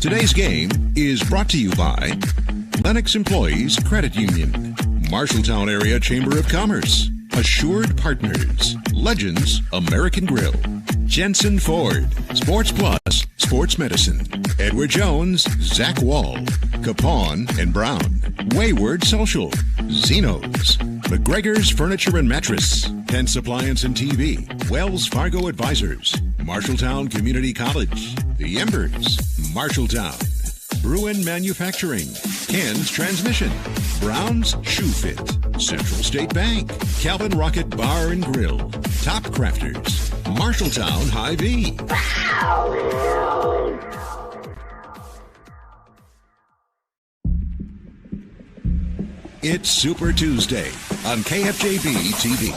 Today's game is brought to you by Lennox Employees Credit Union, Marshalltown Area Chamber of Commerce, Assured Partners, Legends American Grill, Jensen Ford, Sports Plus, Sports Medicine, Edward Jones, Zach Wall, Capone and Brown, Wayward Social, Zeno's, McGregor's Furniture and Mattress, Pence Appliance and TV, Wells Fargo Advisors, Marshalltown Community College, The Embers, Marshalltown, Bruin Manufacturing, Ken's Transmission, Brown's Shoe Fit, Central State Bank, Calvin Rocket Bar and Grill, Top Crafters, Marshalltown Hy-Vee. It's Super Tuesday on KFJB-TV.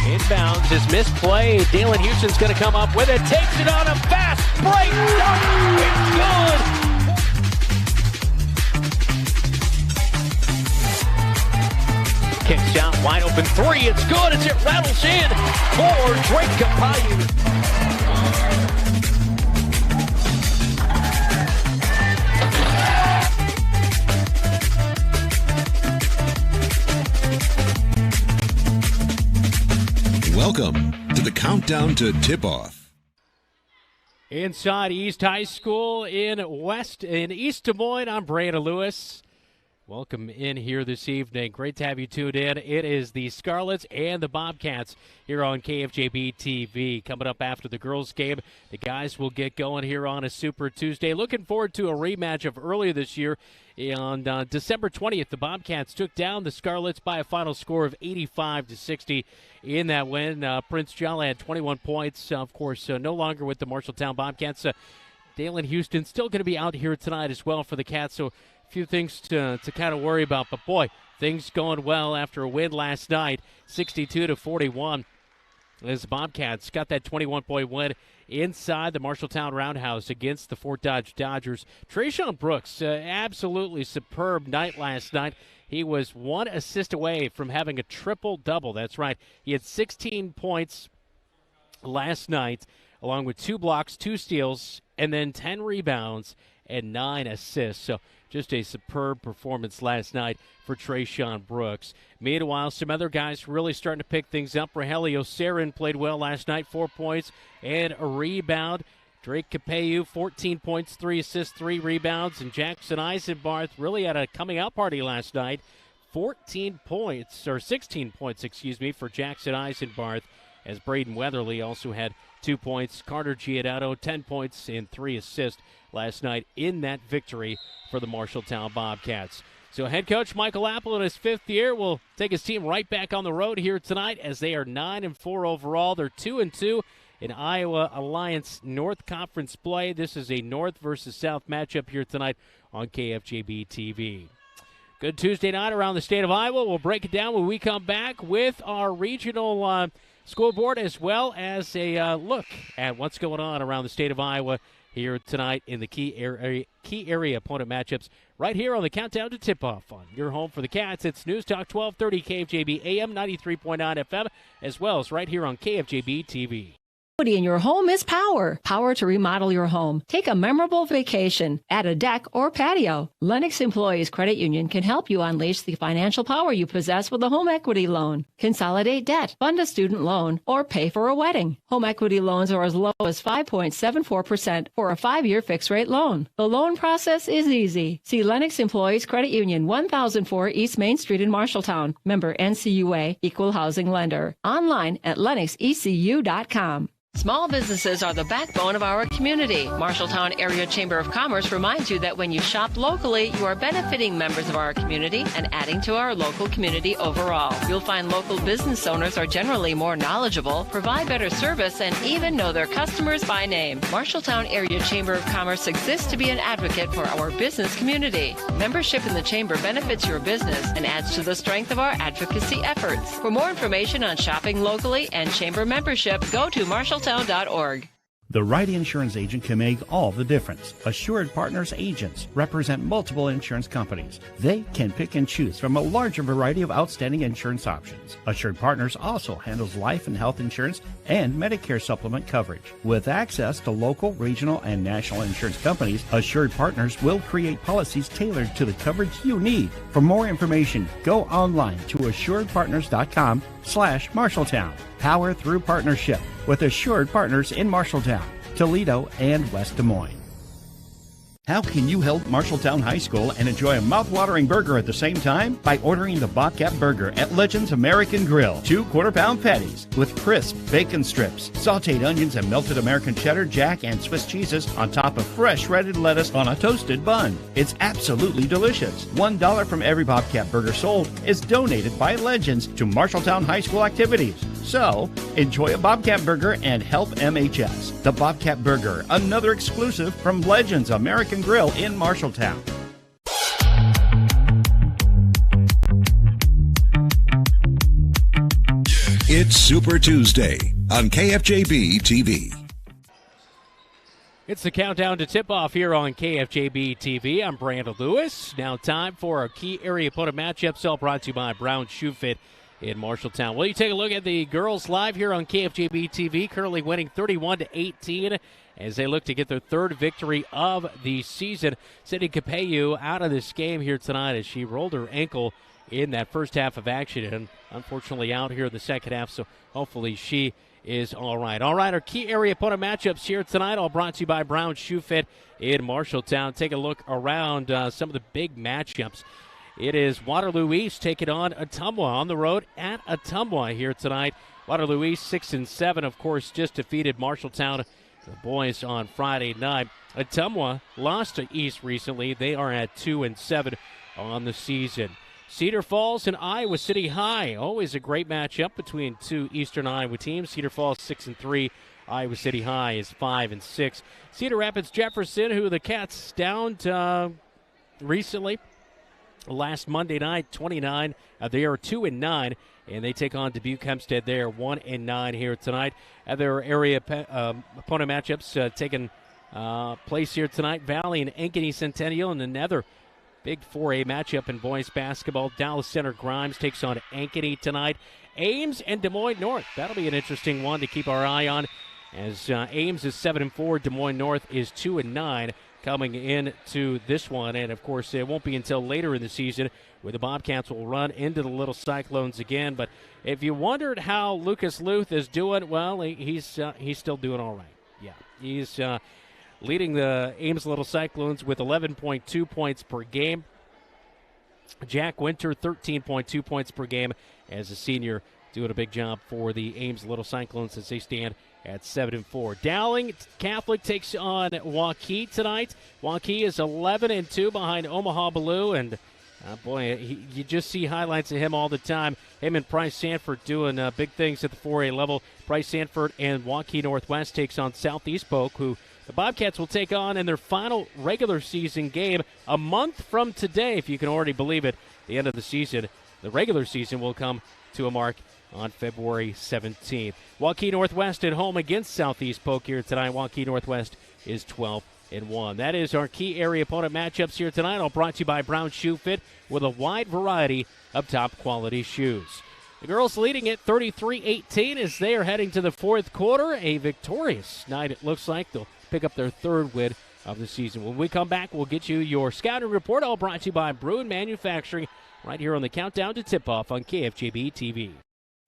Inbounds is misplay. Dalen Houston's going to come up with it. Takes it on a fast break. It's good. Kick shot, wide open three. It's good as it rattles in for Drake Capayu. Welcome to the countdown to tip-off. Inside East High School in East Des Moines, I'm Brandon Lewis. Welcome in here this evening. Great to have you tuned in. It is the Scarlets and the Bobcats here on KFJB-TV. Coming up after the girls' game, the guys will get going here on a Super Tuesday. Looking forward to a rematch of earlier this year. On December 20th, the Bobcats took down the Scarlets by a final score of 85-60 in that win. Prince Jala had 21 points. Of course, no longer with the Marshalltown Bobcats. Dalen Houston still going to be out here tonight as well for the Cats, so a few things to kind of worry about. But, boy, things going well after a win last night, 62-41. As the Bobcats got that 21-point win inside the Marshalltown Roundhouse against the Fort Dodge Dodgers. Trayshawn Brooks, absolutely superb night last night. He was one assist away from having a triple-double. That's right. He had 16 points last night, along with 2 blocks, 2 steals, and then 10 rebounds and 9 assists. So just a superb performance last night for Trayshawn Brooks. Meanwhile, some other guys really starting to pick things up. Rogelio Sarin played well last night, 4 points and a rebound. Drake Capayu, 14 points, 3 assists, 3 rebounds. And Jackson Eisenbarth really had a coming-out party last night. 16 points, for Jackson Eisenbarth, as Braden Weatherly also had 2 points. Carter Giordano, 10 points and 3 assists last night in that victory for the Marshalltown Bobcats. So head coach Michael Apple in his 5th year will take his team right back on the road here tonight as they are 9-4 overall. They're 2-2 in Iowa Alliance North Conference play. This is a North versus South matchup here tonight on KFJB-TV. Good Tuesday night around the state of Iowa. We'll break it down when we come back with our regional school board, as well as a look at what's going on around the state of Iowa here tonight in the key area opponent matchups right here on the Countdown to Tip-Off on your home for the Cats. It's News Talk 1230 KFJB AM 93.9 FM, as well as right here on KFJB-TV. In your home is power. Power to remodel your home. Take a memorable vacation, add a deck or patio. Lennox Employees Credit Union can help you unleash the financial power you possess with a home equity loan. Consolidate debt, fund a student loan, or pay for a wedding. Home equity loans are as low as 5.74% for a 5-year fixed-rate loan. The loan process is easy. See Lennox Employees Credit Union, 1004 East Main Street in Marshalltown. Member NCUA, Equal Housing Lender. Online at lennoxecu.com. Small businesses are the backbone of our community. Marshalltown Area Chamber of Commerce reminds you that when you shop locally, you are benefiting members of our community and adding to our local community overall. You'll find local business owners are generally more knowledgeable, provide better service, and even know their customers by name. Marshalltown Area Chamber of Commerce exists to be an advocate for our business community. Membership in the Chamber benefits your business and adds to the strength of our advocacy efforts. For more information on shopping locally and Chamber membership, go to Marshalltown.org. The right insurance agent can make all the difference. Assured Partners agents represent multiple insurance companies. They can pick and choose from a larger variety of outstanding insurance options. Assured Partners also handles life and health insurance and Medicare supplement coverage. With access to local, regional, and national insurance companies, Assured Partners will create policies tailored to the coverage you need. For more information, go online to assuredpartners.com/Marshalltown. Power through partnership with Assured Partners in Marshalltown, Toledo, and West Des Moines. How can you help Marshalltown High School and enjoy a mouth-watering burger at the same time? By ordering the Bobcat Burger at Legends American Grill. 2 quarter-pound patties with crisp bacon strips, sauteed onions, and melted American cheddar, jack, and Swiss cheeses on top of fresh shredded lettuce on a toasted bun. It's absolutely delicious. $1 from every Bobcat Burger sold is donated by Legends to Marshalltown High School activities. So, enjoy a Bobcat Burger and help MHS. The Bobcat Burger, another exclusive from Legends American Grill in Marshalltown. It's Super Tuesday on KFJB-TV. It's the countdown to tip-off here on KFJB-TV. I'm Brandon Lewis. Now time for our key area opponent matchups, all brought to you by Brown Shoe Fit in Marshalltown. Well, you take a look at the girls live here on KFJB-TV, currently winning 31-18 as they look to get their 3rd victory of the season. Sydney Capeyu out of this game here tonight as she rolled her ankle in that first half of action and unfortunately out here in the second half, so hopefully she is all right. All right, our key area opponent matchups here tonight, all brought to you by Brown Shoe Fit in Marshalltown. Take a look around some of the big matchups. It is Waterloo East taking on Ottumwa on the road at Ottumwa here tonight. Waterloo East 6-7, of course, just defeated Marshalltown, the boys, on Friday night. Ottumwa lost to East recently. They are at 2-7 on the season. Cedar Falls and Iowa City High, always a great matchup between 2 Eastern Iowa teams. Cedar Falls 6-3, Iowa City High is 5-6. Cedar Rapids Jefferson, who the Cats downed recently. Last Monday night, 29. They are 2-9, and they take on Dubuque Hempstead. They are 1-9 here tonight. Other area opponent matchups taking place here tonight. Valley and Ankeny Centennial, and another big 4A matchup in boys basketball. Dallas Center Grimes takes on Ankeny tonight. Ames and Des Moines North. That'll be an interesting one to keep our eye on, as Ames is 7-4, Des Moines North is 2-9. Coming into this one, and of course it won't be until later in the season where the Bobcats will run into the Little Cyclones again. But if you wondered how Lucas Luth is doing, well, he's still doing all right. Yeah, he's leading the Ames Little Cyclones with 11.2 points per game. Jack Winter 13.2 points per game as a senior, doing a big job for the Ames Little Cyclones as they stand at 7-4. Dowling Catholic takes on Waukee tonight. Waukee is 11-2 behind Omaha Blue, and you just see highlights of him all the time. Him and Price Sanford doing big things at the 4A level. Price Sanford and Waukee Northwest takes on Southeast Polk, who the Bobcats will take on in their final regular season game a month from today, if you can already believe it. The end of the season, the regular season, will come to a mark on February 17th. Waukee Northwest at home against Southeast Polk here tonight. Waukee Northwest is 12-1. That is our key area opponent matchups here tonight, all brought to you by Brown Shoe Fit with a wide variety of top quality shoes. The girls leading it 33-18 as they are heading to the 4th quarter. A victorious night, it looks like. They'll pick up their 3rd win of the season. When we come back, we'll get you your scouting report, all brought to you by Bruin Manufacturing, right here on the countdown to tip-off on KFJB-TV.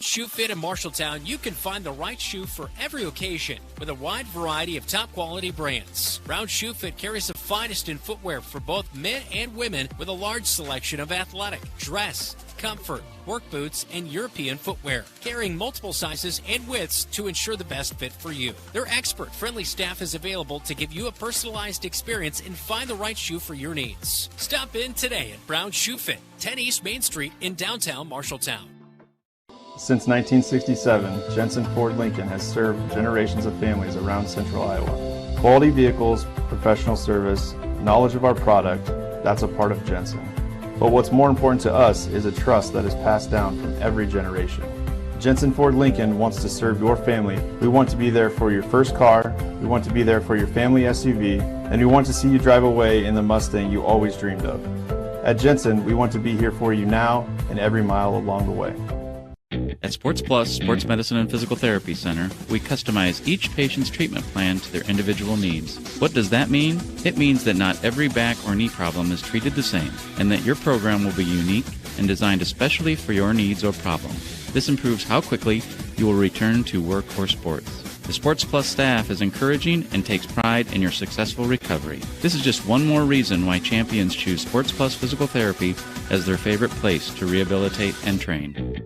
Shoe Fit in Marshalltown, you can find the right shoe for every occasion with a wide variety of top quality brands. Brown Shoe Fit carries the finest in footwear for both men and women with a large selection of athletic, dress, comfort, work boots, and European footwear, carrying multiple sizes and widths to ensure the best fit for you. Their expert, friendly staff is available to give you a personalized experience and find the right shoe for your needs. Stop in today at Brown Shoe Fit, 10 East Main Street in downtown Marshalltown. Since 1967, Jensen Ford Lincoln has served generations of families around central Iowa. Quality vehicles, professional service, knowledge of our product, that's a part of Jensen. But what's more important to us is a trust that is passed down from every generation. Jensen Ford Lincoln wants to serve your family. We want to be there for your first car, we want to be there for your family SUV, and we want to see you drive away in the Mustang you always dreamed of. At Jensen, we want to be here for you now and every mile along the way. At Sports Plus Sports Medicine and Physical Therapy Center, we customize each patient's treatment plan to their individual needs. What does that mean? It means that not every back or knee problem is treated the same, and that your program will be unique and designed especially for your needs or problem. This improves how quickly you will return to work or sports. The Sports Plus staff is encouraging and takes pride in your successful recovery. This is just one more reason why champions choose Sports Plus Physical Therapy as their favorite place to rehabilitate and train.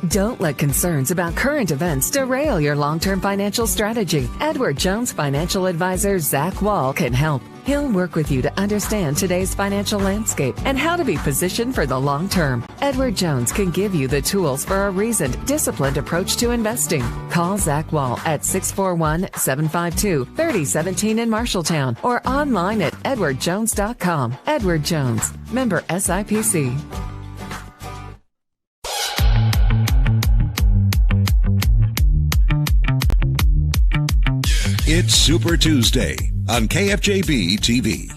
Don't let concerns about current events derail your long-term financial strategy. Edward Jones financial advisor Zach Wall can help. He'll work with you to understand today's financial landscape and how to be positioned for the long term. Edward Jones can give you the tools for a reasoned, disciplined approach to investing. Call Zach Wall at 641-752-3017 in Marshalltown or online at edwardjones.com. Edward Jones, member SIPC. It's Super Tuesday on KFJB-TV.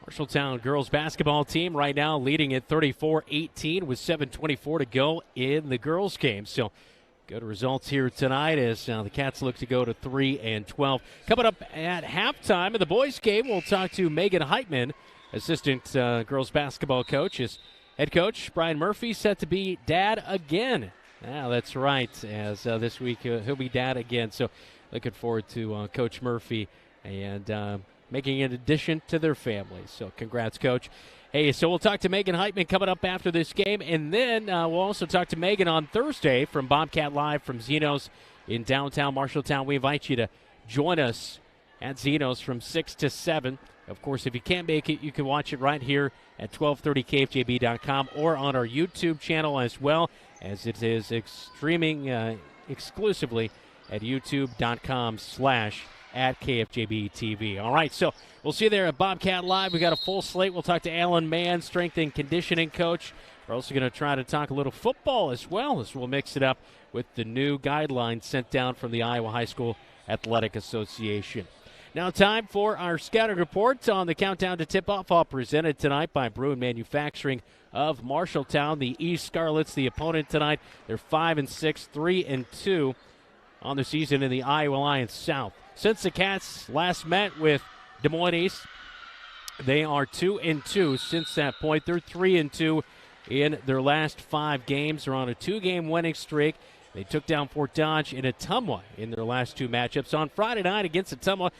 Marshalltown girls basketball team right now leading at 34-18 with 7:24 to go in the girls game. So good results here tonight as the Cats look to go to 3-12. Coming up at halftime of the boys game, we'll talk to Megan Heitman, assistant girls basketball coach. As head coach Brian Murphy set to be dad again. Yeah, that's right, as this week he'll be dad again. So looking forward to Coach Murphy and making an addition to their family. So congrats, Coach. Hey, so we'll talk to Megan Heitman coming up after this game. And then we'll also talk to Megan on Thursday from Bobcat Live from Zeno's in downtown Marshalltown. We invite you to join us at Zeno's from 6 to 7. Of course, if you can't make it, you can watch it right here at 1230kfjb.com or on our YouTube channel as well, as it is streaming exclusively at youtube.com/@KFJB-TV. All right, so we'll see you there at Bobcat Live. We got a full slate. We'll talk to Alan Mann, strength and conditioning coach. We're also going to try to talk a little football as well, as we'll mix it up with the new guidelines sent down from the Iowa High School Athletic Association. Now time for our scouting report on the Countdown to Tip-Off, all presented tonight by Bruin Manufacturing of Marshalltown. The East Scarlets, the opponent tonight, they're 5-6, 3-2 on the season in the Iowa Lions South. Since the Cats last met with Des Moines East, they are 2-2 since that point. They're 3-2 in their last 5 games. They're on a 2-game winning streak. They took down Fort Dodge and Ottumwa in their last 2 matchups. On Friday night against Ottumwa,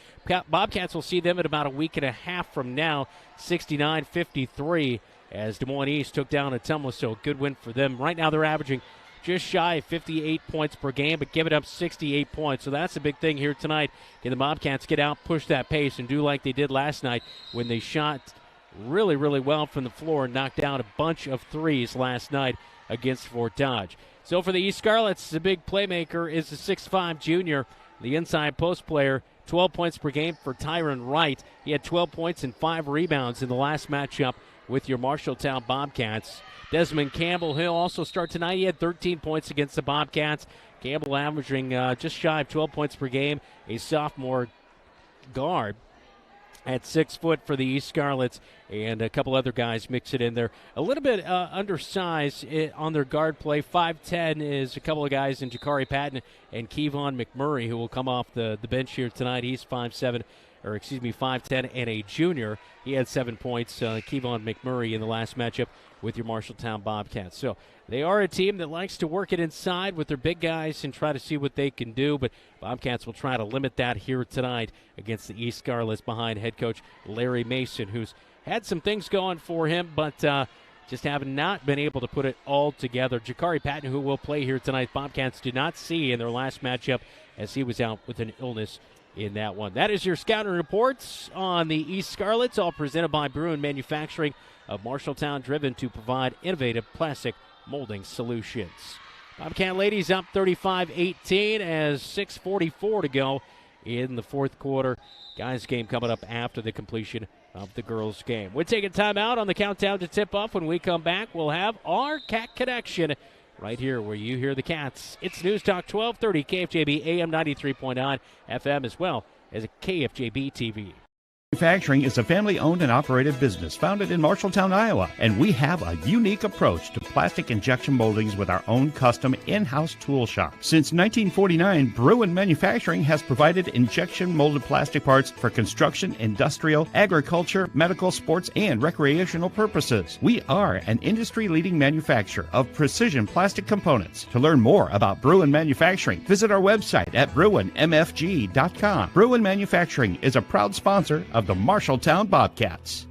Bobcats will see them in about a week and a half from now, 69-53, as Des Moines East took down Ottumwa, so good win for them. Right now they're averaging just shy of 58 points per game, but giving up 68 points. So that's a big thing here tonight. Can the Bobcats get out, push that pace, and do like they did last night when they shot really, really well from the floor and knocked down a bunch of threes last night against Fort Dodge. So for the East Scarlets, the big playmaker is the 6'5 junior, the inside post player, 12 points per game for Tyron Wright. He had 12 points and 5 rebounds in the last matchup with your Marshalltown Bobcats. Desmond Campbell, he'll also start tonight. He had 13 points against the Bobcats. Campbell averaging just shy of 12 points per game, a sophomore guard at 6 foot for the East Scarlets, and a couple other guys mix it in there. A little bit undersized on their guard play. 5'10 is a couple of guys in Jakari Patton and Kevon McMurray, who will come off the bench here tonight. He's 5'10 and a junior. He had 7 points, Kevon McMurray, in the last matchup with your Marshalltown Bobcats. So they are a team that likes to work it inside with their big guys and try to see what they can do, but Bobcats will try to limit that here tonight against the East Scarlets behind head coach Larry Mason, who's had some things going for him, but just have not been able to put it all together. Jakari Patton, who will play here tonight, Bobcats did not see in their last matchup as he was out with an illness in that one. That is your scouting reports on the East Scarlets, all presented by Bruin Manufacturing of Marshalltown, driven to provide innovative plastic molding solutions. Bobcat ladies up 35-18 as 6:44 to go in the fourth quarter. Guys game coming up after the completion of the girls game. We're taking time out on the countdown to tip-off. When we come back, we'll have our Cat Connection right here where you hear the Cats. It's News Talk 1230 KFJB AM 93.9 FM as well as a KFJB-TV. Manufacturing is a family-owned and operated business founded in Marshalltown, Iowa, and we have a unique approach to plastic injection moldings with our own custom in-house tool shop. Since 1949, Bruin Manufacturing has provided injection molded plastic parts for construction, industrial, agriculture, medical, sports, and recreational purposes. We are an industry-leading manufacturer of precision plastic components. To learn more about Bruin Manufacturing, visit our website at bruinmfg.com. Bruin Manufacturing is a proud sponsor of the Marshalltown Bobcats.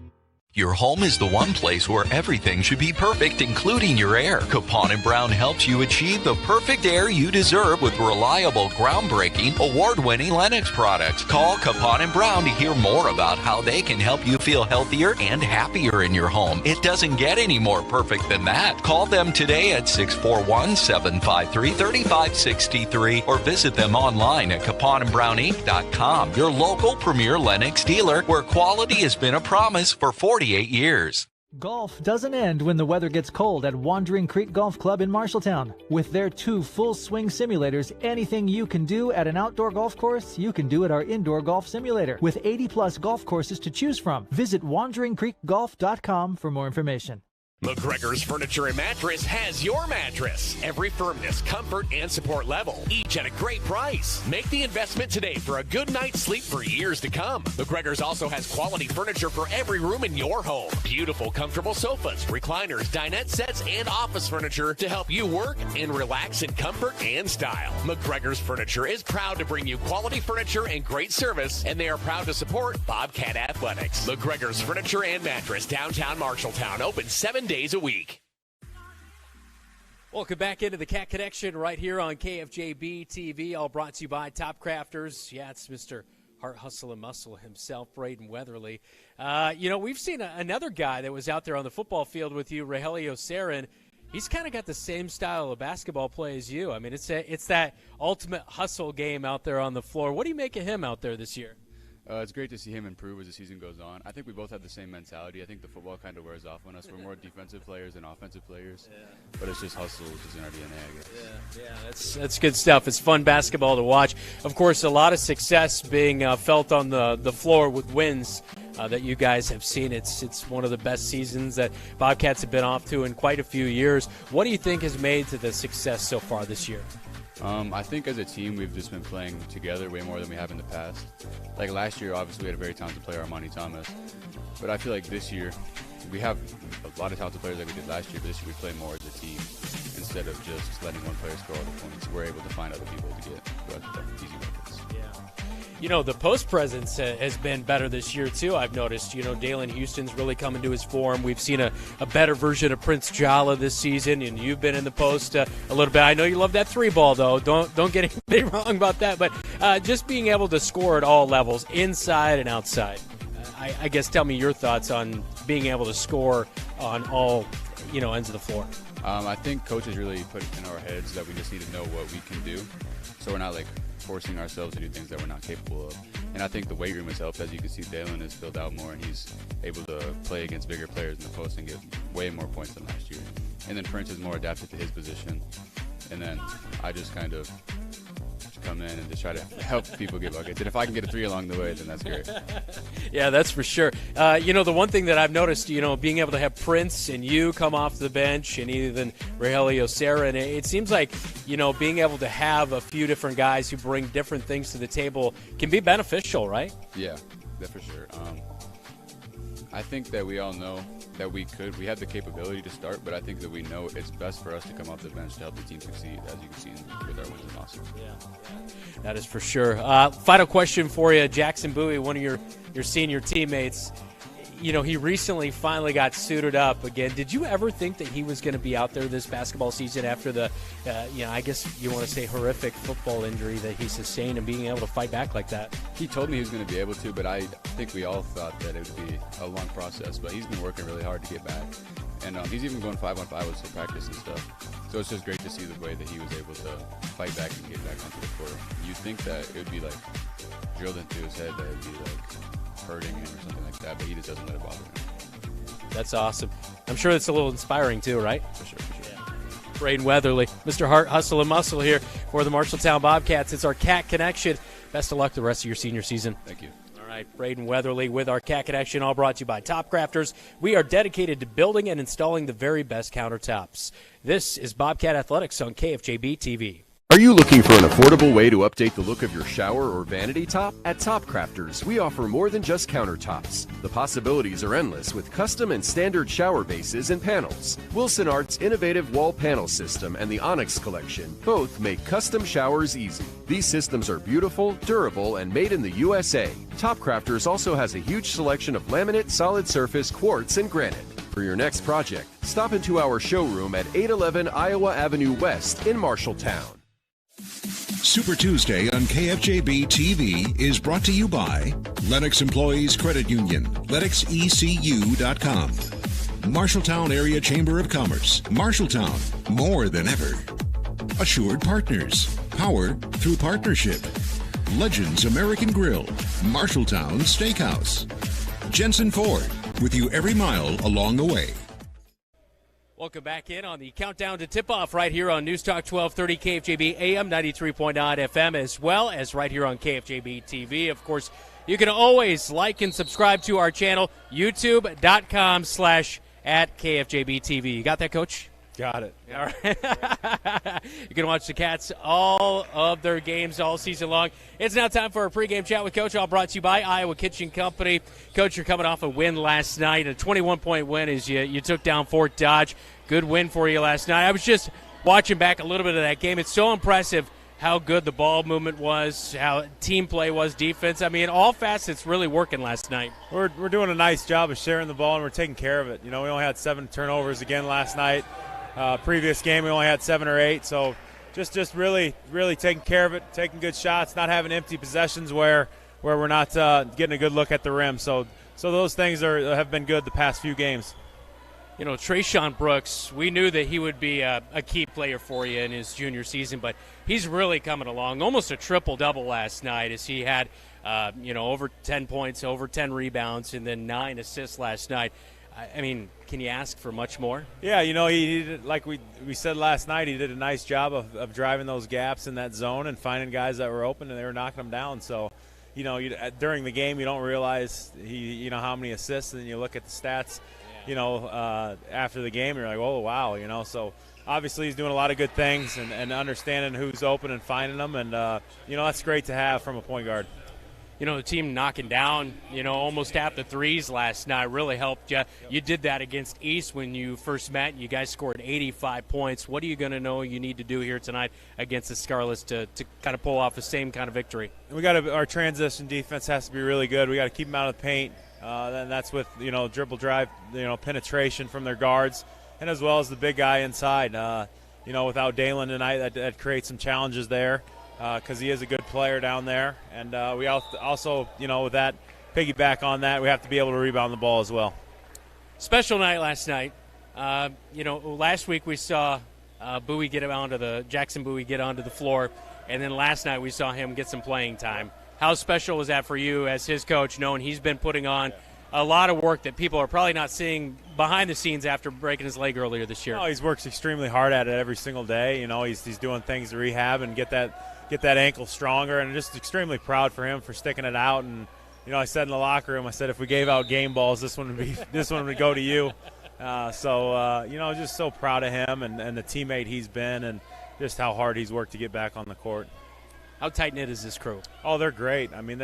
Your home is the one place where everything should be perfect, including your air. Capon & Brown helps you achieve the perfect air you deserve with reliable, groundbreaking, award-winning Lennox products. Call Capon & Brown to hear more about how they can help you feel healthier and happier in your home. It doesn't get any more perfect than that. Call them today at 641-753-3563 or visit them online at caponandbrowninc.com. Your local premier Lennox dealer where quality has been a promise for 48 years. Golf doesn't end when the weather gets cold at Wandering Creek Golf Club in Marshalltown. With their 2 full-swing simulators, anything you can do at an outdoor golf course, you can do at our indoor golf simulator. With 80-plus golf courses to choose from. Visit WanderingCreekGolf.com for more information. McGregor's Furniture and Mattress has your mattress. Every firmness, comfort, and support level, each at a great price. Make the investment today for a good night's sleep for years to come. McGregor's also has quality furniture for every room in your home. Beautiful, comfortable sofas, recliners, dinette sets, and office furniture to help you work and relax in comfort and style. McGregor's Furniture is proud to bring you quality furniture and great service, and they are proud to support Bobcat Athletics. McGregor's Furniture and Mattress, downtown Marshalltown, open 7 days a week. Welcome back into the Cat Connection right here on KFJB-TV, all brought to you by Top Crafters. Yeah, it's Mr. Heart, Hustle, and Muscle himself, Braden Weatherly. We've seen another guy that was out there on the football field with you, Rogelio Sarin. He's kind of got the same style of basketball play as you. I mean, it's that ultimate hustle game out there on the floor. What do you make of him out there this year? It's great to see him improve as the season goes on. I think we both have the same mentality. I think the football kind of wears off on us. We're more defensive players than offensive players. Yeah. But it's just hustle, which is in our DNA, I guess. Yeah, that's good stuff. It's fun basketball to watch. Of course, a lot of success being felt on the floor with wins that you guys have seen. It's one of the best seasons that Bobcats have been off to in quite a few years. What do you think has made to the success so far this year? I think as a team, we've just been playing together way more than we have in the past. Like last year, obviously, we had a very talented player, Armani Thomas. But I feel like this year, we have a lot of talented players like we did last year, but this year we play more as a team. Instead of just letting one player score all the points, we're able to find other people to get easy buckets. Yeah. The post presence has been better this year, too, I've noticed. Dalen Houston's really coming to his form. We've seen a better version of Prince Jala this season, and you've been in the post a little bit. I know you love that 3-ball, though. Don't get anything wrong about that. But just being able to score at all levels, inside and outside. I guess tell me your thoughts on being able to score on all ends of the floor. I think coaches really put it in our heads that we just need to know what we can do, so we're not forcing ourselves to do things that we're not capable of. And I think the weight room has helped. As you can see, Dalen is filled out more, and he's able to play against bigger players in the post and get way more points than last year. And then Prince is more adapted to his position. And then I just kind of come in and just try to help people get buckets. And if I can get a 3 along the way, then that's great. Yeah, that's for sure. The one thing that I've noticed, being able to have Prince and you come off the bench and even Rogelio Sarin, it seems like, being able to have a few different guys who bring different things to the table can be beneficial, right? Yeah, that's for sure. I think that we all know that we have the capability to start, but I think that we know it's best for us to come off the bench to help the team succeed, as you can see with our wins and losses. Yeah, that is for sure. Final question for you, Jackson Bowie, one of your senior teammates. He recently finally got suited up again. Did you ever think that he was going to be out there this basketball season after the, I guess you want to say horrific football injury that he sustained and being able to fight back like that? He told me he was going to be able to, but I think we all thought that it would be a long process. But he's been working really hard to get back. And he's even going 5-on-5 with some practice and stuff. So it's just great to see the way that he was able to fight back and get back onto the court. You'd think that it would be drilled into his head that it'd be like hurting him or something like that, but he just doesn't let it bother him. That's awesome. I'm sure it's a little inspiring too, right? For sure. Braden Weatherly, Mr. Hart, Hustle and Muscle here for the Marshalltown Bobcats. It's our Cat Connection. Best of luck the rest of your senior season. Thank you. All right, Braden Weatherly with our Cat Connection, all brought to you by Top Crafters. We are dedicated to building and installing the very best countertops. This is Bobcat Athletics on KFJB-TV. Are you looking for an affordable way to update the look of your shower or vanity top? At Top Crafters, we offer more than just countertops. The possibilities are endless with custom and standard shower bases and panels. Wilson Art's innovative wall panel system and the Onyx collection both make custom showers easy. These systems are beautiful, durable, and made in the USA. Top Crafters also has a huge selection of laminate, solid surface, quartz, and granite. For your next project, stop into our showroom at 811 Iowa Avenue West in Marshalltown. Super Tuesday on KFJB-TV is brought to you by Lennox Employees Credit Union, LennoxECU.com, Marshalltown Area Chamber of Commerce, Marshalltown, more than ever. Assured Partners, power through partnership. Legends American Grill, Marshalltown Steakhouse. Jensen Ford, with you every mile along the way. Welcome back in on the Countdown to Tip-Off right here on News Talk 1230 KFJB AM 93.9 FM, as well as right here on KFJB-TV. Of course, you can always like and subscribe to our channel, youtube.com/@KFJB-TV. You got that, Coach? Got it. All right. You can watch the Cats all of their games all season long. It's now time for a pregame chat with Coach, all brought to you by Iowa Kitchen Company. Coach, you're coming off a win last night, a 21-point win as you took down Fort Dodge. Good win for you last night. I was just watching back a little bit of that game. It's so impressive how good the ball movement was, how team play was, defense. I mean, all facets really working last night. We're doing a nice job of sharing the ball, and we're taking care of it. You know, we only had 7 turnovers again last night. Previous game we only had 7 or 8, so just really taking care of it, taking good shots, not having empty possessions where we're not getting a good look at the rim. So those things have been good the past few games. You know, Trayshawn Brooks, we knew that he would be a key player for you in his junior season, but he's really coming along. Almost a triple-double last night as he had, over 10 points, over 10 rebounds, and then 9 assists last night. I mean, can you ask for much more? Yeah, you know, he did, like we said last night, he did a nice job of driving those gaps in that zone and finding guys that were open, and they were knocking them down. So, you know, during the game, you don't realize how many assists, and then you look at the stats, after the game, you're like, oh, wow, So, obviously, he's doing a lot of good things and understanding who's open and finding them, and, that's great to have from a point guard. You know, the team knocking down, almost half the threes last night really helped you. You did that against East when you first met. You guys scored 85 points. What are you going to know you need to do here tonight against the Scarlets to kind of pull off the same kind of victory? Our transition defense has to be really good. We got to keep them out of the paint. Then that's with, dribble drive, penetration from their guards, and as well as the big guy inside. Without Dalen tonight, that creates some challenges there. Because he is a good player down there. And we also, with that, piggyback on that, we have to be able to rebound the ball as well. Special night last night. Last week we saw Jackson Bowie get onto the floor, and then last night we saw him get some playing time. How special was that for you as his coach, knowing he's been putting on a lot of work that people are probably not seeing behind the scenes after breaking his leg earlier this year? Oh, he's worked extremely hard at it every single day. He's doing things to rehab and get that ankle stronger, and just extremely proud for him for sticking it out. And I said in the locker room, I said if we gave out game balls, this one would go to you. Just so proud of him and the teammate he's been, and just how hard he's worked to get back on the court. How tight knit is this crew? Oh, they're great. I mean,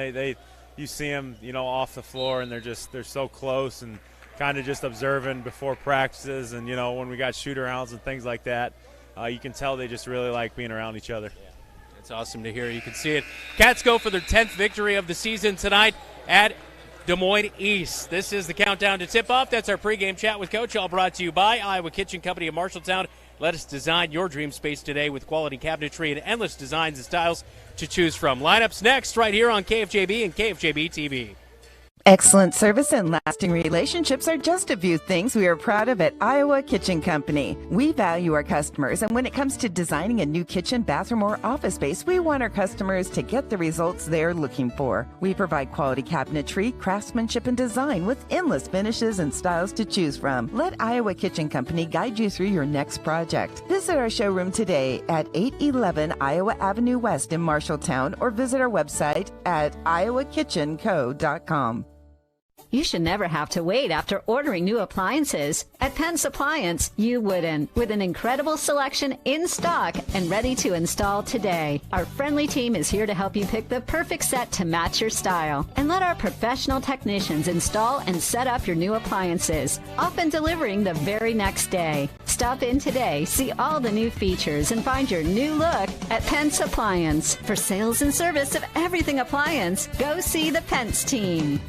you see them off the floor, and they're so close and kind of just observing before practices, and when we got shoot-arounds and things like that, you can tell they just really like being around each other. Yeah. It's awesome to hear. You can see it. Cats go for their 10th victory of the season tonight at Des Moines East. This is the Countdown to Tip-Off. That's our pregame chat with Coach, all brought to you by Iowa Kitchen Company of Marshalltown. Let us design your dream space today with quality cabinetry and endless designs and styles to choose from. Lineups next right here on KFJB and KFJB-TV. Excellent service and lasting relationships are just a few things we are proud of at Iowa Kitchen Company. We value our customers, and when it comes to designing a new kitchen, bathroom, or office space, we want our customers to get the results they're looking for. We provide quality cabinetry, craftsmanship, and design with endless finishes and styles to choose from. Let Iowa Kitchen Company guide you through your next project. Visit our showroom today at 811 Iowa Avenue West in Marshalltown, or visit our website at iowakitchenco.com. You should never have to wait after ordering new appliances. At Penn's Appliance, you wouldn't. With an incredible selection in stock and ready to install today. Our friendly team is here to help you pick the perfect set to match your style. And let our professional technicians install and set up your new appliances, often delivering the very next day. Stop in today, see all the new features, and find your new look at Penn's Appliance. For sales and service of everything appliance, go see the Pence team.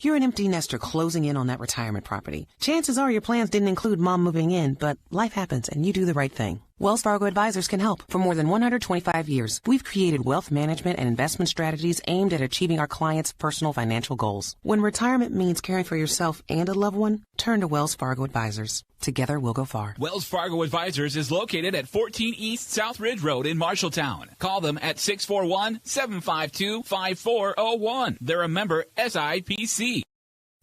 You're an empty nester closing in on that retirement property. Chances are your plans didn't include mom moving in, but life happens and you do the right thing. Wells Fargo Advisors can help. For more than 125 years, we've created wealth management and investment strategies aimed at achieving our clients' personal financial goals. When retirement means caring for yourself and a loved one, turn to Wells Fargo Advisors. Together, we'll go far. Wells Fargo Advisors is located at 14 East South Ridge Road in Marshalltown. Call them at 641-752-5401. They're a member SIPC.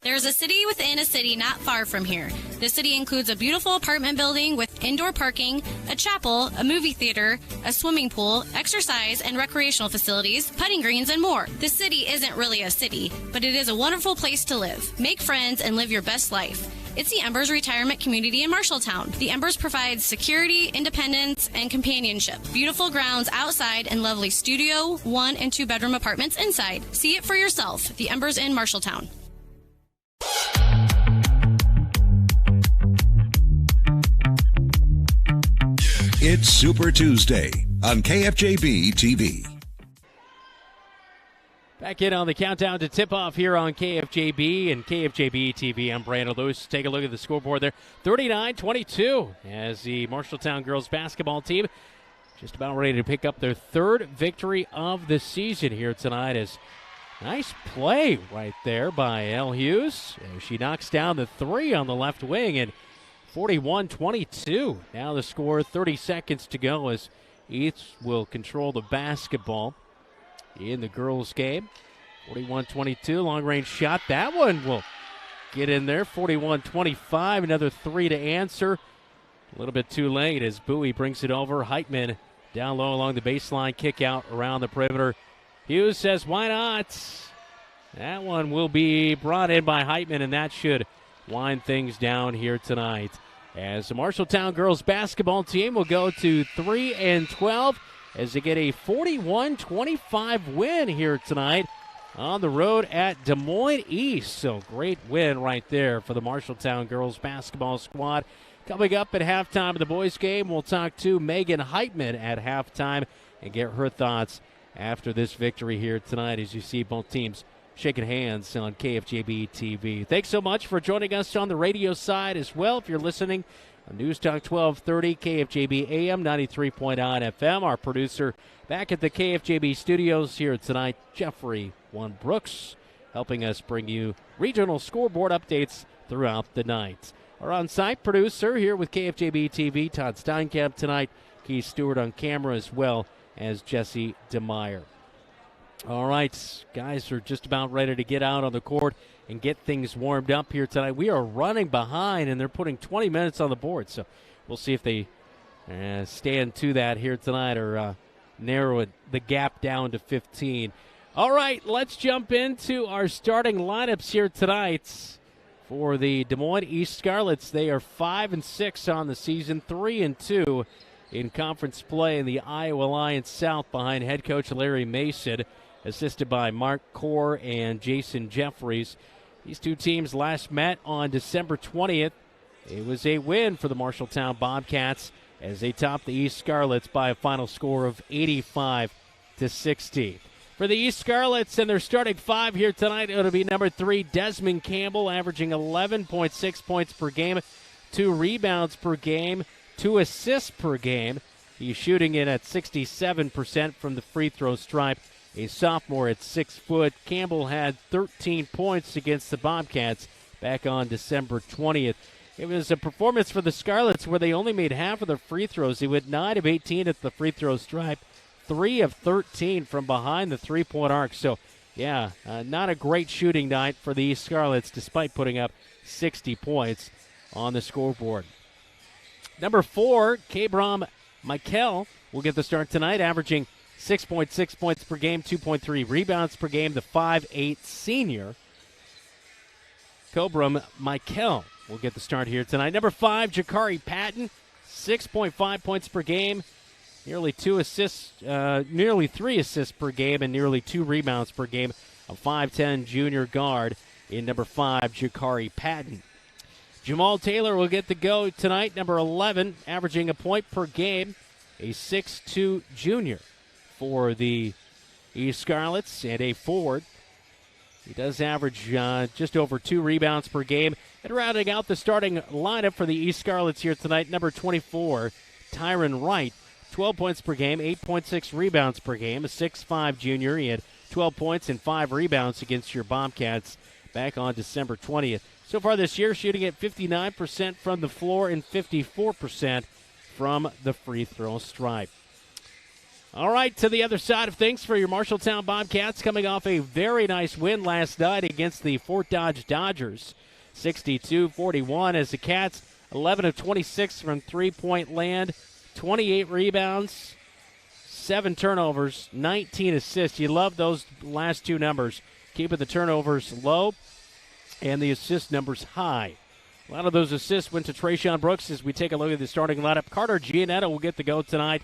There's a city within a city not far from here. The city includes a beautiful apartment building with indoor parking, a chapel, a movie theater, a swimming pool, exercise and recreational facilities, putting greens, and more. The city isn't really a city, but it is a wonderful place to live. Make friends and live your best life. It's the Embers Retirement Community in Marshalltown. The Embers provides security, independence, and companionship. Beautiful grounds outside and lovely studio, 1- and 2-bedroom apartments inside. See it for yourself. The Embers in Marshalltown. It's Super Tuesday on KFJB-TV. Back in on the countdown to tip-off here on KFJB and KFJB-TV. I'm Brandon Lewis. Take a look at the scoreboard there. 39-22 as the Marshalltown girls basketball team just about ready to pick up their third victory of the season here tonight. As nice play right there by Elle Hughes. She knocks down the three on the left wing, and 41-22. Now the score, 30 seconds to go as East will control the basketball in the girls' game. 41-22, long-range shot. That one will get in there. 41-25, another three to answer. A little bit too late as Bowie brings it over. Heitman down low along the baseline, kick out around the perimeter. Hughes says, why not? That one will be brought in by Heitman, and that should wind things down here tonight. As the Marshalltown girls basketball team will go to 3-12 as they get a 41-25 win here tonight on the road at Des Moines East. So great win right there for the Marshalltown girls basketball squad. Coming up at halftime of the boys game, we'll talk to Megan Heitman at halftime and get her thoughts after this victory here tonight as you see both teams shaking hands on KFJB-TV. Thanks so much for joining us on the radio side as well. If you're listening on News Talk 1230, KFJB AM 93.9 FM. Our producer back at the KFJB studios here tonight, Jeffrey Brooks, helping us bring you regional scoreboard updates throughout the night. Our on-site producer here with KFJB-TV, Todd Steinkamp tonight. Keith Stewart on camera as well as Jesse DeMeyer. All right, guys are just about ready to get out on the court and get things warmed up here tonight. We are running behind, and they're putting 20 minutes on the board, so we'll see if they stand to that here tonight or narrow the gap down to 15. All right, let's jump into our starting lineups here tonight for the Des Moines East Scarlets. They are 5-6 on the season, 3-2 in conference play in the Iowa Alliance South behind head coach Larry Mason, assisted by Mark Core and Jason Jeffries. These two teams last met on December 20th. It was a win for the Marshalltown Bobcats as they topped the East Scarlets by a final score of 85-60. For the East Scarlets and their starting five here tonight, it'll be number 3, Desmond Campbell, averaging 11.6 points per game, 2 rebounds per game, 2 assists per game. He's shooting it at 67% from the free throw stripe. a sophomore at 6 foot. Campbell had 13 points against the Bobcats back on December 20th. It was a performance for the Scarlets where they only made half of their free throws. They went 9 of 18 at the free throw stripe, 3 of 13 from behind the three-point arc. So, yeah, not a great shooting night for the East Scarlets despite putting up 60 points on the scoreboard. Number 4, Kabram Michael will get the start tonight, averaging 6.6 points per game, 2.3 rebounds per game. The 5'8 senior, Kabram Michael, will get the start here tonight. Number 5, Jakari Patton, 6.5 points per game, nearly 3 assists per game, and nearly 2 rebounds per game. A 5'10 junior guard in number 5, Jakari Patton. Jamal Taylor will get the go tonight, number 11, averaging a point per game, a 6'2 junior for the East Scarlets and a forward. He does average just over 2 rebounds per game. And rounding out the starting lineup for the East Scarlets here tonight, number 24, Tyron Wright, 12 points per game, 8.6 rebounds per game, a 6'5 junior. He had 12 points and 5 rebounds against your Bobcats back on December 20th. So far this year, shooting at 59% from the floor and 54% from the free throw stripe. All right, to the other side of things for your Marshalltown Bobcats, coming off a very nice win last night against the Fort Dodge Dodgers, 62-41, as the Cats 11 of 26 from three-point land, 28 rebounds, 7 turnovers, 19 assists. You love those last 2 numbers, keeping the turnovers low and the assist numbers high. A lot of those assists went to Trayshawn Brooks as we take a look at the starting lineup. Carter Giannetto will get the go tonight.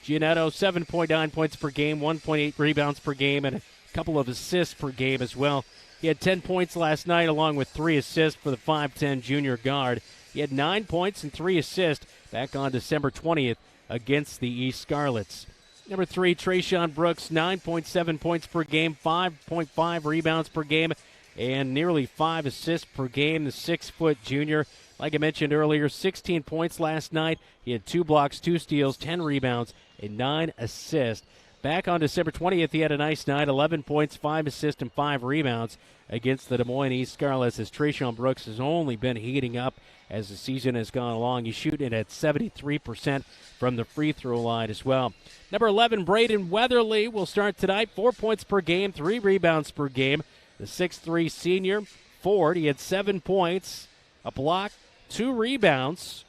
Giannetto, 7.9 points per game, 1.8 rebounds per game, and a couple of assists per game as well. He had 10 points last night along with 3 assists for the 5'10 junior guard. He had 9 points and 3 assists back on December 20th against the East Scarlets. Number 3, Trayshawn Brooks, 9.7 points per game, 5.5 rebounds per game, and nearly 5 assists per game. The 6-foot junior, like I mentioned earlier, 16 points last night. He had 2 blocks, 2 steals, 10 rebounds, and 9 assists. Back on December 20th, he had a nice night, 11 points, 5 assists, and 5 rebounds against the Des Moines East Scarlets, as Trayshawn Brooks has only been heating up as the season has gone along. He's shooting it at 73% from the free throw line as well. Number 11, Braden Weatherly will start tonight, 4 points per game, 3 rebounds per game. The 6'3 senior forward, he had 7 points, a block, 2 rebounds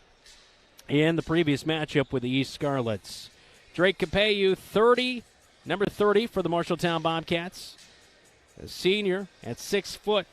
in the previous matchup with the East Scarlets. Drake Capeyu, number 30 for the Marshalltown Bobcats. A senior at 6 foot,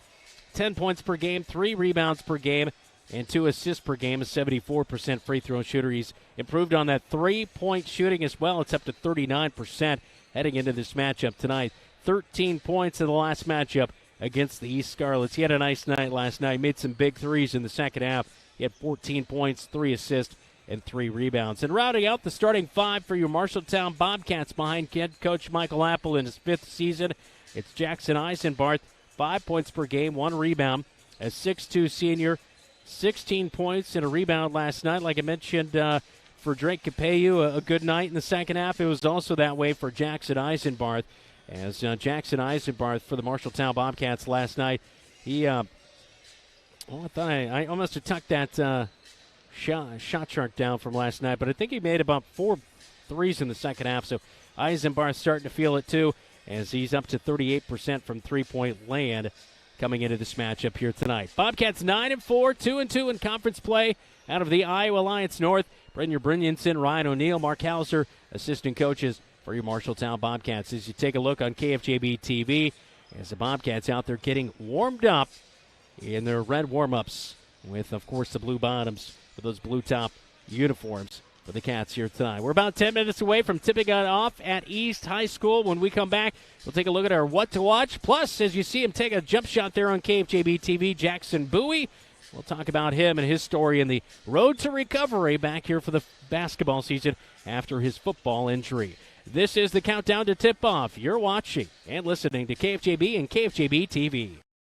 10 points per game, 3 rebounds per game, and 2 assists per game, a 74% free throw shooter. He's improved on that 3-point shooting as well. It's up to 39% heading into this matchup tonight. 13 points in the last matchup against the East Scarlets. He had a nice night last night, made some big threes in the second half. He had 14 points, 3 assists, and 3 rebounds. And rounding out the starting 5 for your Marshalltown Bobcats behind head coach Michael Apple in his 5th season, it's Jackson Eisenbarth, 5 points per game, 1 rebound. A 6'2 senior, 16 points and a rebound last night. Like I mentioned, for Drake Capeyu, a good night in the second half. It was also that way for Jackson Eisenbarth, as Jackson Eisenbarth for the Marshalltown Bobcats last night, he, I thought I almost have tucked that shot chart down from last night, but I think he made about 4 threes in the second half, so Eisenbarth starting to feel it too, as he's up to 38% from three-point land coming into this matchup here tonight. Bobcats 9-4, 2-2 in conference play out of the Iowa Alliance North. Brenda Brynjensen, Ryan O'Neill, Mark Hauser, assistant coaches for your Marshalltown Bobcats. As you take a look on KFJB-TV, as the Bobcats out there getting warmed up in their red warm-ups with, of course, the blue bottoms with those blue top uniforms for the Cats here tonight. We're about 10 minutes away from tipping it off at East High School. When we come back, we'll take a look at our what to watch. Plus, as you see him take a jump shot there on KFJB-TV, Jackson Bowie. We'll talk about him and his story and the road to recovery back here for the basketball season after his football injury. This is the countdown to tip-off. You're watching and listening to KFJB and KFJB-TV.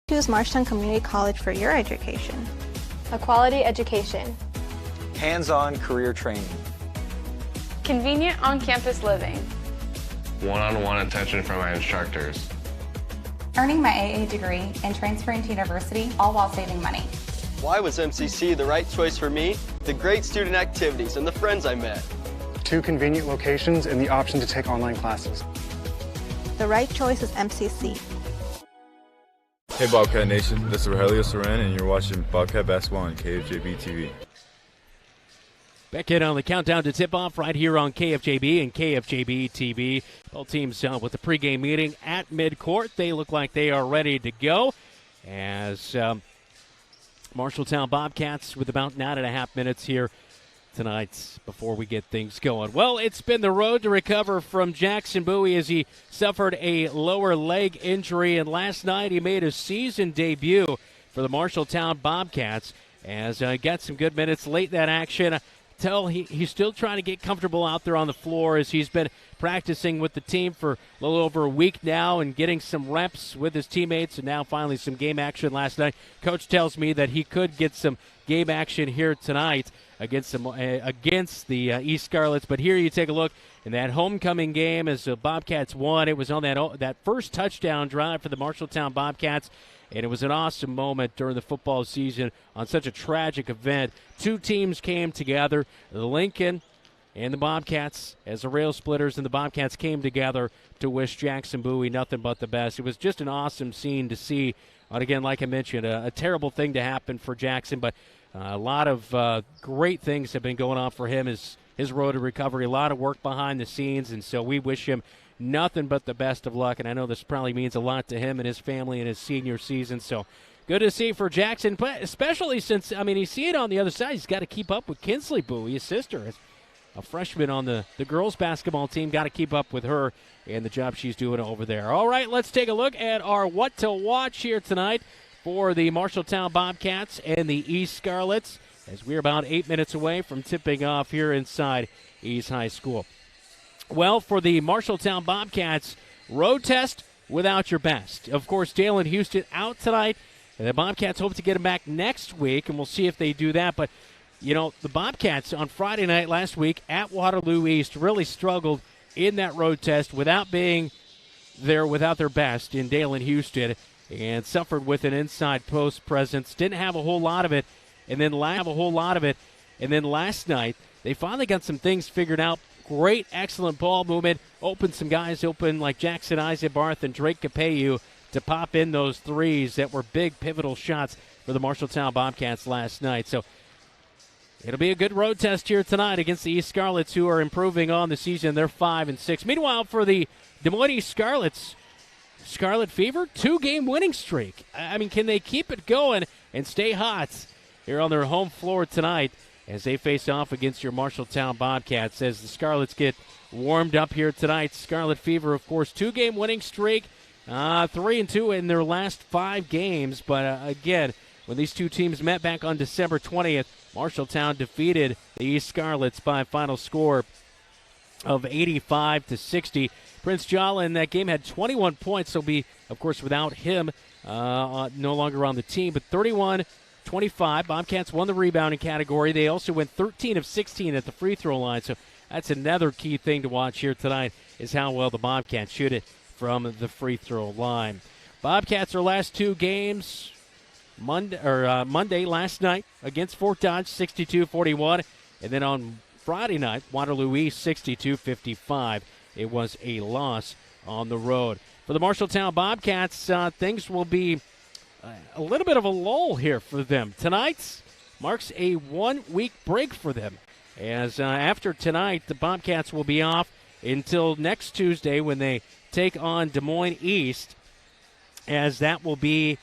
Choose Marshalltown Community College for your education. A quality education. Hands-on career training. Convenient on-campus living. one-on-one attention from my instructors. Earning my AA degree and transferring to university, all while saving money. Why was MCC the right choice for me? The great student activities and the friends I met. 2 convenient locations and the option to take online classes. The right choice is MCC. Hey Bobcat Nation, this is Rogelio Soran and you're watching Bobcat Basketball on KFJB-TV. Back in on the countdown to tip-off right here on KFJB and KFJB-TV. Both teams with the pregame meeting at midcourt. They look like they are ready to go as Marshalltown Bobcats with about 9.5 minutes here tonight before we get things going. Well, it's been the road to recover from Jackson Bowie as he suffered a lower leg injury, and last night he made a season debut for the Marshalltown Bobcats as got some good minutes late in that action. He's still trying to get comfortable out there on the floor as he's been practicing with the team for a little over a week now and getting some reps with his teammates, and now finally some game action last night. Coach tells me that he could get some game action here tonight against the East Scarlets. But here you take a look in that homecoming game as the Bobcats won. It was on that first touchdown drive for the Marshalltown Bobcats. And it was an awesome moment during the football season on such a tragic event. 2 teams came together, the Lincoln and the Bobcats, as the Rail Splitters and the Bobcats came together to wish Jackson Bowie nothing but the best. It was just an awesome scene to see. And again, like I mentioned, a terrible thing to happen for Jackson, but a lot of great things have been going on for him, his road to recovery, a lot of work behind the scenes, and so we wish him nothing but the best of luck, and I know this probably means a lot to him and his family in his senior season, so good to see for Jackson, but especially since, you see it on the other side. He's got to keep up with Kinsley Bowie, his sister, a freshman on the girls' basketball team. Got to keep up with her and the job she's doing over there. All right, let's take a look at our what to watch here tonight for the Marshalltown Bobcats and the East Scarlets, as we're about 8 minutes away from tipping off here inside East High School. Well, for the Marshalltown Bobcats, road test without your best. Of course, Dalen Houston out tonight, and the Bobcats hope to get him back next week, and we'll see if they do that. But, the Bobcats on Friday night last week at Waterloo East really struggled in that road test without being there without their best in Dalen Houston, and suffered with an inside post presence. Didn't have a whole lot of it, and then last night they finally got some things figured out. Great, excellent ball movement. Opened some guys open like Jackson Eisenbarth and Drake Capeyu to pop in those threes that were big, pivotal shots for the Marshalltown Bobcats last night. So it'll be a good road test here tonight against the East Scarlets, who are improving on the season. They're 5-6. Meanwhile, for the Des Moines East Scarlets, Scarlet Fever, 2-game winning streak. Can they keep it going and stay hot here on their home floor tonight as they face off against your Marshalltown Bobcats as the Scarlets get warmed up here tonight? Scarlet Fever, of course, 2-game winning streak, 3-2 in their last 5 games. But again, when these two teams met back on December 20th, Marshalltown defeated the East Scarlets by a final score of 85-60. Prince Jala in that game had 21 points. He'll be, of course, without him, no longer on the team, but 31-25. Bobcats won the rebounding category. They also went 13 of 16 at the free throw line. So that's another key thing to watch here tonight, is how well the Bobcats shoot it from the free throw line. Bobcats, their last 2 games, Monday last night against Fort Dodge, 62-41. And then on Friday night, Waterloo East, 62-55. It was a loss on the road. For the Marshalltown Bobcats, things will be a little bit of a lull here for them. Tonight marks a 1-week break for them, as after tonight, the Bobcats will be off until next Tuesday when they take on Des Moines East, as that will be,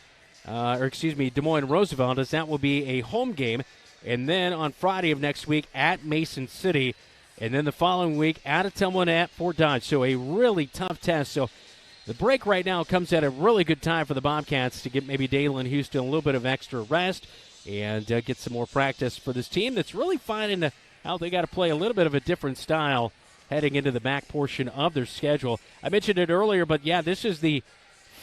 Des Moines Roosevelt, as that will be a home game. And then on Friday of next week at Mason City, and then the following week at Atumwa at Fort Dodge. So a really tough test. So the break right now comes at a really good time for the Bobcats to get maybe Dalen Houston a little bit of extra rest and get some more practice for this team that's really finding out they got to play a little bit of a different style heading into the back portion of their schedule. I mentioned it earlier, but yeah, this is the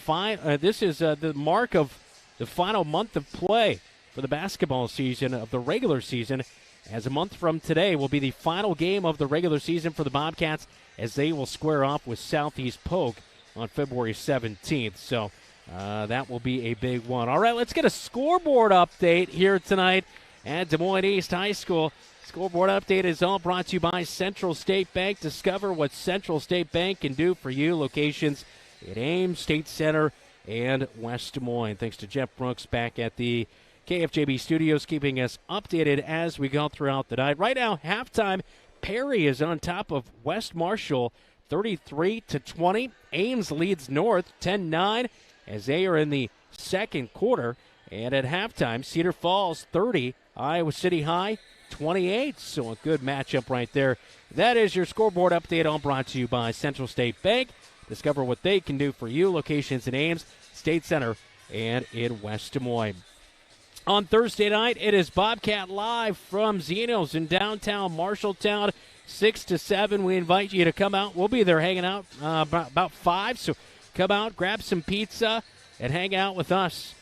mark of the final month of play for the basketball season, of the regular season. as a month from today will be the final game of the regular season for the Bobcats as they will square off with Southeast Polk on February 17th. So that will be a big one. All right, let's get a scoreboard update here tonight at Des Moines East High School. Scoreboard update is all brought to you by Central State Bank. Discover what Central State Bank can do for you. Locations at Ames, State Center, and West Des Moines. Thanks to Jeff Brooks back at the KFJB studios, keeping us updated as we go throughout the night. Right now, halftime, Perry is on top of West Marshall, 33-20. Ames leads North 10-9 as they are in the second quarter. And at halftime, Cedar Falls 30, Iowa City High 28. So a good matchup right there. That is your scoreboard update, all brought to you by Central State Bank. Discover what they can do for you. Locations in Ames, State Center, and in West Des Moines. On Thursday night, it is Bobcat Live from Zeno's in downtown Marshalltown, 6 to 7. We invite you to come out. We'll be there hanging out about 5, so come out, grab some pizza, and hang out with us.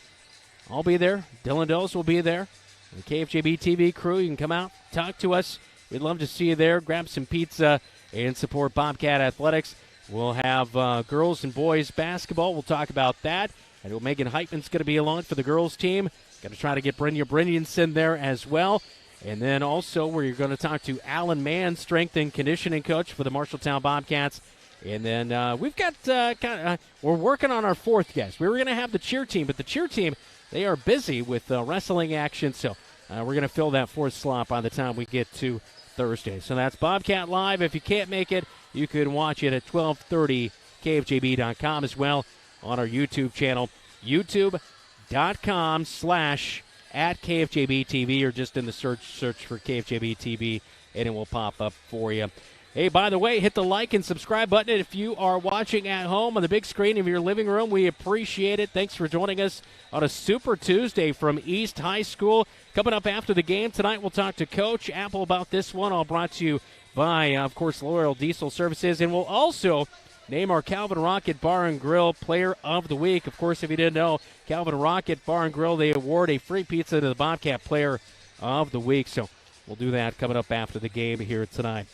I'll be there. Dylan Dose will be there. The KFJB-TV crew, you can come out, talk to us. We'd love to see you there. Grab some pizza and support Bobcat Athletics. We'll have girls and boys basketball. We'll talk about that. I know Megan Heitman's going to be along for the girls team. Got to try to get Brynja Brynjolfsson there as well. And then also we're going to talk to Alan Mann, strength and conditioning coach for the Marshalltown Bobcats. And then we've got we're working on our fourth guest. We were going to have the cheer team, but the cheer team, they are busy with wrestling action. So we're going to fill that fourth slot by the time we get to Thursday. So that's Bobcat Live. If you can't make it, you can watch it at 12:30 KFJB.com as well on our YouTube channel, youtube.com/@KFJB-TV, or just in the search for KFJB-TV, and it will pop up for you. Hey, by the way, hit the like and subscribe button if you are watching at home on the big screen of your living room. We appreciate it. Thanks for joining us on a Super Tuesday from East High School. Coming up after the game tonight, we'll talk to Coach Apple about this one, all brought to you by, of course, Loyal Diesel Services. And we'll also name our Calvin Rocket Bar and Grill Player of the Week. Of course, if you didn't know, Calvin Rocket Bar and Grill, they award a free pizza to the Bobcat Player of the Week. So we'll do that coming up after the game here tonight.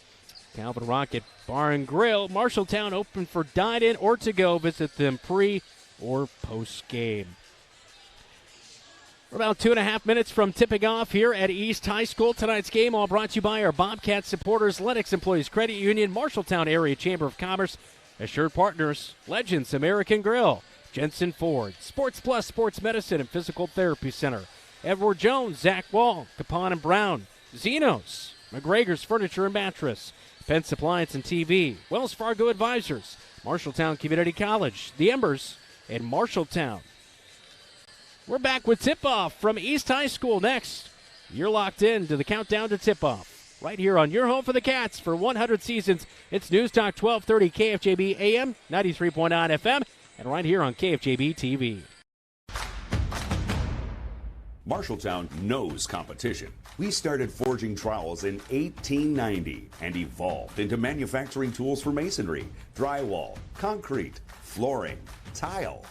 Calvin Rocket Bar and Grill, Marshalltown, open for dine-in or to-go. Visit them pre or post-game. We're about 2.5 minutes from tipping off here at East High School. Tonight's game all brought to you by our Bobcat supporters, Lennox Employees Credit Union, Marshalltown Area Chamber of Commerce, Assured Partners, Legends American Grill, Jensen Ford, Sports Plus Sports Medicine and Physical Therapy Center, Edward Jones, Zach Wall, Capon and Brown, Zeno's, McGregor's Furniture and Mattress, Pence Appliance and TV, Wells Fargo Advisors, Marshalltown Community College, The Embers, and Marshalltown. We're back with tip-off from East High School next. You're locked in to the countdown to tip-off. Right here on your home for the Cats for 100 seasons. It's News Talk 1230 KFJB AM, 93.9 FM, and right here on KFJB TV. Marshalltown knows competition. We started forging trowels in 1890 and evolved into manufacturing tools for masonry, drywall, concrete, flooring, tile,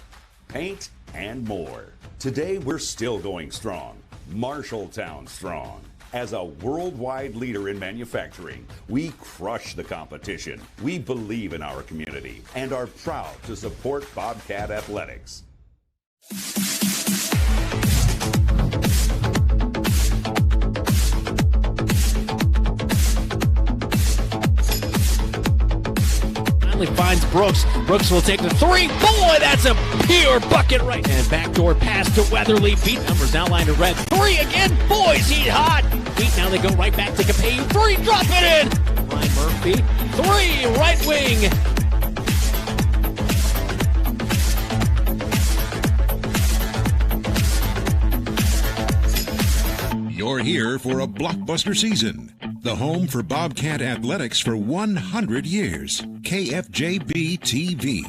paint, and more. Today, we're still going strong. Marshalltown strong. As a worldwide leader in manufacturing, we crush the competition. We believe in our community and are proud to support Bobcat Athletics. Finds Brooks. Brooks will take the three. Boy, that's a pure bucket right. And backdoor pass to Weatherly. Beat numbers outlined in red. Three again. Boys, he's hot. Beat now they go right back to Capay. Three, drop it in. Ryan Murphy. Three, right wing. You're here for a blockbuster season. The home for Bobcat Athletics for 100 years. KFJB-TV.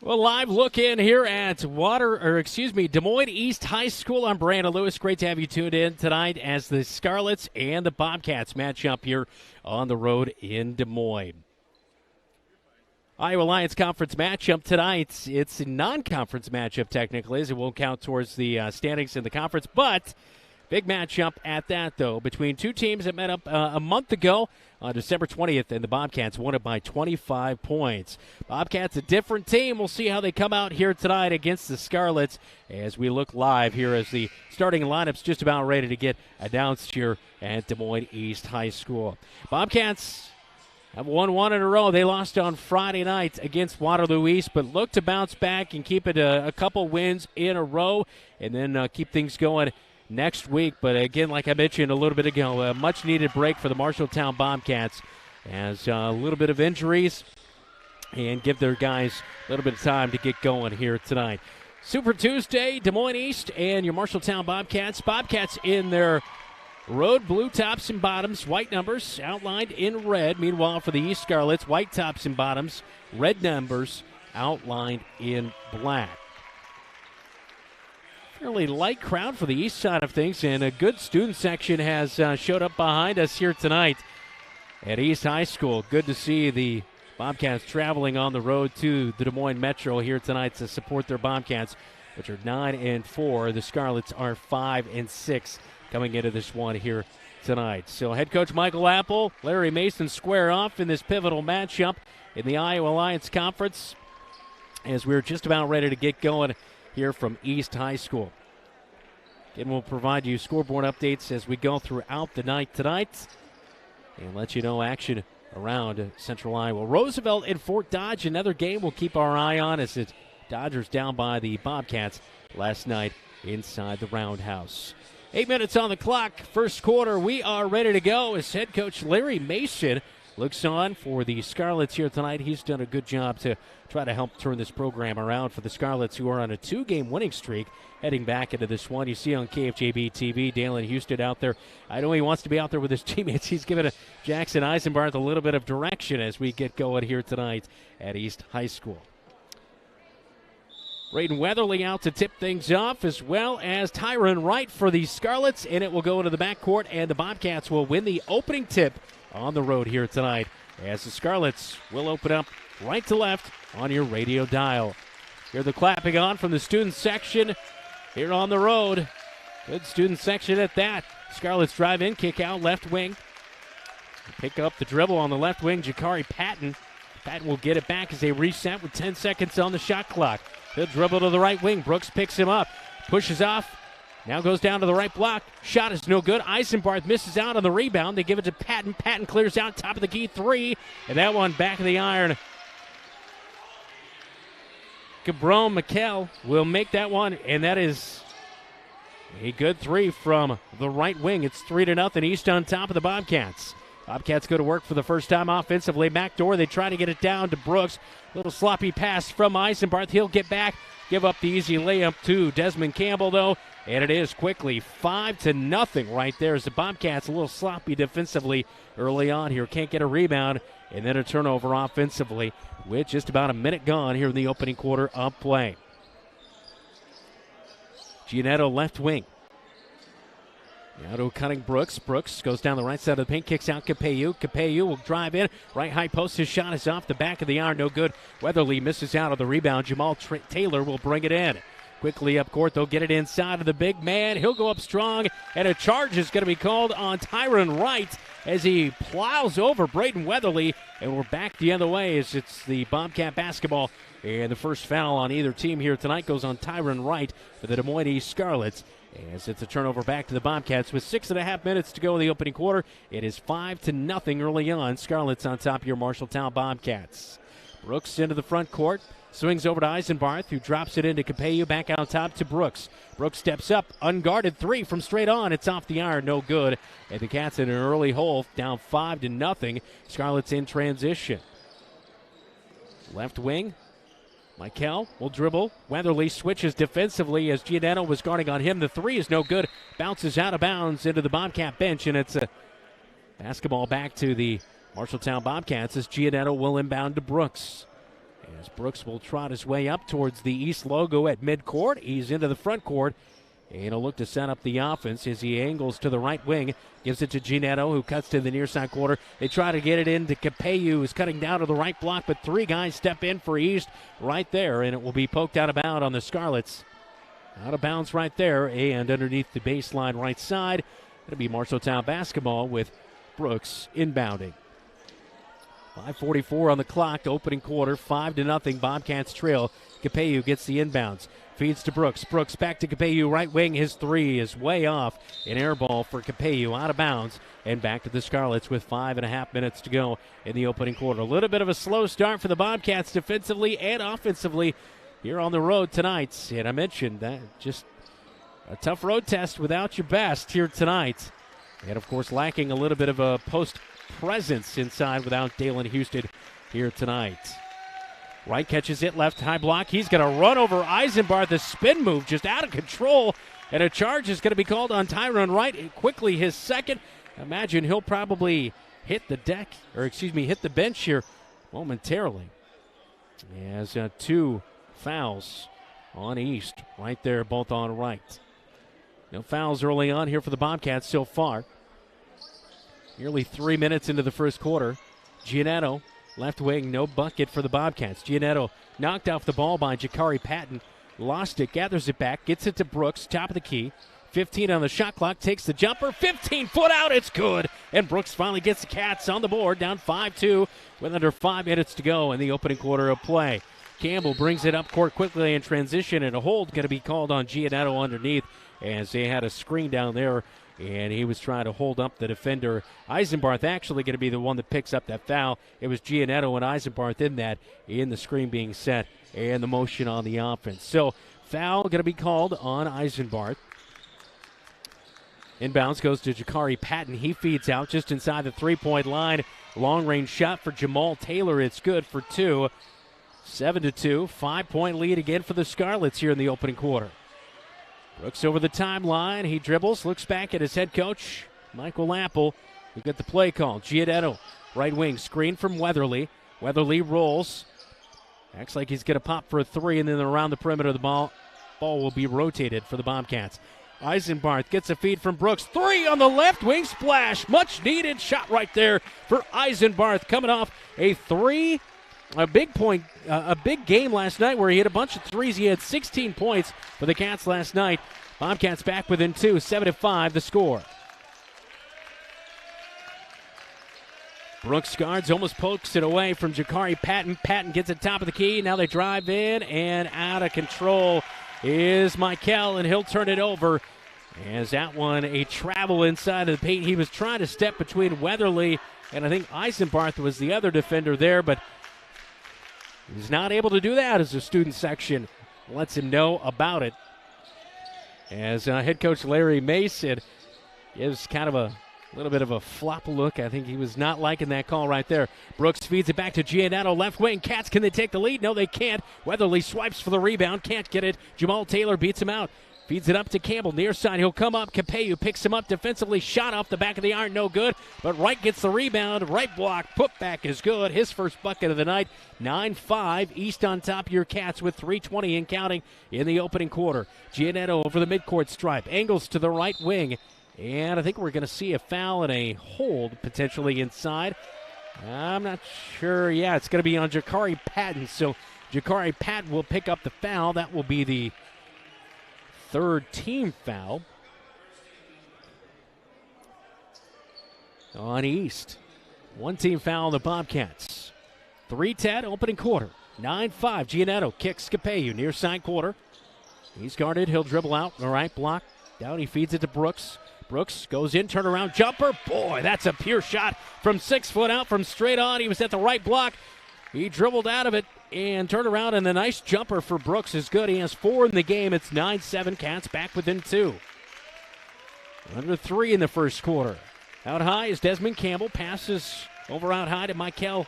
Well, live look in here at Des Moines East High School. I'm Brandon Lewis. Great to have you tuned in tonight as the Scarlets and the Bobcats match up here on the road in Des Moines. Iowa Alliance Conference matchup tonight. It's a non-conference matchup technically, as it won't count towards the standings in the conference, but Big matchup at that, though, between two teams that met up a month ago on December 20th, and the Bobcats won it by 25 points. Bobcats, a different team. We'll see how they come out here tonight against the Scarlets as we look live here as the starting lineup's just about ready to get announced here at Des Moines East High School. Bobcats have won one in a row. They lost on Friday night against Waterloo East, but look to bounce back and keep it a couple wins in a row and then keep things going next week. But again, like I mentioned a little bit ago, a much-needed break for the Marshalltown Bobcats as a little bit of injuries and give their guys a little bit of time to get going here tonight. Super Tuesday, Des Moines East and your Marshalltown Bobcats. Bobcats in their road blue tops and bottoms, white numbers outlined in red. Meanwhile, for the East Scarlets, white tops and bottoms, red numbers outlined in black. Fairly light crowd for the east side of things, and a good student section has showed up behind us here tonight at East High School. Good to see the Bobcats traveling on the road to the Des Moines Metro here tonight to support their Bobcats, which are 9-4. The Scarlets are 5-6 coming into this one here tonight. So head coach Michael Apple, Larry Mason square off in this pivotal matchup in the Iowa Alliance Conference as we're just about ready to get going here from East High School. Again, we'll provide you scoreboard updates as we go throughout the night tonight and let you know action around Central Iowa. Roosevelt and Fort Dodge, another game we'll keep our eye on as it's Dodgers down by the Bobcats last night inside the Roundhouse. 8 minutes on the clock, first quarter. We are ready to go as head coach Larry Mason looks on for the Scarlets here tonight. He's done a good job to try to help turn this program around for the Scarlets, who are on a 2-game winning streak heading back into this one. You see on KFJB-TV, Dalen Houston out there. I know he wants to be out there with his teammates. He's giving Jackson Eisenbarth a little bit of direction as we get going here tonight at East High School. Braden Weatherly out to tip things off, as well as Tyron Wright for the Scarlets, and it will go into the backcourt, and the Bobcats will win the opening tip on the road here tonight as the Scarlets will open up right to left on your radio dial. Hear the clapping on from the student section here on the road. Good student section at that. Scarlets drive in, kick out, left wing. Pick up the dribble on the left wing, Jakari Patton. Patton will get it back as they reset with 10 seconds on the shot clock. He'll dribble to the right wing. Brooks picks him up, pushes off. Now goes down to the right block. Shot is no good. Eisenbarth misses out on the rebound. They give it to Patton. Patton clears out top of the key three. And that one back of the iron. Cabron McKell will make that one. And that is a good three from the right wing. It's 3-0 East on top of the Bobcats. Bobcats go to work for the first time offensively. Backdoor, they try to get it down to Brooks. Little sloppy pass from Eisenbarth. He'll get back, give up the easy layup to Desmond Campbell, though. And it is quickly 5-0 right there as the Bobcats a little sloppy defensively early on here. Can't get a rebound, and then a turnover offensively with just about a minute gone here in the opening quarter of play. Giannetto left wing. Now to cutting Brooks. Brooks goes down the right side of the paint, kicks out Capeyu. Capeyu will drive in. Right high post. His shot is off the back of the iron. No good. Weatherly misses out on the rebound. Jamal Taylor will bring it in. Quickly up court, they'll get it inside of the big man. He'll go up strong, and a charge is going to be called on Tyron Wright as he plows over Braden Weatherly, and we're back the other way as it's the Bobcat basketball. And the first foul on either team here tonight goes on Tyron Wright for the Des Moines East Scarlets. As it's a turnover back to the Bobcats with 6.5 minutes to go in the opening quarter. It is 5-0 early on. Scarlets on top of your Marshalltown Bobcats. Brooks into the front court. Swings over to Eisenbarth, who drops it into Capeyu, back out top to Brooks. Brooks steps up, unguarded three from straight on. It's off the iron, no good. And the Cats in an early hole, down 5-0. Scarlets in transition. Left wing, Michael will dribble. Weatherly switches defensively as Giannetto was guarding on him. The three is no good. Bounces out of bounds into the Bobcat bench, and it's a basketball back to the Marshalltown Bobcats as Giannetto will inbound to Brooks. As Brooks will trot his way up towards the East logo at midcourt. He's into the front court, and he'll look to set up the offense as he angles to the right wing. Gives it to Giannetto, who cuts to the near side quarter. They try to get it into Capeyu, who's cutting down to the right block, but three guys step in for East right there, and it will be poked out of bounds on the Scarlets. Out of bounds right there, and underneath the baseline right side, it'll be Marshalltown basketball with Brooks inbounding. 5:44 on the clock, opening quarter, 5-0, Bobcats trail. Capeyu gets the inbounds, feeds to Brooks. Brooks back to Capeyu, right wing. His three is way off. An air ball for Capeyu, out of bounds, and back to the Scarlets with 5.5 minutes to go in the opening quarter. A little bit of a slow start for the Bobcats defensively and offensively here on the road tonight. And I mentioned that just a tough road test without your best here tonight. And, of course, lacking a little bit of a post presence inside without Dalen Houston here tonight. Wright catches it, left high block. He's going to run over Eisenbarth. The spin move just out of control. And a charge is going to be called on Tyrone Wright. Quickly his second. Imagine he'll probably hit the hit the bench here momentarily. He has 2 fouls on East right there, both on Wright. No fouls early on here for the Bobcats so far. Nearly 3 minutes into the first quarter. Giannetto, left wing, no bucket for the Bobcats. Giannetto knocked off the ball by Jakari Patton. Lost it, gathers it back, gets it to Brooks, top of the key. 15 on the shot clock, takes the jumper, 15-foot out, it's good. And Brooks finally gets the Cats on the board, down 5-2 with under 5 minutes to go in the opening quarter of play. Campbell brings it up court quickly in transition, and a hold going to be called on Giannetto underneath as they had a screen down there, and he was trying to hold up the defender. Eisenbarth actually going to be the one that picks up that foul. It was Giannetto and Eisenbarth in the screen being set and the motion on the offense. So foul going to be called on Eisenbarth. Inbounds goes to Jakari Patton. He feeds out just inside the three-point line. Long-range shot for Jamal Taylor. It's good for 2. 7-2. 5-point lead again for the Scarlets here in the opening quarter. Brooks over the timeline. He dribbles, looks back at his head coach, Michael Apple. We get the play call. Giannetto, right wing, screen from Weatherly. Weatherly rolls. Acts like he's going to pop for a 3, and then around the perimeter of the ball will be rotated for the Bobcats. Eisenbarth gets a feed from Brooks. 3 on the left wing, splash. Much needed shot right there for Eisenbarth, coming off a 3. A big game last night where he hit a bunch of threes. He had 16 points for the Cats last night. Bobcats back within 2, 7-5 the score. Brooks guards, almost pokes it away from Jakari Patton. Patton gets it top of the key. Now they drive in, and out of control is Michael, and he'll turn it over. As that one, a travel inside of the paint. He was trying to step between Weatherly, and I think Eisenbarth was the other defender there, but he's not able to do that as the student section lets him know about it. As head coach Larry Mason gives kind of a little bit of a flop look. I think he was not liking that call right there. Brooks feeds it back to Giannetto, left wing. Cats, can they take the lead? No, they can't. Weatherly swipes for the rebound, can't get it. Jamal Taylor beats him out. Feeds it up to Campbell, near side. He'll come up. Capeyu picks him up defensively. Shot off the back of the iron, no good. But Wright gets the rebound. Right block, put back is good. His first bucket of the night. 9-5. East on top of your Cats with 3:20 and counting in the opening quarter. Giannetto over the midcourt stripe. Angles to the right wing. And I think we're going to see a foul and a hold potentially inside. I'm not sure. Yeah, it's going to be on Jakari Patton. So Jakari Patton will pick up the foul. That will be the 3rd team foul on East. 1 team foul on the Bobcats. 3:10 opening quarter. 9-5. Giannetto kicks Capeyu near side quarter. He's guarded. He'll dribble out. All right, block. Down. He feeds it to Brooks. Brooks goes in, turnaround jumper. Boy, that's a pure shot from 6 foot out from straight on. He was at the right block. He dribbled out of it and turned around, and the nice jumper for Brooks is good. He has 4 in the game. It's 9-7. Cats back within 2. Under 3 in the first quarter. Out high is Desmond Campbell. Passes over out high to Michael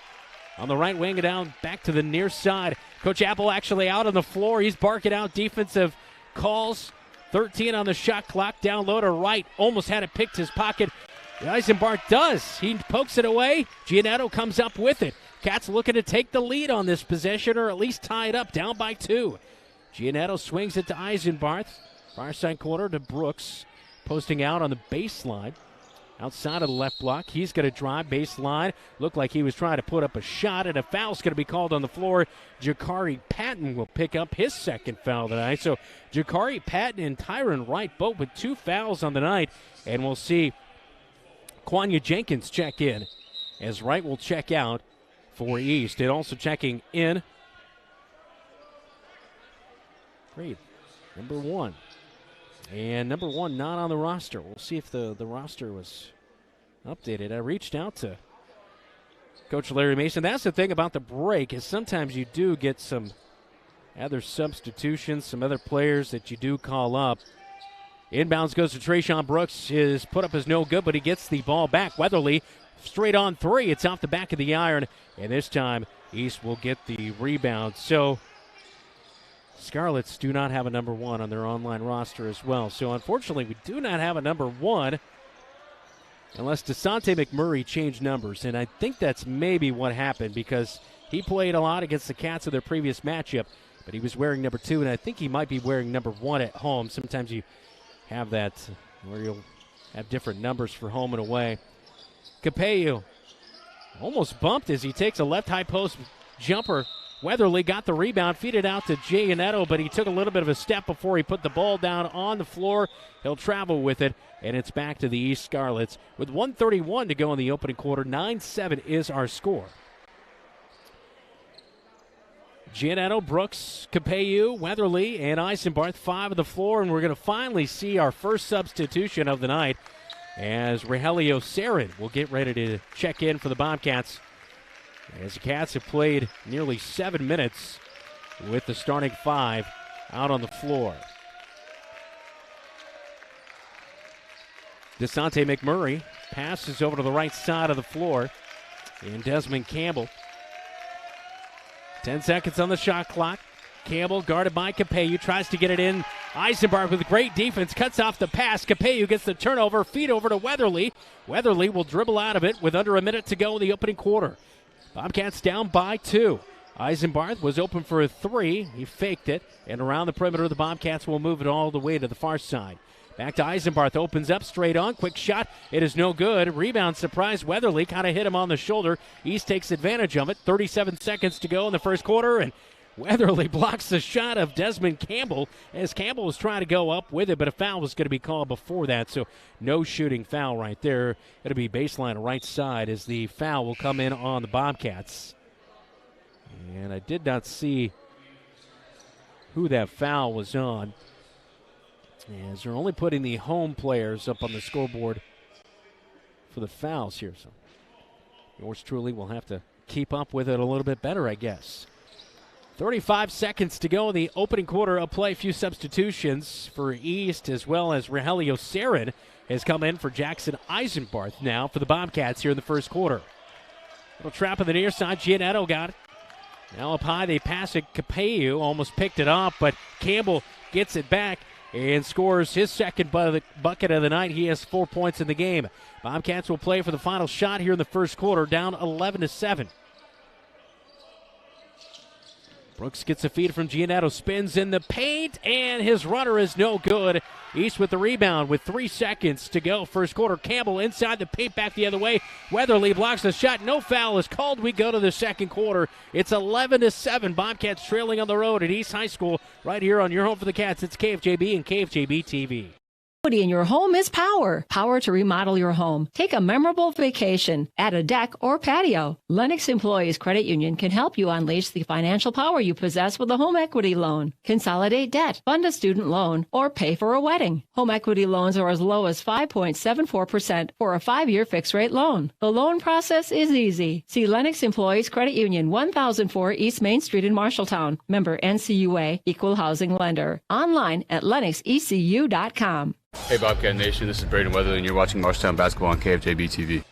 on the right wing and down back to the near side. Coach Apple actually out on the floor. He's barking out defensive calls. 13 on the shot clock. Down low to Wright. Almost had it picked his pocket. Eisenbarth does. He pokes it away. Giannetto comes up with it. Cats looking to take the lead on this possession or at least tie it up, down by 2. Giannetto swings it to Eisenbarth. Far side corner to Brooks. Posting out on the baseline. outside of the left block. He's going to drive baseline. Looked like he was trying to put up a shot, and a foul's going to be called on the floor. Jakari Patton will pick up his second foul tonight. So Jakari Patton and Tyron Wright both with 2 fouls on the night, and we'll see Quanya Jenkins check in as Wright will check out for East. And also checking in, great, number 1. And number 1 not on the roster. We'll see if the roster was updated. I reached out to Coach Larry Mason. That's the thing about the break, is sometimes you do get some other substitutions, some other players that you do call up. Inbounds goes to Trayshawn Brooks. His put-up is no good, but he gets the ball back. Weatherly straight on 3. It's off the back of the iron, and this time East will get the rebound. So Scarlets do not have a number 1 on their online roster as well. So unfortunately, we do not have a number 1 unless DeSante McMurray changed numbers. And I think that's maybe what happened, because he played a lot against the Cats in their previous matchup, but he was wearing number 2, and I think he might be wearing number 1 at home. Sometimes you have that where you'll have different numbers for home and away. Capello almost bumped as he takes a left high post jumper. Weatherly got the rebound, feed it out to Giannetto, but he took a little bit of a step before he put the ball down on the floor. He'll travel with it, and it's back to the East Scarlets with 1:31 to go in the opening quarter. 9-7 is our score. Giannetto, Brooks, Capello, Weatherly, and Eisenbarth, 5 of the floor, and we're going to finally see our first substitution of the night as Rogelio Sarin will get ready to check in for the Bobcats, as the Cats have played nearly 7 minutes with the starting 5 out on the floor. DeSante McMurray passes over to the right side of the floor, and Desmond Campbell. 10 seconds on the shot clock. Campbell guarded by Capello, tries to get it in. Eisenbarth with great defense, cuts off the pass. Capello gets the turnover, feed over to Weatherly. Weatherly will dribble out of it with under a minute to go in the opening quarter. Bobcats down by 2. Eisenbarth was open for a 3. He faked it, and around the perimeter, the Bobcats will move it all the way to the far side. Back to Eisenbarth, opens up, straight on, quick shot. It is no good. Rebound surprise. Weatherly kind of hit him on the shoulder. East takes advantage of it. 37 seconds to go in the first quarter, and Weatherly blocks the shot of Desmond Campbell as Campbell was trying to go up with it, but a foul was going to be called before that, so no shooting foul right there. It'll be baseline right side as the foul will come in on the Bobcats. And I did not see who that foul was on, as they're only putting the home players up on the scoreboard for the fouls here. So yours truly will have to keep up with it a little bit better, I guess. 35 seconds to go in the opening quarter of play. A few substitutions for East, as well as Rogelio Sarin has come in for Jackson Eisenbarth now for the Bobcats here in the first quarter. Little trap on the near side. Giannetto got it. Now up high, they pass it. Capello almost picked it off, but Campbell gets it back and scores his second bucket of the night. He has 4 points in the game. Bobcats will play for the final shot here in the first quarter, down 11-7. Brooks gets a feed from Giannetto, spins in the paint, and his runner is no good. East with the rebound with 3 seconds to go. First quarter, Campbell inside the paint, back the other way. Weatherly blocks the shot. No foul is called. We go to the second quarter. It's 11-7. Bobcats trailing on the road at East High School right here on your home for the Cats. It's KFJB and KFJB-TV. In your home is power. Power to remodel your home. Take a memorable vacation. Add a deck or patio. Lennox Employees Credit Union can help you unleash the financial power you possess with a home equity loan. Consolidate debt, fund a student loan, or pay for a wedding. Home equity loans are as low as 5.74% for a 5-year fixed-rate loan. The loan process is easy. See Lennox Employees Credit Union, 1004 East Main Street in Marshalltown. Member NCUA, Equal Housing Lender. Online at lennoxecu.com. Hey Bobcat Nation, this is Braden Weatherly, and you're watching Marshalltown basketball on KFJB-TV.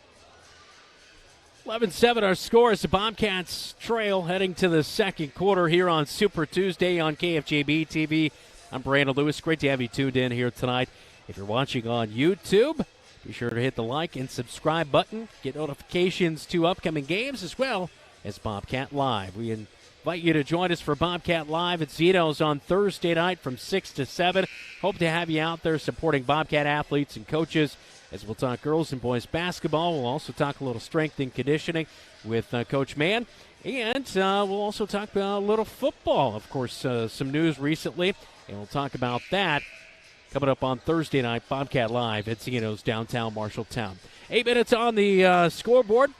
11-7 our score as the Bobcats trail heading to the second quarter here on Super Tuesday on KFJB-TV. I'm Brandon Lewis. Great to have you tuned in here tonight. If you're watching on YouTube, be sure to hit the like and subscribe button. Get notifications to upcoming games as well as Bobcat Live. We Invite you to join us for Bobcat Live at Zeno's on Thursday night from 6 to 7. Hope to have you out there supporting Bobcat athletes and coaches as we'll talk girls and boys basketball. We'll also talk a little strength and conditioning with Coach Mann. And we'll also talk about a little football. Of course, some news recently, and we'll talk about that coming up on Thursday night, Bobcat Live at Zeno's downtown Marshalltown. 8 minutes on the scoreboard.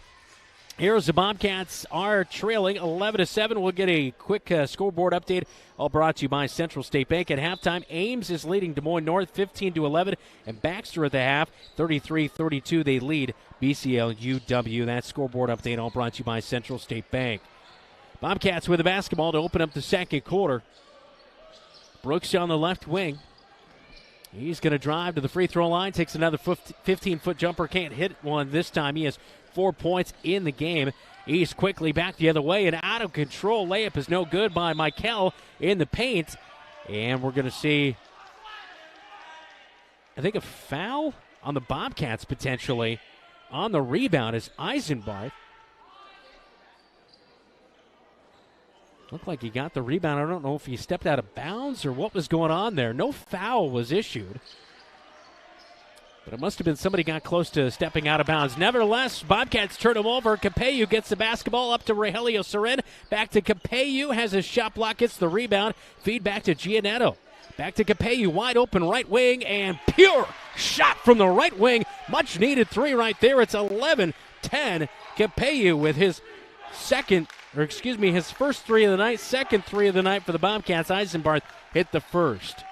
Here's the Bobcats are trailing 11-7. We'll get a quick scoreboard update, all brought to you by Central State Bank. At halftime, Ames is leading Des Moines North 15-11, and Baxter at the half 33-32. They lead BCL-UW. That scoreboard update, all brought to you by Central State Bank. Bobcats with the basketball to open up the second quarter. Brooks on the left wing. He's going to drive to the free throw line, takes another 15-foot jumper, can't hit one this time. He has 4 points in the game. He's quickly back the other way, and out of control layup is no good by Michael in the paint. And we're going to see, I think, a foul on the Bobcats potentially. On the rebound is Eisenbarth. Looked like he got the rebound. I don't know if he stepped out of bounds or what was going on there. No foul was issued. But it must have been somebody got close to stepping out of bounds. Nevertheless, Bobcats turn him over. Capeyu gets the basketball up to Rogelio Soren. Back to Capeyu, has his shot block, gets the rebound. Feed back to Giannetto. Back to Capeyu, wide open right wing, and pure shot from the right wing. Much needed three right there. It's 11-10. Capeyu with his his first three of the night, second three of the night for the Bobcats. Eisenbarth hit the first.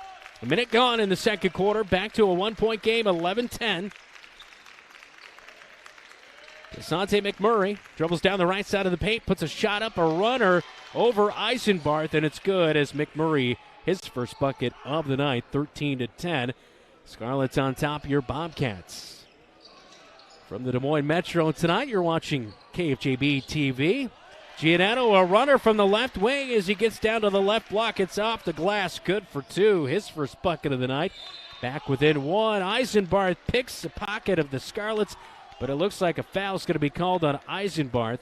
A minute gone in the second quarter. Back to a 1-point game, 11-10. Desante McMurray dribbles down the right side of the paint, puts a shot up, a runner over Eisenbarth, and it's good as McMurray, his first bucket of the night, 13-10. Scarlets on top of your Bobcats. From the Des Moines Metro tonight, you're watching KFJB-TV. Giannetto, a runner from the left wing as he gets down to the left block. It's off the glass, good for two. His first bucket of the night. Back within one. Eisenbarth picks the pocket of the Scarlets, but it looks like a foul's going to be called on Eisenbarth.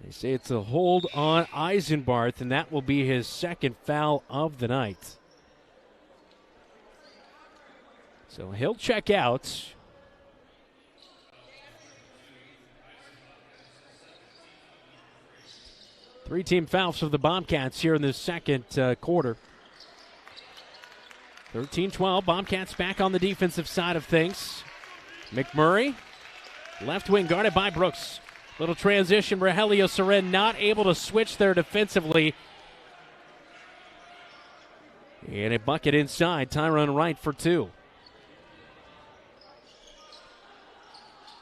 They say it's a hold on Eisenbarth, and that will be his second foul of the night. So he'll check out. Three-team fouls for the Bobcats here in the second quarter. 13-12. Bobcats back on the defensive side of things. McMurray, left wing guarded by Brooks. Little transition. Rogelio Soren not able to switch there defensively. And a bucket inside. Tyrone Wright for two.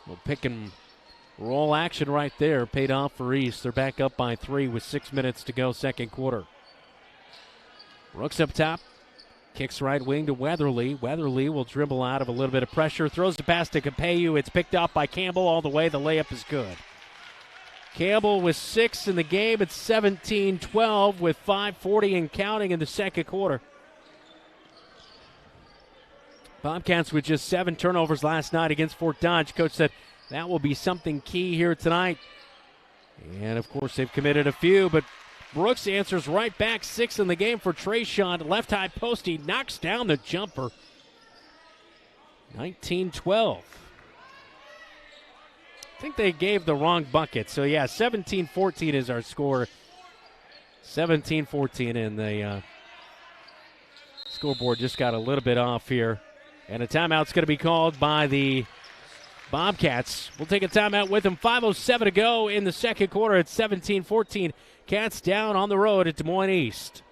Well, pick and roll action right there. Paid off for East. They're back up by 3 with 6 minutes to go, second quarter. Brooks up top. Kicks right wing to Weatherly. Weatherly will dribble out of a little bit of pressure. Throws the pass to Capeyu. It's picked off by Campbell all the way. The layup is good. Campbell with 6 in the game. It's 17-12 with 5:40 and counting in the second quarter. Bobcats with just 7 turnovers last night against Fort Dodge. Coach said that will be something key here tonight. And, of course, they've committed a few, but Brooks answers right back. 6 in the game for Trayshawn. Left high post. He knocks down the jumper. 19-12. I think they gave the wrong bucket. So, yeah, 17-14 is our score. 17-14, and the scoreboard just got a little bit off here. And a timeout's going to be called by the Bobcats. We'll take a timeout with them. 5:07 to go in the second quarter. It's 17-14. Cats down on the road at Des Moines East.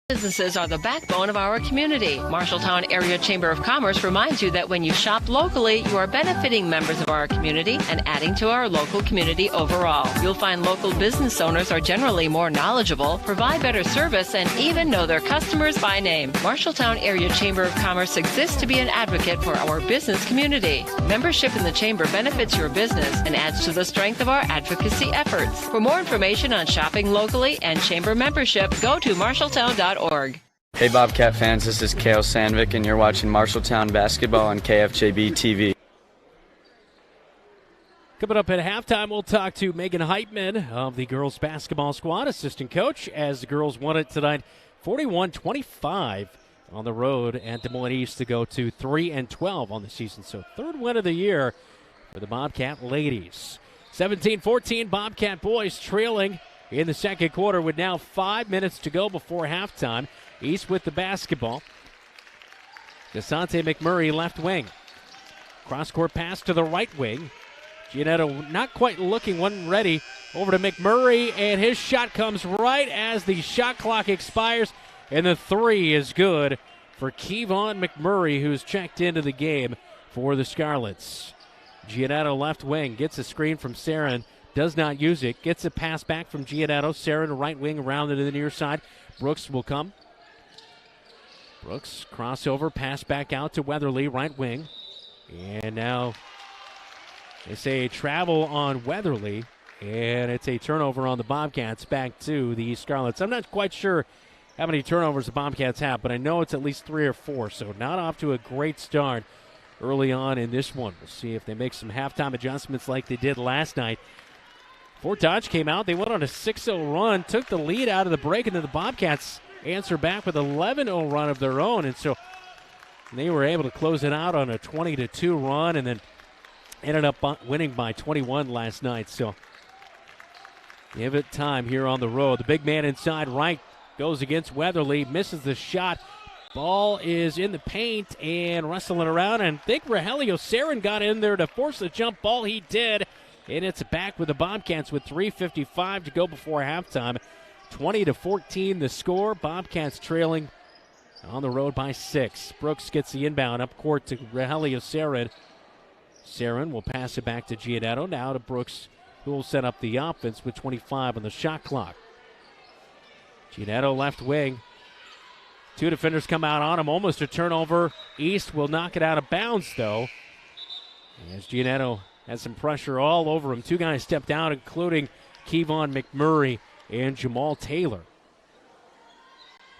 Businesses are the backbone of our community. Marshalltown Area Chamber of Commerce reminds you that when you shop locally, you are benefiting members of our community and adding to our local community overall. You'll find local business owners are generally more knowledgeable, provide better service, and even know their customers by name. Marshalltown Area Chamber of Commerce exists to be an advocate for our business community. Membership in the Chamber benefits your business and adds to the strength of our advocacy efforts. For more information on shopping locally and Chamber membership, go to marshalltown.org. Hey Bobcat fans, this is Kale Sandvik and you're watching Marshalltown basketball on KFJB-TV. Coming up at halftime, we'll talk to Megan Heitman of the girls basketball squad, assistant coach, as the girls won it tonight 41-25 on the road at Des Moines East to go to 3-12 on the season. So third win of the year for the Bobcat ladies. 17-14, Bobcat boys trailing in the second quarter with now 5 minutes to go before halftime. East with the basketball. Desante McMurray left wing. Cross-court pass to the right wing. Giannetto not quite looking, wasn't ready. Over to McMurray, and his shot comes right as the shot clock expires, and the three is good for Kevon McMurray, who's checked into the game for the Scarlets. Giannetto left wing, gets a screen from Sarin, does not use it, gets a pass back from Giannetto. Sarin right wing around to the near side. Brooks will come. Brooks crossover, pass back out to Weatherly, right wing. And now they say travel on Weatherly, and it's a turnover on the Bobcats back to the Scarlets. I'm not quite sure how many turnovers the Bobcats have, but I know it's at least 3 or 4, so not off to a great start early on in this one. We'll see if they make some halftime adjustments like they did last night. Fort Dodge came out. They went on a 6-0 run, took the lead out of the break, and then the Bobcats answer back with an 11-0 run of their own, and so they were able to close it out on a 20-2 run, and then ended up winning by 21 last night. So give it time here on the road. The big man inside right goes against Weatherly, misses the shot. Ball is in the paint and wrestling around, and I think Rogelio Sarin got in there to force the jump ball. He did, and it's back with the Bobcats with 3:55 to go before halftime. 20-14 the score. Bobcats trailing on the road by 6. Brooks gets the inbound up court to Rogelio Sarin. Sarin will pass it back to Giannetto. Now to Brooks, who will set up the offense with 25 on the shot clock. Giannetto left wing. 2 defenders come out on him. Almost a turnover. East will knock it out of bounds, though, as Giannetto has some pressure all over him. 2 guys stepped out, including Kevon McMurray and Jamal Taylor.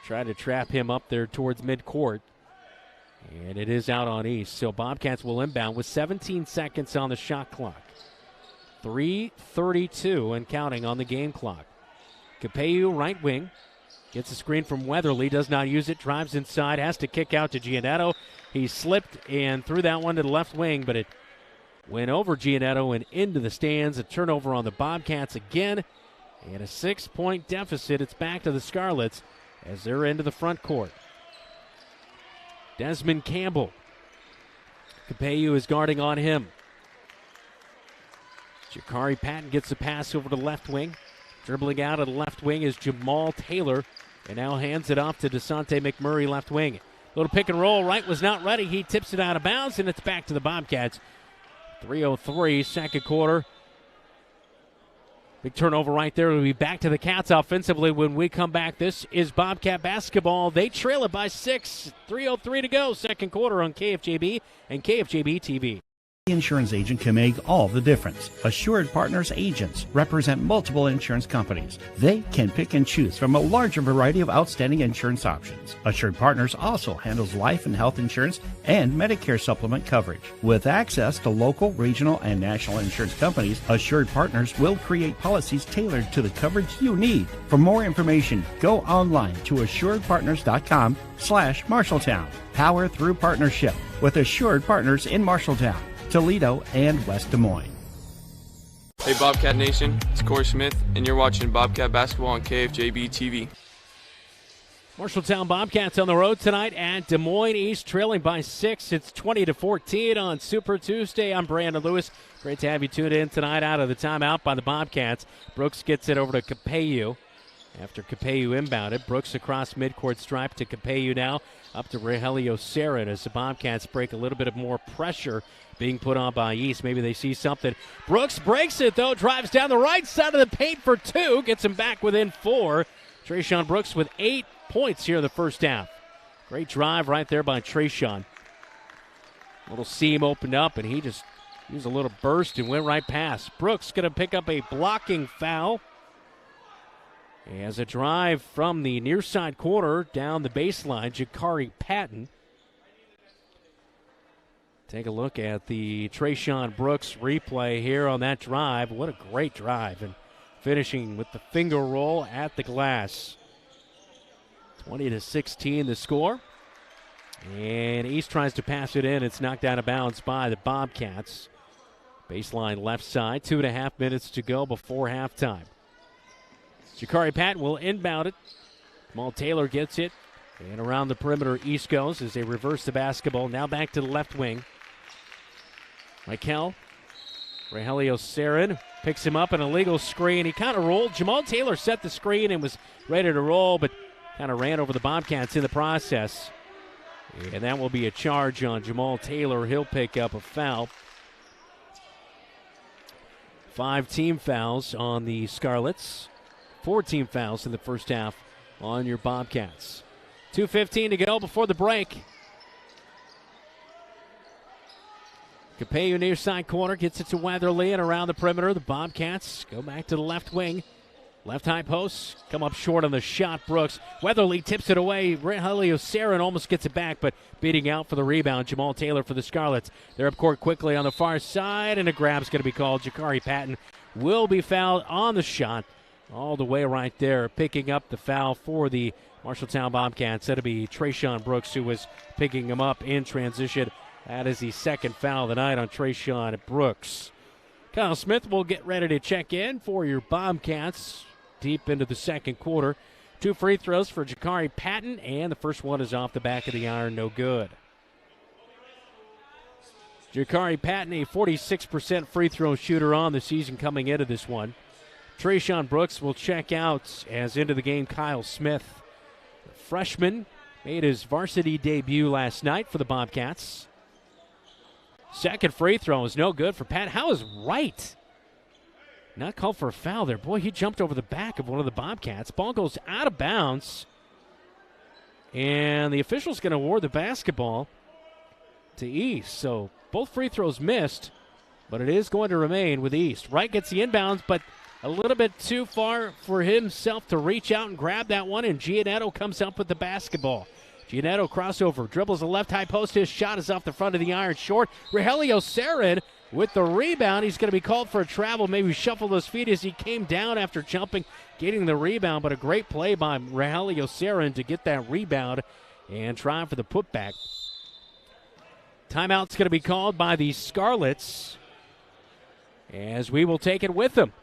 Tried to trap him up there towards midcourt. And it is out on East. So Bobcats will inbound with 17 seconds on the shot clock. 3:32 and counting on the game clock. Capeu, right wing. Gets a screen from Weatherly. Does not use it. Drives inside. Has to kick out to Giannetto. He slipped and threw that one to the left wing, but it went over Giannetto and into the stands. A turnover on the Bobcats again. And a 6-point deficit. It's back to the Scarlets as they're into the front court. Desmond Campbell. Capeu is guarding on him. Jakari Patton gets the pass over to the left wing. Dribbling out of the left wing is Jamal Taylor. And now hands it off to Desante McMurray, left wing. Little pick and roll. Wright was not ready. He tips it out of bounds, and it's back to the Bobcats. 3:03, second quarter. Big turnover right there. We'll be back to the Cats offensively when we come back. This is Bobcat basketball. They trail it by 6. 3:03 to go. Second quarter on KFJB and KFJB-TV. The insurance agent can make all the difference. Assured Partners agents represent multiple insurance companies. They can pick and choose from a larger variety of outstanding insurance options. Assured Partners also handles life and health insurance and Medicare supplement coverage. With access to local, regional, and national insurance companies, Assured Partners will create policies tailored to the coverage you need. For more information, go online to assuredpartners.com/Marshalltown. Power through partnership with Assured Partners in Marshalltown, Toledo, and West Des Moines. Hey Bobcat Nation, it's Corey Smith, and you're watching Bobcat Basketball on KFJB-TV. Marshalltown Bobcats on the road tonight at Des Moines East, trailing by 6. It's 20-14 on Super Tuesday. I'm Brandon Lewis. Great to have you tuned in tonight out of the timeout by the Bobcats. Brooks gets it over to Capeu. After Capeu inbounded, Brooks across midcourt stripe to Capeu now. Up to Rogelio Sarin as the Bobcats break a little bit of more pressure being put on by East. Maybe they see something. Brooks breaks it, though. Drives down the right side of the paint for 2. Gets him back within 4. Trayshawn Brooks with 8 points here in the first half. Great drive right there by Trayshawn. Little seam opened up, and he just used a little burst and went right past. Brooks going to pick up a blocking foul. As a drive from the near side corner down the baseline, Jakari Patton. Take a look at the Trayshawn Brooks replay here on that drive. What a great drive. And finishing with the finger roll at the glass. 20-16 the score. And East tries to pass it in. It's knocked out of bounds by the Bobcats. Baseline left side. 2.5 minutes to go before halftime. Jakari Patton will inbound it. Jamal Taylor gets it. And around the perimeter, East goes as they reverse the basketball. Now back to the left wing. Michael Rogelio Sarin picks him up, an illegal screen. He kind of rolled. Jamal Taylor set the screen and was ready to roll, but kind of ran over the Bobcats in the process. And that will be a charge on Jamal Taylor. He'll pick up a foul. 5 team fouls on the Scarlets. 4 team fouls in the first half on your Bobcats. 2:15 to go before the break. Capello near side corner gets it to Weatherly, and around the perimeter, the Bobcats go back to the left wing. Left high post, come up short on the shot, Brooks. Weatherly tips it away. Rogelio Sarin almost gets it back, but beating out for the rebound. Jamal Taylor for the Scarlets. They're up court quickly on the far side, and a grab's going to be called. Jakari Patton will be fouled on the shot. All the way right there, picking up the foul for the Marshalltown Bobcats. That'll be Trayshawn Brooks, who was picking him up in transition. That is the second foul of the night on Trayshawn Brooks. Kyle Smith will get ready to check in for your Bobcats deep into the second quarter. 2 free throws for Jakari Patton, and the first one is off the back of the iron, no good. Jakari Patton, a 46% free throw shooter on the season coming into this one. Trayshawn Brooks will check out as into the game Kyle Smith. The freshman made his varsity debut last night for the Bobcats. Second free throw is no good for Pat. How is Wright not called for a foul there? Boy, he jumped over the back of one of the Bobcats. Ball goes out of bounds. And the official's going to award the basketball to East. So both free throws missed, but it is going to remain with East. Wright gets the inbounds, but a little bit too far for himself to reach out and grab that one, and Giannetto comes up with the basketball. Giannetto crossover, dribbles the left high post. His shot is off the front of the iron, short. Rogelio Sarin with the rebound. He's going to be called for a travel. Maybe shuffle those feet as he came down after jumping, getting the rebound. But a great play by Rogelio Sarin to get that rebound and try for the putback. Timeout's going to be called by the Scarlets, as we will take it with them.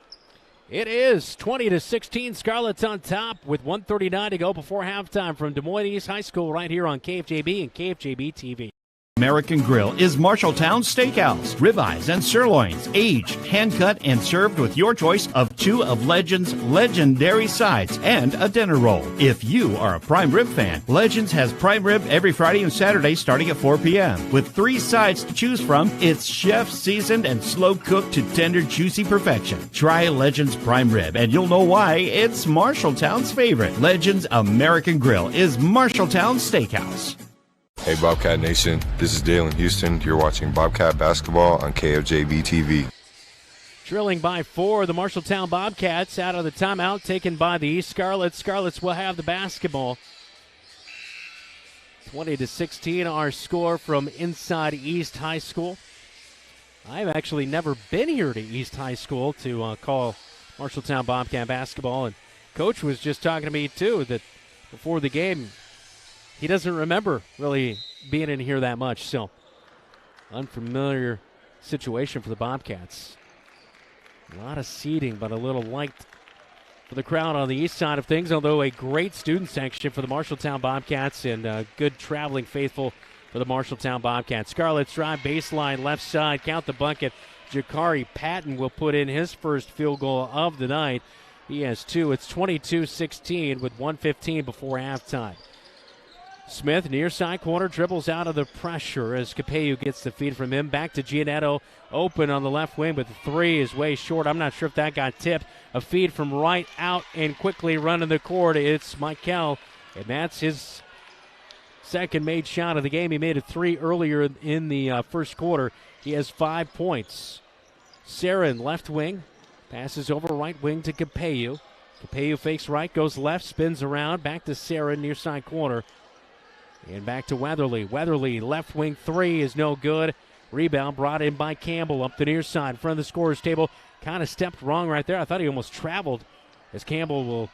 It is 20-16, Scarlets on top with 1:39 to go before halftime from Des Moines East High School right here on KFJB and KFJB-TV. American Grill is Marshalltown Steakhouse. Ribeyes and sirloins, aged, hand-cut, and served with your choice of 2 of Legends' legendary sides and a dinner roll. If you are a prime rib fan, Legends has prime rib every Friday and Saturday starting at 4 p.m. With 3 sides to choose from, it's chef-seasoned and slow-cooked to tender, juicy perfection. Try Legends prime rib, and you'll know why it's Marshalltown's favorite. Legends American Grill is Marshalltown Steakhouse. Hey Bobcat Nation, this is Dalen Houston. You're watching Bobcat Basketball on KFJB-TV. Drilling by 4, the Marshalltown Bobcats out of the timeout taken by the East Scarlets. Scarlets will have the basketball. 20-16 our score from inside East High School. I've actually never been here to East High School to call Marshalltown Bobcat basketball, and Coach was just talking to me too that before the game he doesn't remember really being in here that much, so unfamiliar situation for the Bobcats. A lot of seating, but a little light for the crowd on the east side of things, although a great student section for the Marshalltown Bobcats and good traveling faithful for the Marshalltown Bobcats. Scarlets drive baseline left side, count the bucket. Jakari Patton will put in his first field goal of the night. He has 2. It's 22-16 with 1:15 before halftime. Smith, near side corner, dribbles out of the pressure as Capello gets the feed from him. Back to Giannetto, open on the left wing, but the 3 is way short. I'm not sure if that got tipped. A feed from right out and quickly running the court. It's Michael, and that's his second made shot of the game. He made a 3 earlier in the first quarter. He has 5 points. Sarin, left wing, passes over right wing to Capello. Capello fakes right, goes left, spins around, back to Sarin, near side corner. And back to Weatherly. Weatherly, left wing 3 is no good. Rebound brought in by Campbell up the near side in front of the scorer's table. Kind of stepped wrong right there. I thought he almost traveled as Campbell will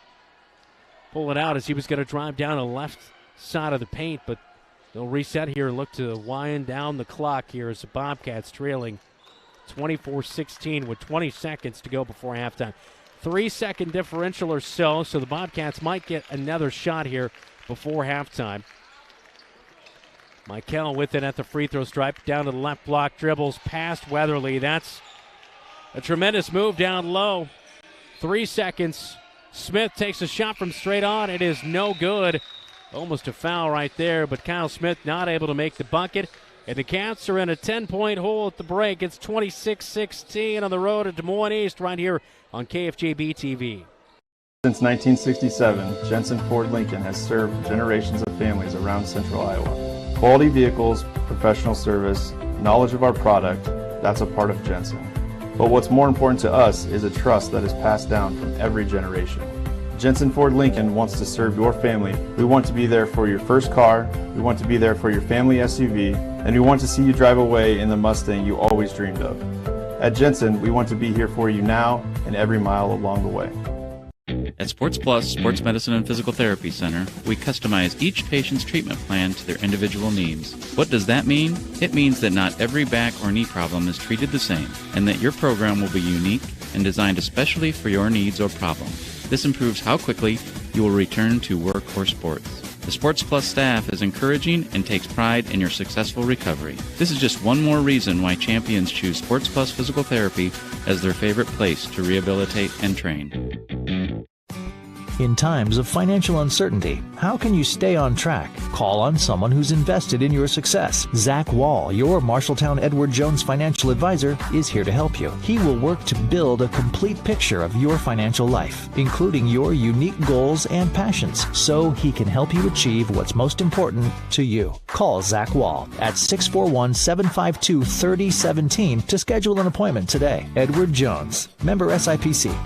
pull it out as he was going to drive down the left side of the paint, but they'll reset here and look to wind down the clock here as the Bobcats trailing 24-16 with 20 seconds to go before halftime. 3-second differential or so the Bobcats might get another shot here before halftime. Michael with it at the free throw stripe, down to the left block, dribbles past Weatherly. That's a tremendous move down low. 3 seconds. Smith takes a shot from straight on. It is no good. Almost a foul right there, but Kyle Smith not able to make the bucket. And the Cats are in a 10-point hole at the break. It's 26-16 on the road at Des Moines East right here on KFJB-TV. Since 1967, Jensen Ford Lincoln has served generations of families around central Iowa. Quality vehicles, professional service, knowledge of our product, that's a part of Jensen. But what's more important to us is a trust that is passed down from every generation. Jensen Ford Lincoln wants to serve your family. We want to be there for your first car, we want to be there for your family SUV, and we want to see you drive away in the Mustang you always dreamed of. At Jensen, we want to be here for you now and every mile along the way. At Sports Plus Sports Medicine and Physical Therapy Center, we customize each patient's treatment plan to their individual needs. What does that mean? It means that not every back or knee problem is treated the same, and that your program will be unique and designed especially for your needs or problem. This improves how quickly you will return to work or sports. The Sports Plus staff is encouraging and takes pride in your successful recovery. This is just one more reason why champions choose Sports Plus Physical Therapy as their favorite place to rehabilitate and train. In times of financial uncertainty, how can you stay on track? Call on someone who's invested in your success. Zach Wall, your Marshalltown Edward Jones financial advisor, is here to help you. He will work to build a complete picture of your financial life, including your unique goals and passions, so he can help you achieve what's most important to you. Call Zach Wall at 641-752-3017 to schedule an appointment today. Edward Jones, member SIPC.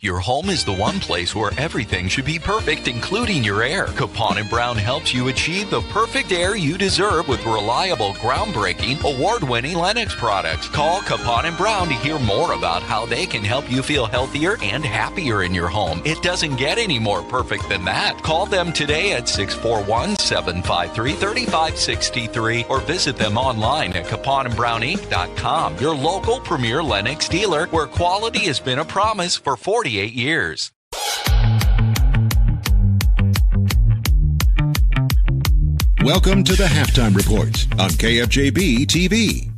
Your home is the one place where everything should be perfect, including your air. Capon & Brown helps you achieve the perfect air you deserve with reliable, groundbreaking, award-winning Lennox products. Call Capon & Brown to hear more about how they can help you feel healthier and happier in your home. It doesn't get any more perfect than that. Call them today at 641-753-3563 or visit them online at caponandbrowninc.com. Your local premier Lennox dealer, where quality has been a promise for 48 years. Welcome to the Halftime Report on KFJB-TV.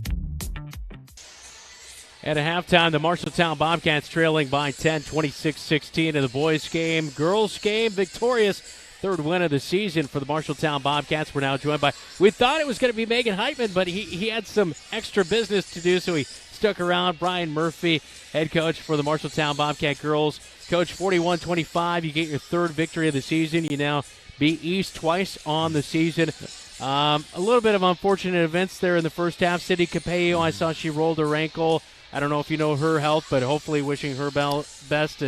At a halftime, the Marshalltown Bobcats trailing by 10, 26-16 in the boys' game. Girls' game, victorious. Third win of the season for the Marshalltown Bobcats. We're now joined by, we thought it was going to be Megan Heitman, but he had some extra business to do, so he stuck around. Brian Murphy, head coach for the Marshalltown Bobcat girls. Coach, 41-25, you get your third victory of the season. You now beat East twice on the season. A little bit of unfortunate events there in the first half. Cindy Capello, I saw she rolled her ankle. I don't know if you know her health, but hopefully wishing her best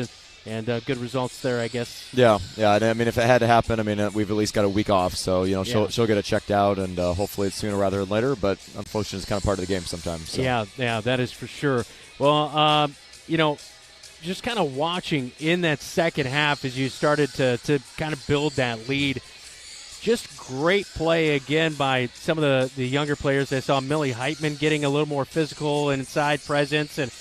and good results there, I guess. Yeah. I mean, if it had to happen, I mean, we've at least got a week off, so she'll get it checked out, and hopefully it's sooner rather than later. But unfortunately, it's kind of part of the game sometimes. So. Yeah, that is for sure. Well, just kind of watching in that second half as you started to kind of build that lead. Just great play again by some of the younger players. I saw Millie Heitman getting a little more physical and inside presence and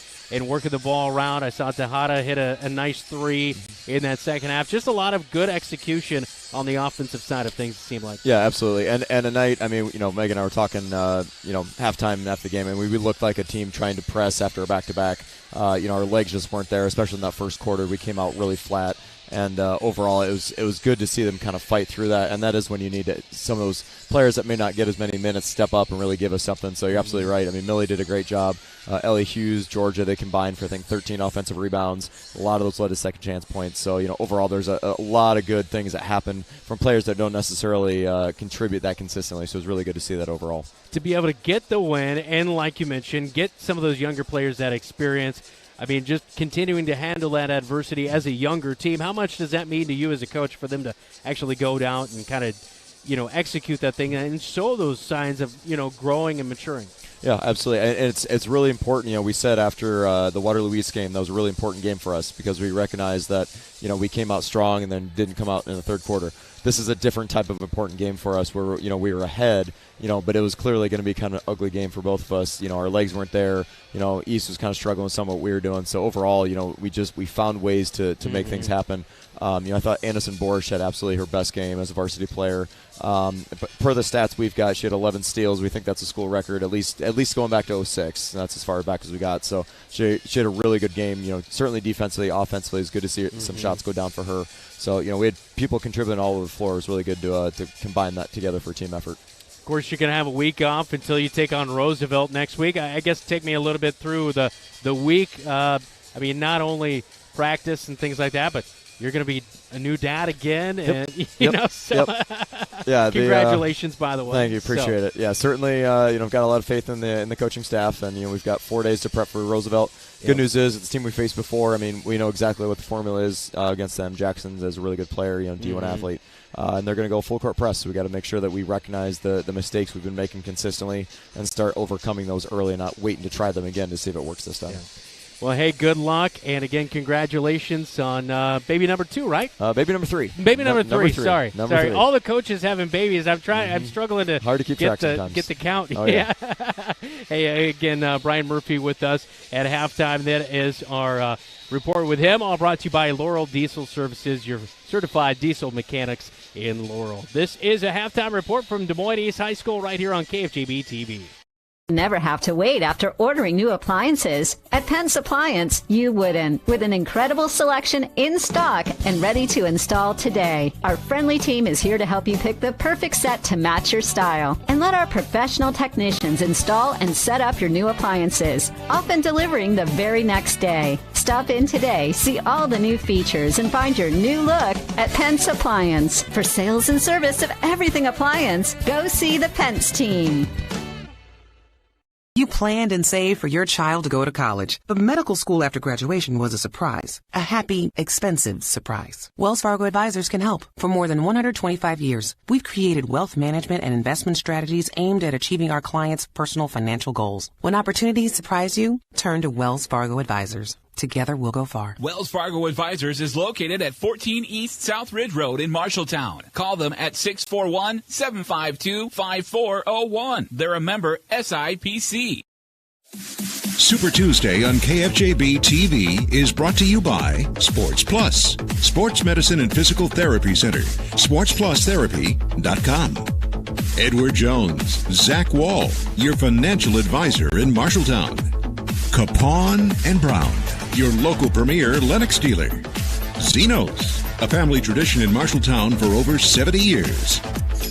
working the ball around. I saw Tejada hit a nice three in that second half. Just a lot of good execution on the offensive side of things, it seemed like. Yeah, absolutely. And tonight, I mean, Megan and I were talking, halftime after the game, and we looked like a team trying to press after a back-to-back. Our legs just weren't there, especially in that first quarter. We came out really flat. And overall, it was good to see them kind of fight through that. And that is when you need some of those players that may not get as many minutes step up and really give us something. So you're absolutely right. I mean, Millie did a great job. Ellie Hughes, Georgia, they combined for, I think, 13 offensive rebounds. A lot of those led to second chance points. So, overall, there's a lot of good things that happen from players that don't necessarily contribute that consistently. So it was really good to see that overall. To be able to get the win and, like you mentioned, get some of those younger players that experience. I mean, just continuing to handle that adversity as a younger team. How much does that mean to you as a coach for them to actually go down and kind of execute that thing and show those signs of, growing and maturing. Yeah, absolutely. And it's really important. We said after the Waterloo East game, that was a really important game for us because we recognized that, we came out strong and then didn't come out in the third quarter. This is a different type of important game for us where, we were ahead, but it was clearly going to be kind of an ugly game for both of us. Our legs weren't there. East was kind of struggling with some of what we were doing. So overall, we found ways to make things happen. I thought Anderson Borsch had absolutely her best game as a varsity player. But per the stats we've got, she had 11 steals. We think that's a school record, at least going back to 06. That's as far back as we got. So she had a really good game. Certainly defensively, offensively, it's good to see some shots go down for her. So we had people contributing all over the floor. It was really good to combine that together for a team effort. Of course, you're going to have a week off until you take on Roosevelt next week. I guess take me a little bit through the week. Not only practice and things like that, but you're going to be a new dad again, and Yeah, congratulations, by the way. Thank you, appreciate it. Yeah, certainly, got a lot of faith in the coaching staff, and we've got 4 days to prep for Roosevelt. Good news is it's a team we faced before. We know exactly what the formula is against them. Jackson's is a really good player, D1 athlete, and they're going to go full court press. So we got to make sure that we recognize the mistakes we've been making consistently and start overcoming those early, and not waiting to try them again to see if it works this time. Yeah. Well, hey, good luck, and again, congratulations on baby number 2, right? Baby number 3. Baby number 3. Sorry. Number 3. All the coaches having babies. I'm struggling to hard to keep track sometimes. Get the count. Oh, yeah. Hey, again, Brian Murphy with us at halftime. That is our report with him. All brought to you by Laurel Diesel Services, your certified diesel mechanics in Laurel. This is a halftime report from Des Moines East High School right here on KFJB-TV. Never have to wait after ordering new appliances. At Pence Appliance, you wouldn't. With an incredible selection in stock and ready to install today. Our friendly team is here to help you pick the perfect set to match your style. And let our professional technicians install and set up your new appliances, often delivering the very next day. Stop in today, see all the new features, and find your new look at Pence Appliance. For sales and service of everything appliance, go see the Pence team. You planned and saved for your child to go to college, but medical school after graduation was a surprise. A happy, expensive surprise. Wells Fargo Advisors can help. For more than 125 years, we've created wealth management and investment strategies aimed at achieving our clients' personal financial goals. When opportunities surprise you, turn to Wells Fargo Advisors. Together we'll go far. Wells Fargo Advisors is located at 14 East South Ridge Road in Marshalltown. Call them at 641-752-5401. They're a member SIPC. Super Tuesday on KFJB-TV is brought to you by Sports Plus, Sports Medicine and Physical Therapy Center, sportsplusTherapy.com. Edward Jones, Zach Wall, your financial advisor in Marshalltown. Capon and Brown, your local premier Lennox dealer. Zeno's, a family tradition in Marshalltown for over 70 years.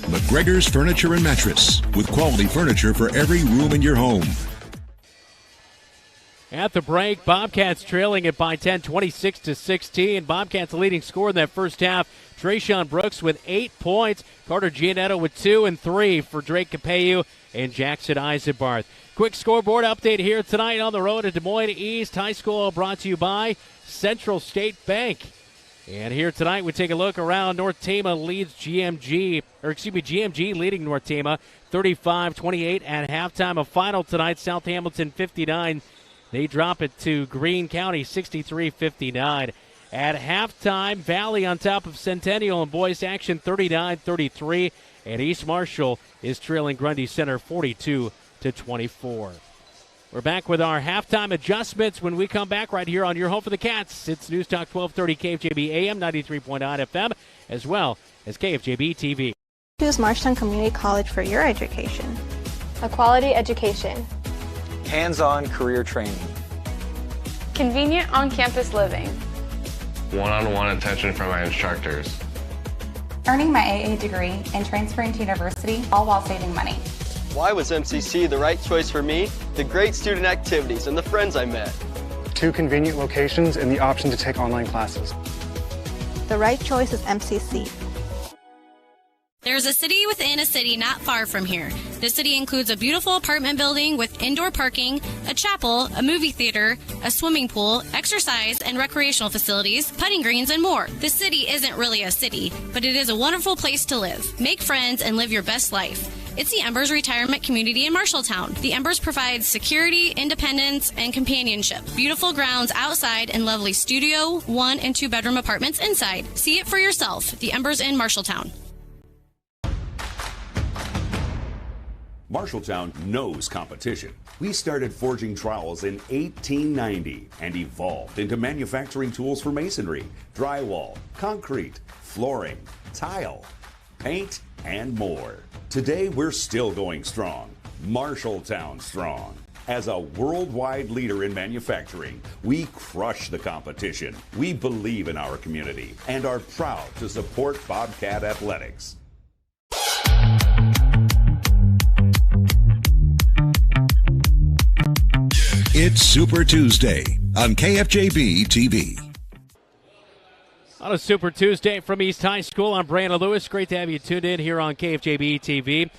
McGregor's Furniture and Mattress, with quality furniture for every room in your home. At the break, Bobcats trailing it by 10, 26-16. Bobcats leading scorer in that first half. Trayshawn Brooks with 8 points. Carter Gianetto with 2 and 3 for Drake Capeyu and Jackson Eisenbarth. Quick scoreboard update here tonight on the road at Des Moines East High School, brought to you by Central State Bank. And here tonight we take a look around. North Tama leads GMG leading North Tama 35-28 at halftime. A final tonight, South Hamilton 59. They drop it to Greene County 63-59. At halftime, Valley on top of Centennial in boys action 39-33. And East Marshall is trailing Grundy Center 42-24. We're back with our halftime adjustments when we come back right here on your home for the Cats. It's News Talk 1230 KFJB AM 93.9 FM, as well as KFJB-TV. Choose Marshalltown Community College for your education. A quality education. Hands-on career training. Convenient on-campus living. One-on-one attention from my instructors. Earning my AA degree and transferring to university, all while saving money. Why was MCC the right choice for me? The great student activities and the friends I met. 2 convenient locations and the option to take online classes. The right choice is MCC. There's a city within a city not far from here. The city includes a beautiful apartment building with indoor parking, a chapel, a movie theater, a swimming pool, exercise and recreational facilities, putting greens, and more. The city isn't really a city, but it is a wonderful place to live. Make friends and live your best life. It's the Embers Retirement Community in Marshalltown. The Embers provides security, independence, and companionship. Beautiful grounds outside and lovely studio, 1 and 2 bedroom apartments inside. See it for yourself. The Embers in Marshalltown. Marshalltown knows competition. We started forging trowels in 1890 and evolved into manufacturing tools for masonry, drywall, concrete, flooring, tile, paint, and more. Today, we're still going strong. Marshalltown strong. As a worldwide leader in manufacturing, we crush the competition. We believe in our community and are proud to support Bobcat Athletics. It's Super Tuesday on KFJB-TV. On a Super Tuesday from East High School, I'm Brandon Lewis. Great to have you tuned in here on KFJB-TV.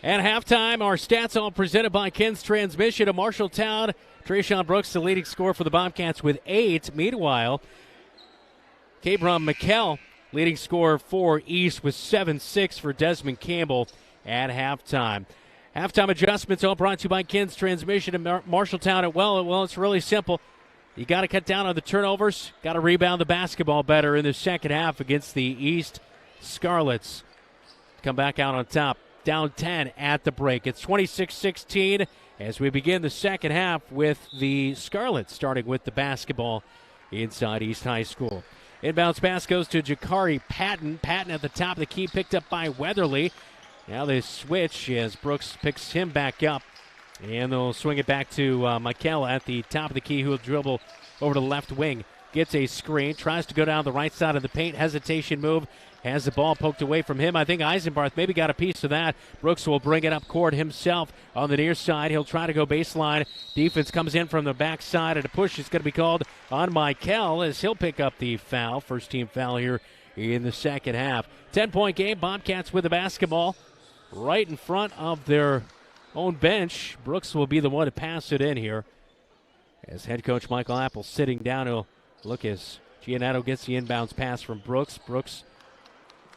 At halftime, our stats all presented by Ken's Transmission of Marshalltown. Trayshawn Brooks, the leading scorer for the Bobcats with 8. Meanwhile, Cabron McKell, leading scorer for East with 7-6 for Desmond Campbell at halftime. Halftime adjustments all brought to you by Ken's Transmission of Marshalltown. Well, it's really simple. You got to cut down on the turnovers. Got to rebound the basketball better in the second half against the East Scarlets. Come back out on top. Down 10 at the break. It's 26-16 as we begin the second half with the Scarlets starting with the basketball inside East High School. Inbounds pass goes to Jakari Patton. Patton at the top of the key, picked up by Weatherly. Now they switch as Brooks picks him back up. And they'll swing it back to Michael at the top of the key, who will dribble over to the left wing. Gets a screen, tries to go down the right side of the paint. Hesitation move, has the ball poked away from him. I think Eisenbarth maybe got a piece of that. Brooks will bring it up court himself on the near side. He'll try to go baseline. Defense comes in from the backside, and a push is going to be called on Michael as he'll pick up the foul. First team foul here in the second half. 10-point game. Bobcats with the basketball right in front of their own bench. Brooks will be the one to pass it in here. As head coach Michael Apple sitting down, he'll look as Giannetto gets the inbounds pass from Brooks. Brooks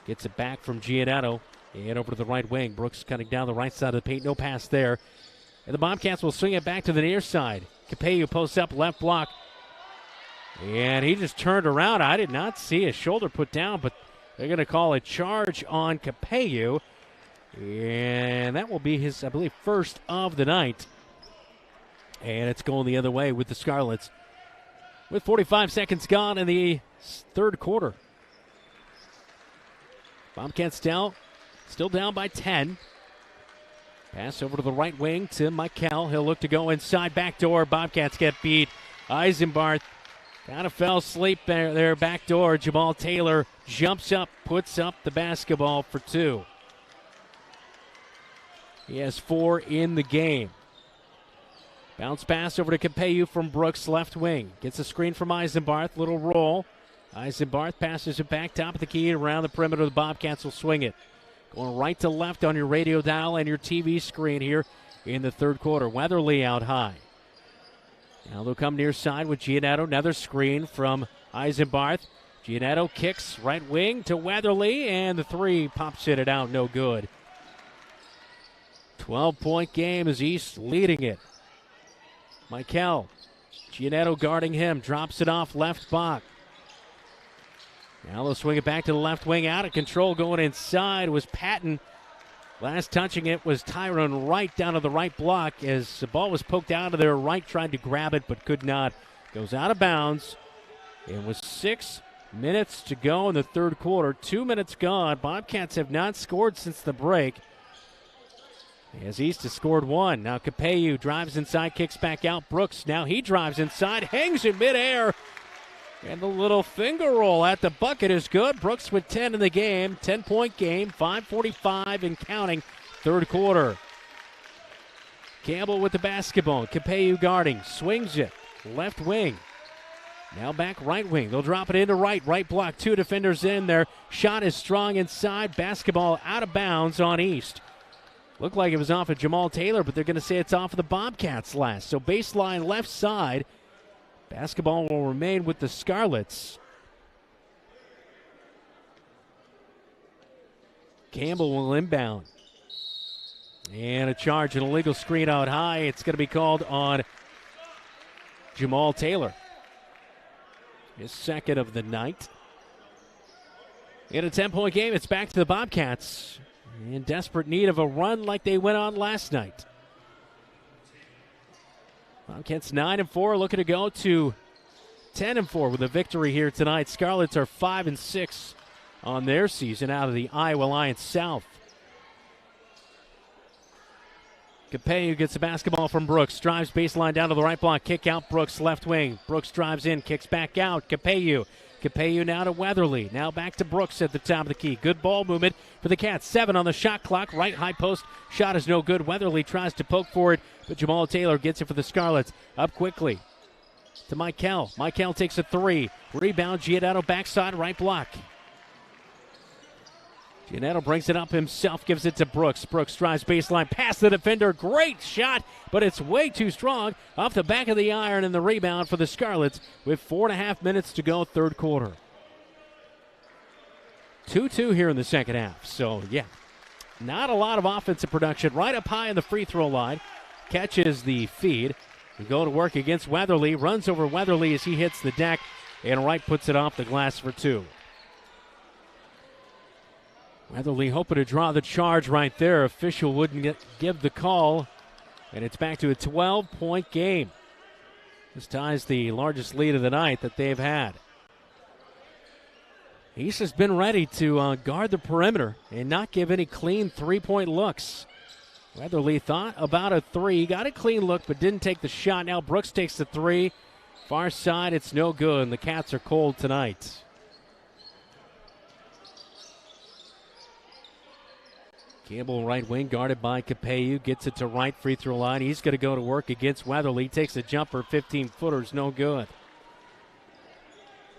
gets it back from Giannetto and over to the right wing. Brooks cutting down the right side of the paint. No pass there. And the Bobcats will swing it back to the near side. Capeyu posts up left block. And he just turned around. I did not see a shoulder put down, but they're going to call a charge on Capeyu. And that will be his, I believe, first of the night. And it's going the other way with the Scarlets. With 45 seconds gone in the third quarter. Bobcats still down by 10. Pass over to the right wing to Michael. He'll look to go inside, backdoor. Bobcats get beat. Eisenbarth kind of fell asleep there backdoor. Jamal Taylor jumps up, puts up the basketball for 2. He has 4 in the game. Bounce pass over to Capeyu from Brooks, left wing. Gets a screen from Eisenbarth, little roll. Eisenbarth passes it back, top of the key, around the perimeter. The Bobcats will swing it. Going right to left on your radio dial and your TV screen here in the third quarter. Weatherly out high. Now they'll come near side with Giannetto. Another screen from Eisenbarth. Giannetto kicks right wing to Weatherly, and the 3 pops it out, no good. 12-point game as East leading it. Michael, Giannetto guarding him, drops it off left block. Now they'll swing it back to the left wing, out of control, going inside was Patton. Last touching it was Tyrone Wright down to the right block as the ball was poked out of there. Wright tried to grab it but could not. Goes out of bounds. It was 6 minutes to go in the third quarter. 2 minutes gone. Bobcats have not scored since the break. As East has scored 1. Now Capeyu drives inside, kicks back out. Brooks, now he drives inside, hangs in midair. And the little finger roll at the bucket is good. Brooks with 10 in the game. 10-point game, 5:45 and counting, third quarter. Campbell with the basketball. Capeyu guarding, swings it, left wing. Now back right wing. They'll drop it into right. Right block, 2 defenders in there. Shot is strong inside. Basketball out of bounds on East. Looked like it was off of Jamal Taylor, but they're going to say it's off of the Bobcats last. So baseline left side. Basketball will remain with the Scarlets. Campbell will inbound. And a charge, an illegal screen out high. It's going to be called on Jamal Taylor. His second of the night. In a 10-point game, it's back to the Bobcats in desperate need of a run like they went on last night. Bobcats 9-4, looking to go to 10-4 with a victory here tonight. Scarlets are 5-6 on their season out of the Iowa Lions South. Capello gets the basketball from Brooks. Drives baseline down to the right block. Kick out Brooks, left wing. Brooks drives in, kicks back out. Capello now to Weatherly. Now back to Brooks at the top of the key. Good ball movement for the Cats. 7 on the shot clock. Right high post. Shot is no good. Weatherly tries to poke for it, but Jamal Taylor gets it for the Scarlets. Up quickly to Michael. Michael takes a 3. Rebound, Giannetto backside, right block. Giannetto brings it up himself, gives it to Brooks. Brooks drives baseline, past the defender. Great shot, but it's way too strong. Off the back of the iron, and the rebound for the Scarlets with 4.5 minutes to go, third quarter. 2-2 here in the second half. So, yeah, not a lot of offensive production. Right up high in the free throw line. Catches the feed. We go to work against Weatherly. Runs over Weatherly as he hits the deck, and Wright puts it off the glass for 2. Weatherly hoping to draw the charge right there. Official wouldn't give the call. And it's back to a 12-point game. This ties the largest lead of the night that they've had. East has been ready to guard the perimeter and not give any clean three-point looks. Weatherly thought about a 3. Got a clean look but didn't take the shot. Now Brooks takes the 3. Far side, it's no good, and the Cats are cold tonight. Campbell, right wing, guarded by Capello. Gets it to right free throw line. He's going to go to work against Weatherly. Takes a jumper, 15-footer's no good.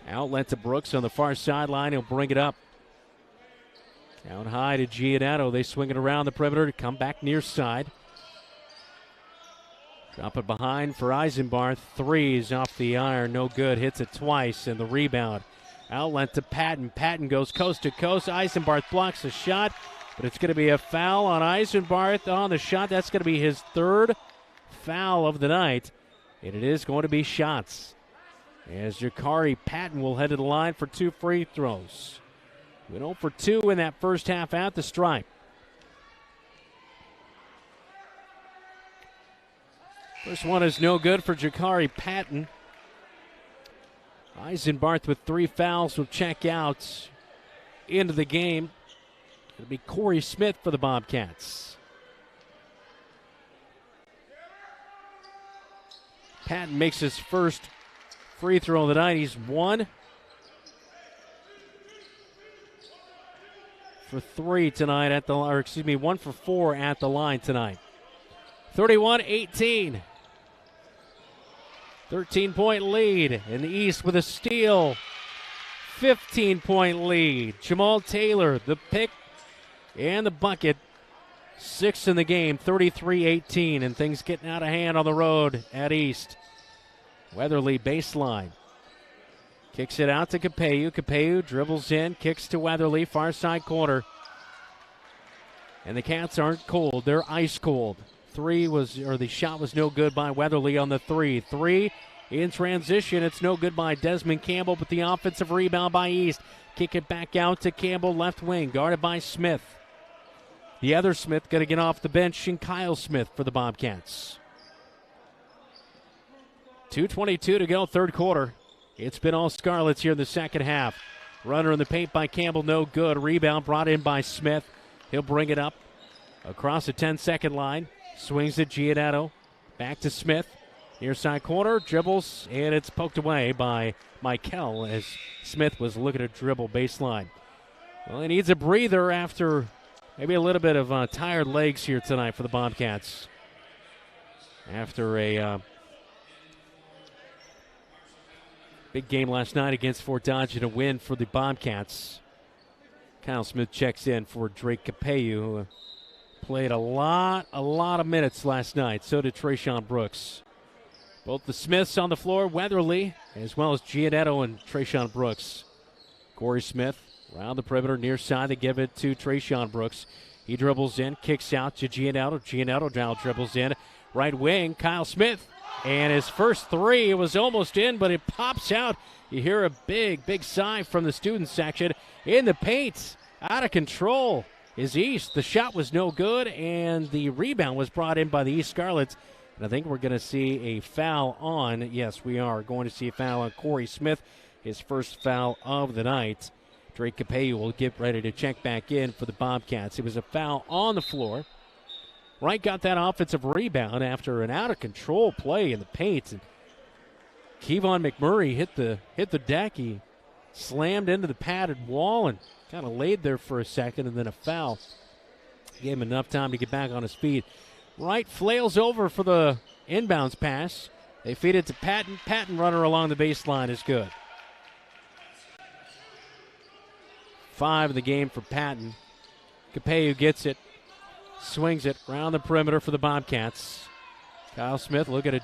Outlet to Brooks on the far sideline. He'll bring it up. Out high to Giannetto. They swing it around the perimeter to come back near side. Drop it behind for Eisenbarth. 3 is off the iron, no good. Hits it twice, and the rebound. Outlet to Patton. Patton goes coast to coast. Eisenbarth blocks the shot. But it's going to be a foul on Eisenbarth on the shot. That's going to be his 3rd foul of the night. And it is going to be shots. As Jakari Patton will head to the line for 2 free throws. Went 0 for 2 in that first half at the stripe. First one is no good for Jakari Patton. Eisenbarth with 3 fouls will check out into the game. It'll be Corey Smith for the Bobcats. Patton makes his first free throw of the night. He's 1 for 3 tonight at the, or excuse me, 1 for 4 at the line tonight. 31-18. 13-point lead in the East with a steal. 15-point lead. Jamal Taylor, the pick and the bucket. 6 in the game, 33-18, and things getting out of hand on the road at East. Weatherly baseline. Kicks it out to Capello. Capello dribbles in, kicks to Weatherly, far side corner. And the Cats aren't cold, they're ice cold. The shot was no good by Weatherly on the 3. 3 in transition, it's no good by Desmond Campbell, but the offensive rebound by East. Kick it back out to Campbell, left wing, guarded by Smith. The other Smith going to get off the bench, and Kyle Smith for the Bobcats. 2:22 to go, third quarter. It's been all Scarlets here in the second half. Runner in the paint by Campbell, no good. Rebound brought in by Smith. He'll bring it up across the 10-second line. Swings it, Giannetto. Back to Smith. Near side corner, dribbles, and it's poked away by Michael as Smith was looking to dribble baseline. Well, he needs a breather after maybe a little bit of tired legs here tonight for the Bobcats. After a big game last night against Fort Dodge and a win for the Bobcats. Kyle Smith checks in for Drake Capello, who played a lot of minutes last night. So did Trayshawn Brooks. Both the Smiths on the floor, Weatherly, as well as Giannetto and Trayshawn Brooks. Corey Smith around the perimeter, near side. They give it to Trayshawn Brooks. He dribbles in, kicks out to Giannetto. Giannetto now dribbles in. Right wing, Kyle Smith. And his first three was almost in, but it pops out. You hear a big sigh from the student section. In the paint, out of control is East. The shot was no good, and the rebound was brought in by the East Scarlets. And I think we're going to see a foul on, yes, we are going to see a foul on Corey Smith, his first foul of the night. Drake Capello will get ready to check back in for the Bobcats. It was a foul on the floor. Wright got that offensive rebound after an out-of-control play in the paint. And Kevon McMurray hit the deck. He slammed into the padded wall and kind of laid there for a second, and then a foul. Gave him enough time to get back on his feet. Wright flails over for the inbounds pass. They feed it to Patton. Patton runner along the baseline is good. 5 in the game for Patton. Capello gets it. Swings it around the perimeter for the Bobcats. Kyle Smith looking to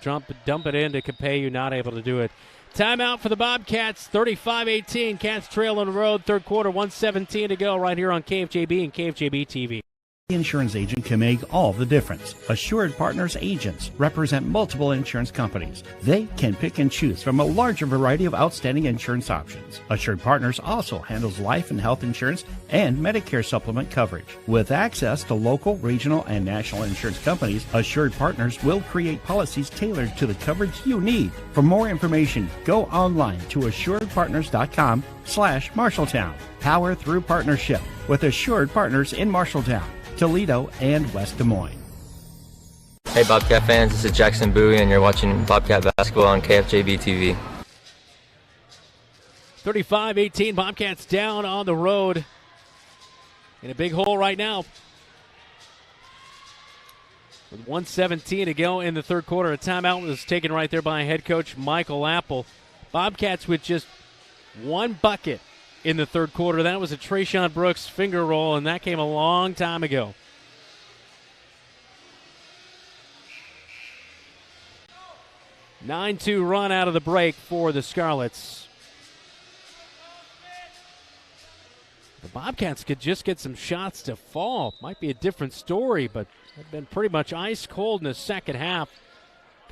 dump it into Capello, not able to do it. Timeout for the Bobcats, 35-18. Cats trail on the road, third quarter, 1:17 to go right here on KFJB and KFJB-TV. The insurance agent can make all the difference. Assured Partners agents represent multiple insurance companies. They can pick and choose from a larger variety of outstanding insurance options. Assured Partners also handles life and health insurance and Medicare supplement coverage. With access to local, regional, and national insurance companies, Assured Partners will create policies tailored to the coverage you need. For more information, go online to assuredpartners.com/Marshalltown. Power through partnership with Assured Partners in Marshalltown, Toledo, and West Des Moines. Hey Bobcat fans, this is Jackson Bowie and you're watching Bobcat basketball on KFJB-TV. 35-18, Bobcats down on the road in a big hole right now. With 1:17 to go in the third quarter, a timeout was taken right there by head coach Michael Apple. Bobcats with just one bucket in the third quarter. That was a Trayshawn Brooks finger roll, and that came a long time ago. A 9-2 run out of the break for the Scarlets. The Bobcats could just get some shots to fall. Might be a different story, but they've been pretty much ice cold in the second half.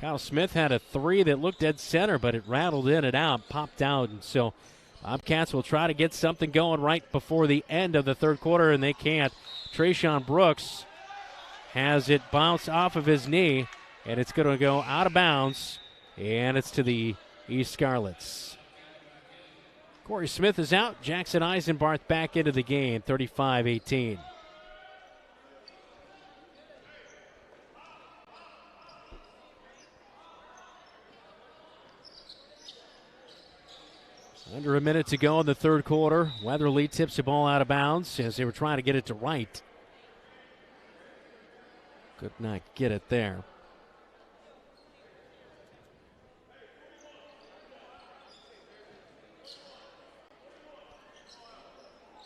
Kyle Smith had a three that looked dead center, but it rattled in and out, popped out, and so Bobcats will try to get something going right before the end of the third quarter, and they can't. Trayshawn Brooks has it bounce off of his knee, and it's going to go out of bounds, and it's to the East Scarlets. Corey Smith is out. Jackson Eisenbarth back into the game, 35-18. Under a minute to go in the third quarter. Weatherly tips the ball out of bounds as they were trying to get it to Wright. Could not get it there.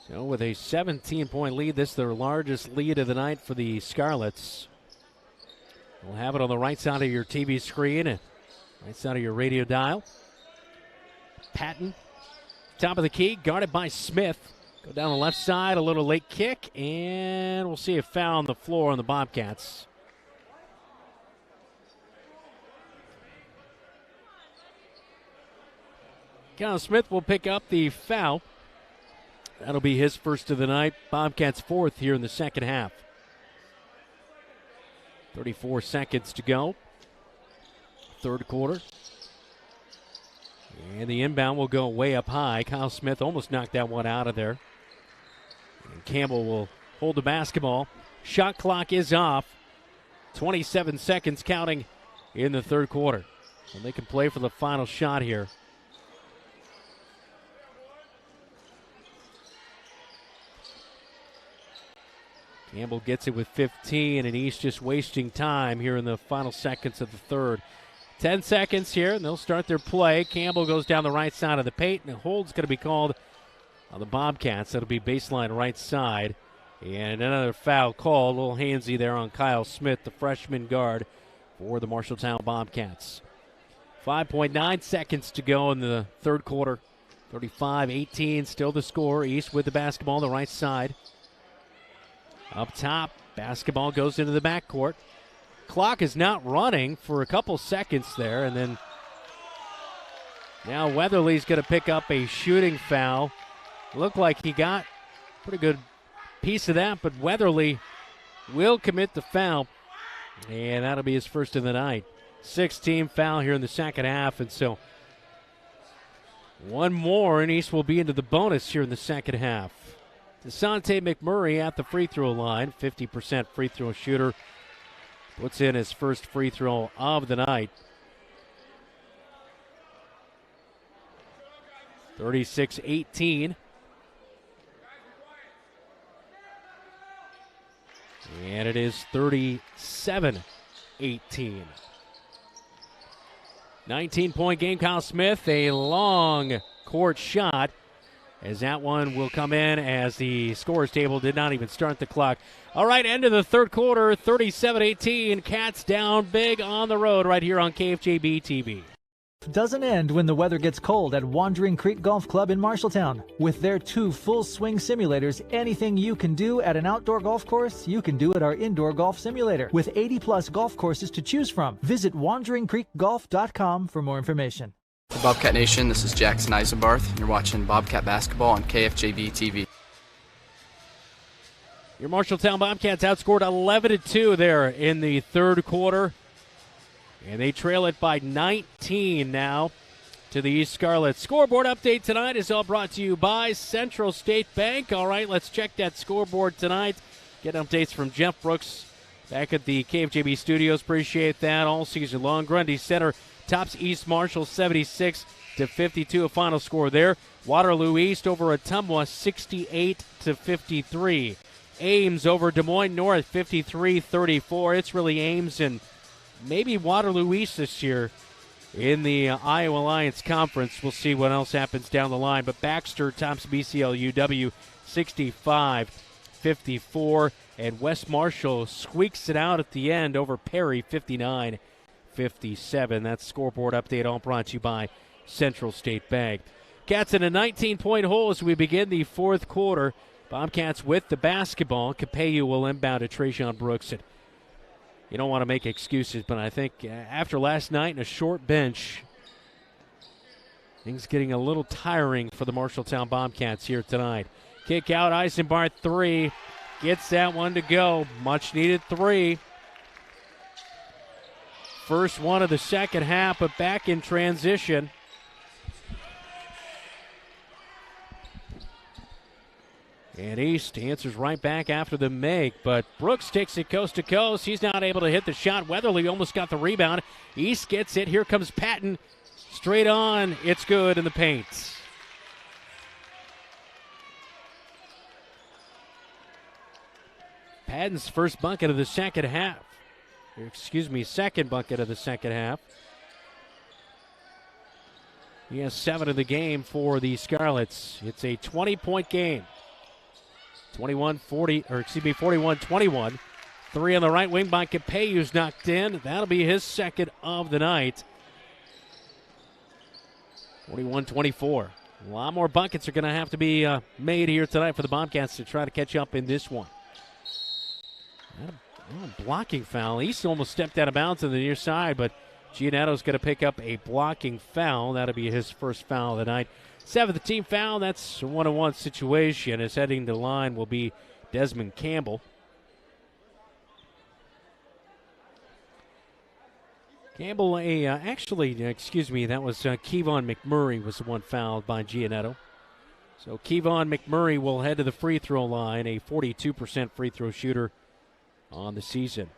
So with a 17-point lead, this is their largest lead of the night for the Scarlets. We'll have it on the right side of your TV screen and right side of your radio dial. Patton. Top of the key, guarded by Smith. Go down the left side, a little late kick, and we'll see a foul on the floor on the Bobcats. Kyle Smith will pick up the foul. That'll be his first of the night. Bobcats fourth here in the second half. 34 seconds to go. Third quarter. And the inbound will go way up high. Kyle Smith almost knocked that one out of there. And Campbell will hold the basketball. Shot clock is off. 27 seconds counting in the third quarter. And they can play for the final shot here. Campbell gets it with 15, and East just wasting time here in the final seconds of the third. 10 seconds here, and they'll start their play. Campbell goes down the right side of the paint, and a hold's going to be called on the Bobcats. That'll be baseline right side. And another foul call, a little handsy there on Kyle Smith, the freshman guard for the Marshalltown Bobcats. 5.9 seconds to go in the third quarter. 35-18, still the score. East with the basketball on the right side. Up top, basketball goes into the backcourt. Clock is not running for a couple seconds there, and then now Weatherly's going to pick up a shooting foul. Looked like he got a pretty good piece of that, but Weatherly will commit the foul, and that'll be his first of the night. 6-team foul here in the second half, and so one more, and East will be into the bonus here in the second half. DeSante McMurray at the free throw line, 50% free throw shooter, puts in his first free throw of the night. 36-18. And it is 37-18. 19-point game. Kyle Smith, a long court shot, as that one will come in as the scorer's table did not even start the clock. All right, end of the third quarter, 37-18. Cats down big on the road right here on KFJB-TV. Doesn't end when the weather gets cold at Wandering Creek Golf Club in Marshalltown. With their 2 full swing simulators, anything you can do at an outdoor golf course, you can do at our indoor golf simulator. With 80-plus golf courses to choose from. Visit wanderingcreekgolf.com for more information. For Bobcat Nation, this is Jackson Eisenbarth. You're watching Bobcat Basketball on KFJB-TV. Your Marshalltown Bobcats outscored 11-2 there in the third quarter. And they trail it by 19 now to the East Scarlets. Scoreboard update tonight is all brought to you by Central State Bank. All right, let's check that scoreboard tonight. Get updates from Jeff Brooks back at the KFJB studios. Appreciate that all season long. Grundy Center tops East Marshall 76-52. A final score there. Waterloo East over Ottumwa 68-53. Ames over Des Moines North 53-34. It's really Ames and maybe Waterloo East this year in the Iowa Alliance Conference. We'll see what else happens down the line. But Baxter tops BCLUW 65-54. And West Marshall squeaks it out at the end over Perry 59-57. That's scoreboard update all brought to you by Central State Bank. Cats in a 19-point hole as we begin the fourth quarter. Bobcats with the basketball. Capeyu will inbound to Trayshawn Brooks. And you don't want to make excuses, but I think after last night and a short bench, things getting a little tiring for the Marshalltown Bobcats here tonight. Kick out, Eisenbarth 3. Gets that one to go. Much needed 3. First one of the second half, but back in transition. And East answers right back after the make, but Brooks takes it coast to coast. He's not able to hit the shot. Weatherly almost got the rebound. East gets it. Here comes Patton. Straight on. It's good in the paint. Patton's first bucket of the second half. Second bucket of the second half. He has 7 in the game for the Scarlets. It's a 20-point game. 41-21. 3 on the right wing by Capeyu's knocked in. That'll be his second of the night. 41-24. A lot more buckets are going to have to be made here tonight for the Bobcats to try to catch up in this one. A blocking foul. East almost stepped out of bounds on the near side, but Giannetto's going to pick up a blocking foul. That'll be his first foul of the night. 7th team foul. That's a 1-on-1 situation. As heading to the line will be Desmond Campbell. Campbell, that was Kevon McMurray was the one fouled by Giannetto. So Kevon McMurray will head to the free throw line, a 42% free throw shooter on the season.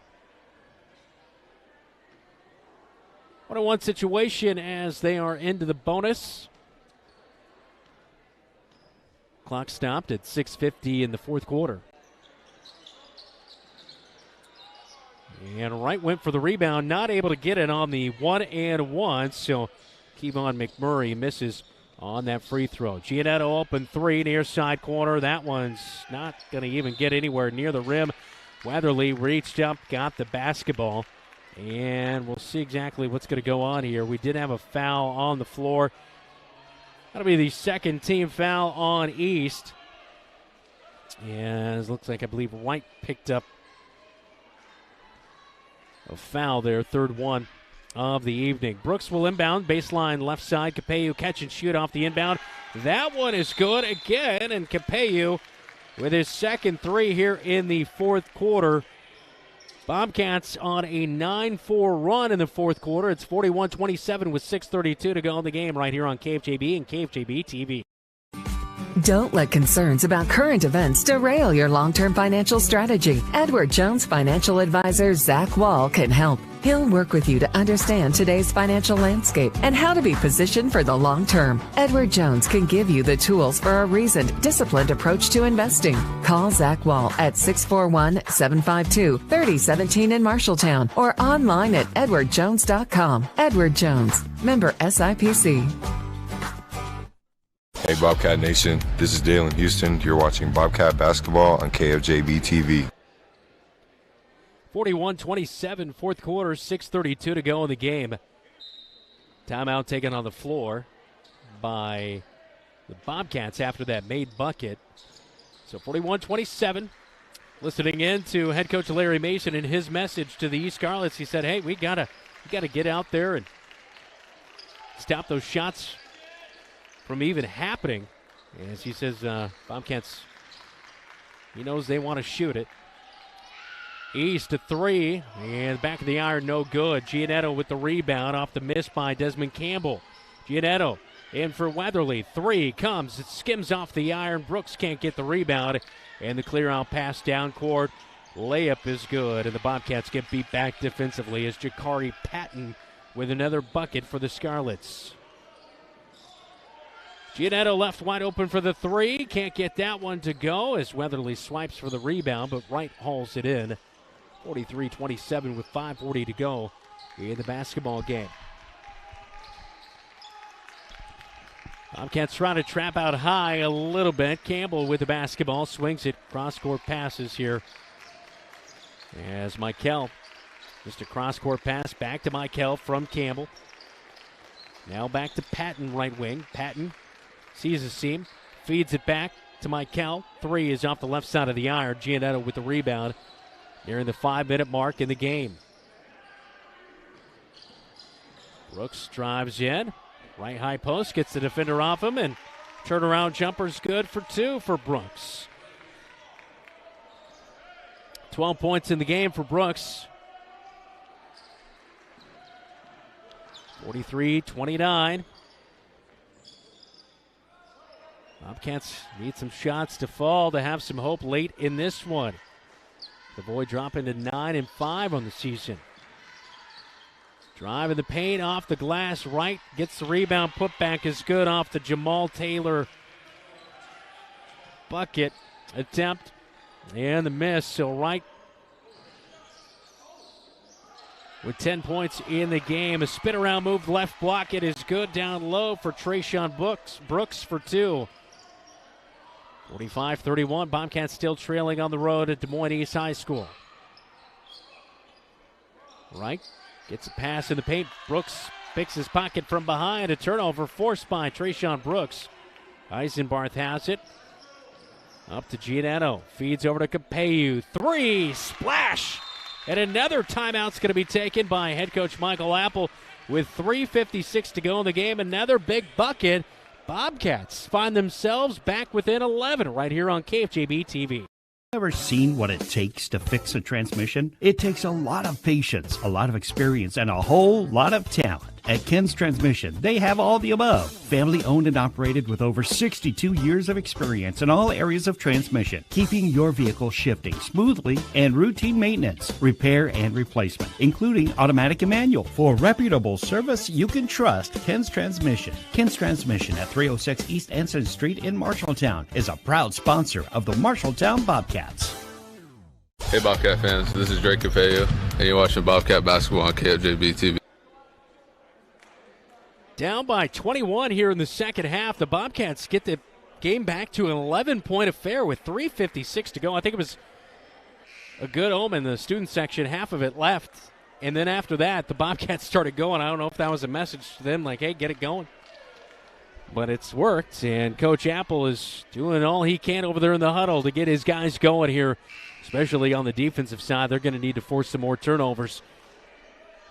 1-on-1 situation as they are into the bonus. Clock stopped at 6:50 in the fourth quarter. And Wright went for the rebound, not able to get it on the 1-and-1, so Kevon McMurray misses on that free throw. Giannetto open three, near side corner. That one's not going to even get anywhere near the rim. Weatherly reached up, got the basketball, and we'll see exactly what's going to go on here. We did have a foul on the floor. That'll be the second team foul on East. And it looks like, I believe, White picked up a foul there, third one of the evening. Brooks will inbound, baseline left side. Capello catch and shoot off the inbound. That one is good again, and Capello with his second three here in the fourth quarter. Bobcats on a 9-4 run in the fourth quarter. It's 41-27 with 6:32 to go in the game right here on KFJB and KFJB-TV. Don't let concerns about current events derail your long-term financial strategy. Edward Jones financial advisor Zach Wall can help. He'll work with you to understand today's financial landscape and how to be positioned for the long term. Edward Jones can give you the tools for a reasoned, disciplined approach to investing. Call Zach Wall at 641-752-3017 in Marshalltown or online at edwardjones.com. Edward Jones, member SIPC. Hey Bobcat Nation, this is Dale in Houston. You're watching Bobcat Basketball on KFJB-TV. 41-27, fourth quarter, 6:32 to go in the game. Timeout taken on the floor by the Bobcats after that made bucket. So 41-27. Listening in to head coach Larry Mason and his message to the East Scarlets, he said, hey, we gotta get out there and stop those shots from even happening. As he says, Bobcats, he knows they want to shoot it. East to three, and back of the iron, no good. Giannetto with the rebound off the miss by Desmond Campbell. Giannetto in for Weatherly. Three comes, it skims off the iron. Brooks can't get the rebound, and the clear out pass down court. Layup is good, and the Bobcats get beat back defensively as Jakari Patton with another bucket for the Scarlets. Giannetto left wide open for the three. Can't get that one to go as Weatherly swipes for the rebound, but Wright hauls it in. 43-27 with 5:40 to go in the basketball game. Bobcats trying to trap out high a little bit. Campbell with the basketball, swings it. Cross-court passes here as Michael. Just a cross-court pass back to Michael from Campbell. Now back to Patton, right wing. Patton sees a seam, feeds it back to Michael. Three is off the left side of the iron. Giannetto with the rebound nearing the 5-minute mark in the game. Brooks drives in. Right high post, gets the defender off him, and turnaround jumper's good for two for Brooks. 12 points in the game for Brooks. 43-29. Bobcats need some shots to fall to have some hope late in this one. The boy dropping to 9-5 on the season. Drive in the paint off the glass. Wright gets the rebound. Putback is good off the Jamal Taylor bucket attempt. And the miss. So Wright with 10 points in the game. A spin around move left block. It is good down low for Trayshawn Brooks for two. 45-31. Bobcats still trailing on the road at Des Moines East High School. Wright gets a pass in the paint. Brooks picks his pocket from behind. A turnover forced by Trayshawn Brooks. Eisenbarth has it. Up to Giannetto. Feeds over to Capello. Three. Splash. And another timeout's going to be taken by head coach Michael Apple with 3:56 to go in the game. Another big bucket. Bobcats find themselves back within 11 right here on KFJB-TV. Ever seen what it takes to fix a transmission? It takes a lot of patience, a lot of experience, and a whole lot of talent. At Ken's Transmission, they have all the above. Family owned and operated with over 62 years of experience in all areas of transmission, keeping your vehicle shifting smoothly and routine maintenance, repair and replacement, including automatic and manual. For reputable service you can trust, Ken's Transmission. Ken's Transmission at 306 East Anson Street in Marshalltown is a proud sponsor of the Marshalltown Bobcats. Hey Bobcat fans, this is Drake Capello, and you're watching Bobcat Basketball on KFJB-TV. Down by 21 here in the second half. The Bobcats get the game back to an 11-point affair with 3:56 to go. I think it was a good omen. The student section, half of it left. And then after that, the Bobcats started going. I don't know if that was a message to them, like, hey, get it going. But it's worked, and Coach Apple is doing all he can over there in the huddle to get his guys going here, especially on the defensive side. They're going to need to force some more turnovers.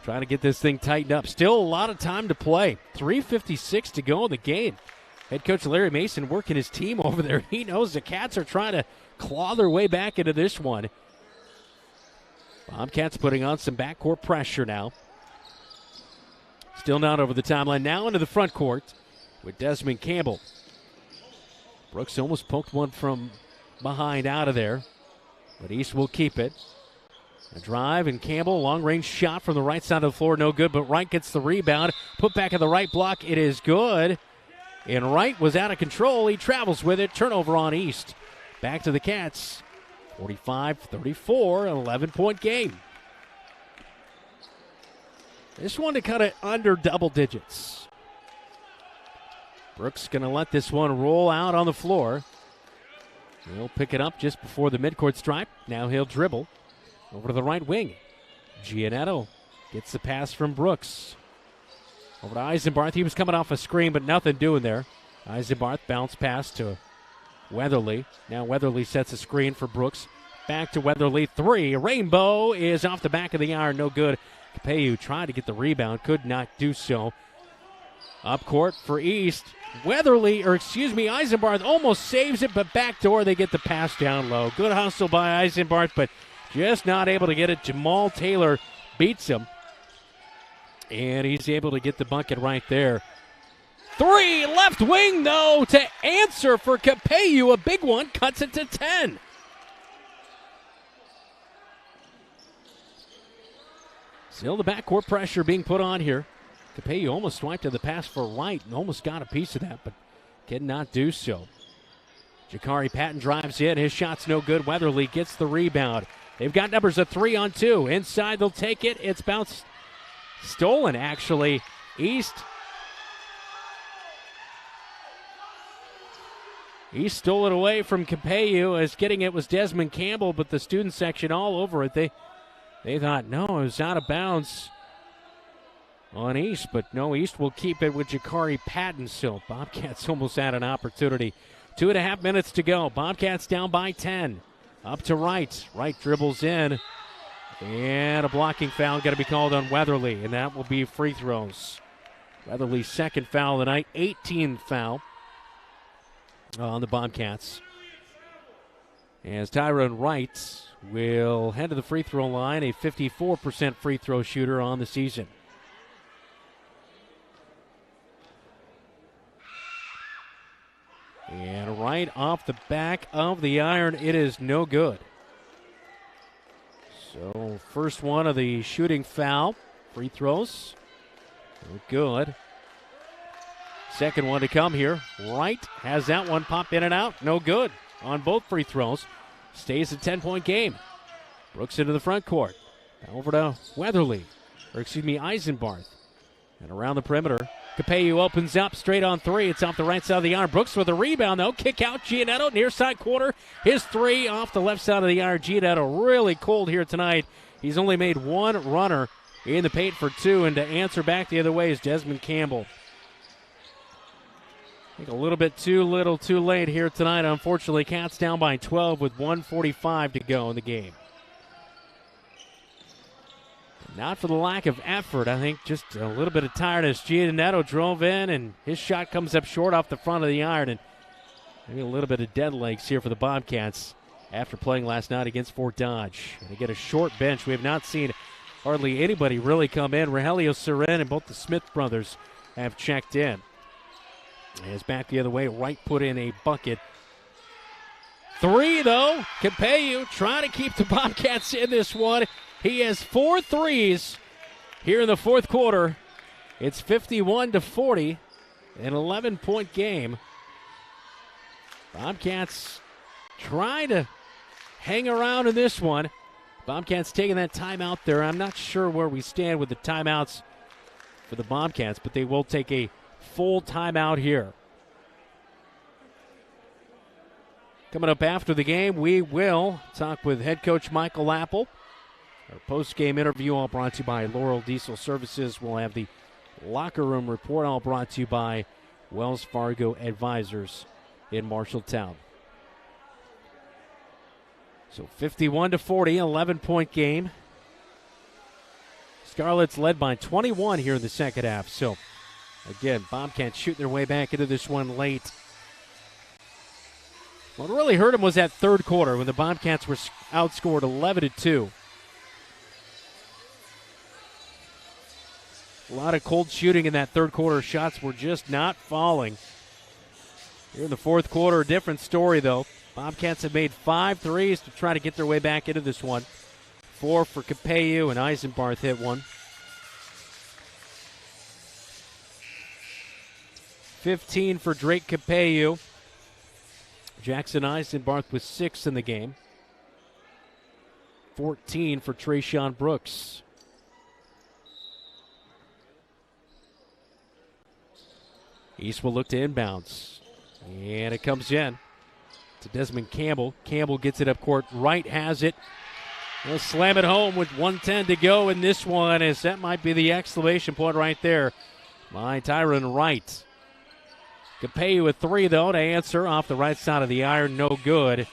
Trying to get this thing tightened up. Still a lot of time to play. 3:56 to go in the game. Head coach Larry Mason working his team over there. He knows the Cats are trying to claw their way back into this one. Bobcats putting on some backcourt pressure now. Still not over the timeline. Now into the front court with Desmond Campbell. Brooks almost poked one from behind out of there, but East will keep it. A drive, and Campbell, long-range shot from the right side of the floor, no good, but Wright gets the rebound. Put back in the right block, it is good. And Wright was out of control. He travels with it. Turnover on East. Back to the Cats. 45-34, an 11-point game. This one to cut it under double digits. Brooks going to let this one roll out on the floor. He'll pick it up just before the midcourt stripe. Now he'll dribble over to the right wing. Giannetto gets the pass from Brooks. Over to Eisenbarth. He was coming off a screen, but nothing doing there. Eisenbarth bounce pass to Weatherly. Now Weatherly sets a screen for Brooks. Back to Weatherly. Three. Rainbow is off the back of the iron. No good. Capello tried to get the rebound. Could not do so. Up court for East. Eisenbarth almost saves it, but backdoor they get the pass down low. Good hustle by Eisenbarth, but just not able to get it. Jamal Taylor beats him. And he's able to get the bucket right there. Three, left wing, though, to answer for Capello. A big one, cuts it to 10. Still the backcourt pressure being put on here. Capello almost swiped to the pass for Wright and almost got a piece of that, but could not do so. Jakari Patton drives in. His shot's no good. Weatherly gets the rebound. They've got numbers of 3-on-2. Inside, they'll take it. It's bounced. Stolen, actually. East stole it away from Capello, as getting it was Desmond Campbell, but the student section all over it. They thought, no, it was out of bounds on East, but no, East will keep it with Jakari Patton. So Bobcats almost had an opportunity. 2.5 minutes to go. Bobcats down by 10. Up to Wright. Wright dribbles in. And a blocking foul got to be called on Weatherly, and that will be free throws. Weatherly's second foul of the night, 18th foul on the Bobcats. As Tyrone Wright will head to the free throw line, a 54% free throw shooter on the season. And right off the back of the iron, it is no good. So first one of the shooting foul free throws. No good. Second one to come here. Wright has that one pop in and out. No good on both free throws. Stays a 10-point game. Brooks into the front court. Over to Weatherly. Eisenbarth. And around the perimeter. Capello opens up straight on three. It's off the right side of the iron. Brooks with a rebound, though. Kick out Giannetto, near side corner. His three off the left side of the iron. Giannetto really cold here tonight. He's only made one runner in the paint for two, and to answer back the other way is Desmond Campbell. I think a little bit too little too late here tonight. Unfortunately, Cats down by 12 with 1:45 to go in the game. Not for the lack of effort. I think just a little bit of tiredness. Giannetto drove in, and his shot comes up short off the front of the iron. And maybe a little bit of dead legs here for the Bobcats after playing last night against Fort Dodge. And they get a short bench. We have not seen hardly anybody really come in. Rogelio Seren and both the Smith brothers have checked in. As back the other way, Wright put in a bucket. Three, though. Capello trying to keep the Bobcats in this one. He has 4 threes here in the fourth quarter. It's 51-40, an 11-point game. Bobcats trying to hang around in this one. Bobcats taking that timeout there. I'm not sure where we stand with the timeouts for the Bobcats, but they will take a full timeout here. Coming up after the game, we will talk with head coach Michael Apple. Our post-game interview all brought to you by Laurel Diesel Services. We'll have the locker room report all brought to you by Wells Fargo Advisors in Marshalltown. So 51-40, 11-point game. Scarlets led by 21 here in the second half. So, again, Bobcats shooting their way back into this one late. What really hurt them was that third quarter when the Bobcats were outscored 11-2. A lot of cold shooting in that third quarter. Shots were just not falling. Here in the fourth quarter, a different story, though. Bobcats have made 5 threes to try to get their way back into this one. 4 for Capello, and Eisenbarth hit one. 15 for Drake Capello. Jackson Eisenbarth with 6 in the game. 14 for Trayshawn Brooks. East will look to inbounds. And it comes in to Desmond Campbell. Campbell gets it up court. Wright has it. He'll slam it home with 1:10 to go in this one, as that might be the exclamation point right there by Tyron Wright. Capello with 3, though, to answer off the right side of the iron. No good.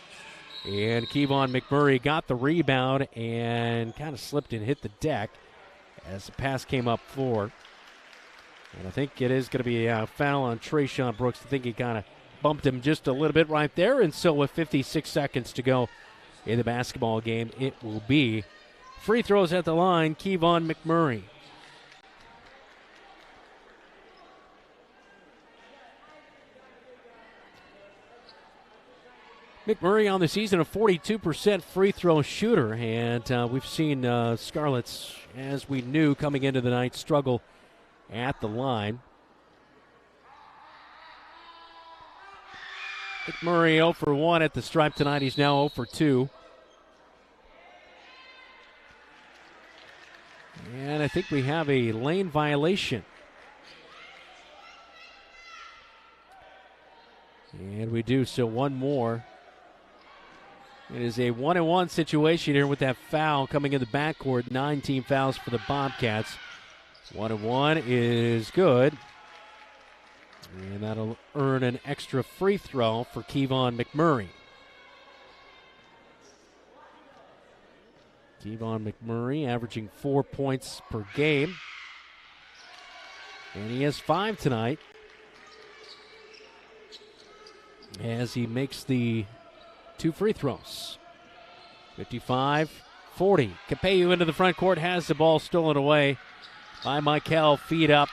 And Kevon McMurray got the rebound and kind of slipped and hit the deck as the pass came up floor. And I think it is going to be a foul on Trayshawn Brooks. I think he kind of bumped him just a little bit right there. And so with 56 seconds to go in the basketball game, it will be free throws at the line, Kevon McMurray. McMurray on the season, a 42% free throw shooter, and we've seen Scarlets, as we knew coming into the night, struggle at the line. McMurray 0 for 1 at the stripe tonight. He's now 0 for 2. And I think we have a lane violation. And we do, so one more. It is a 1-on-1 situation here with that foul coming in the backcourt. 9 team fouls for the Bobcats. 1-on-1 is good. And that'll earn an extra free throw for Kevon McMurray. Kevon McMurray averaging 4 points per game. And he has 5 tonight, as he makes the 2 free throws. 55-40. Capello into the front court, has the ball stolen away by Michael. Feed up.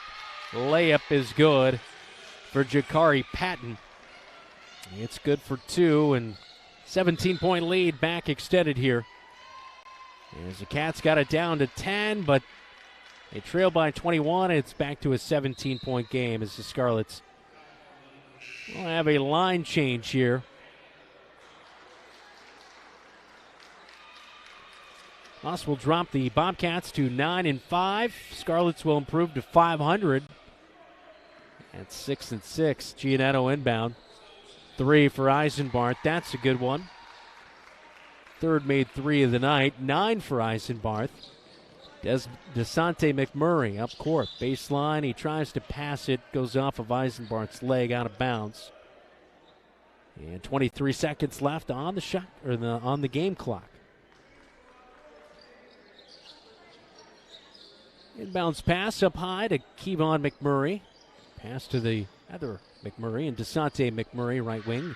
Layup is good for Jakari Patton. It's good for 2, and 17-point lead back extended here. As the Cats got it down to 10, but they trail by 21. It's back to a 17-point game as the Scarlets will have a line change here. Us will drop the Bobcats to 9-5. Scarlets will improve to 500 at 6-6. Giannetto inbound. 3 for Eisenbarth. That's a good one. Third made 3 of the night. 9 for Eisenbarth. DeSante McMurray up court. Baseline. He tries to pass it. Goes off of Eisenbarth's leg, out of bounds. And 23 seconds left on the shot, or on the game clock. Inbounds pass up high to Kevon McMurray. Pass to the other McMurray, and DeSante McMurray, right wing,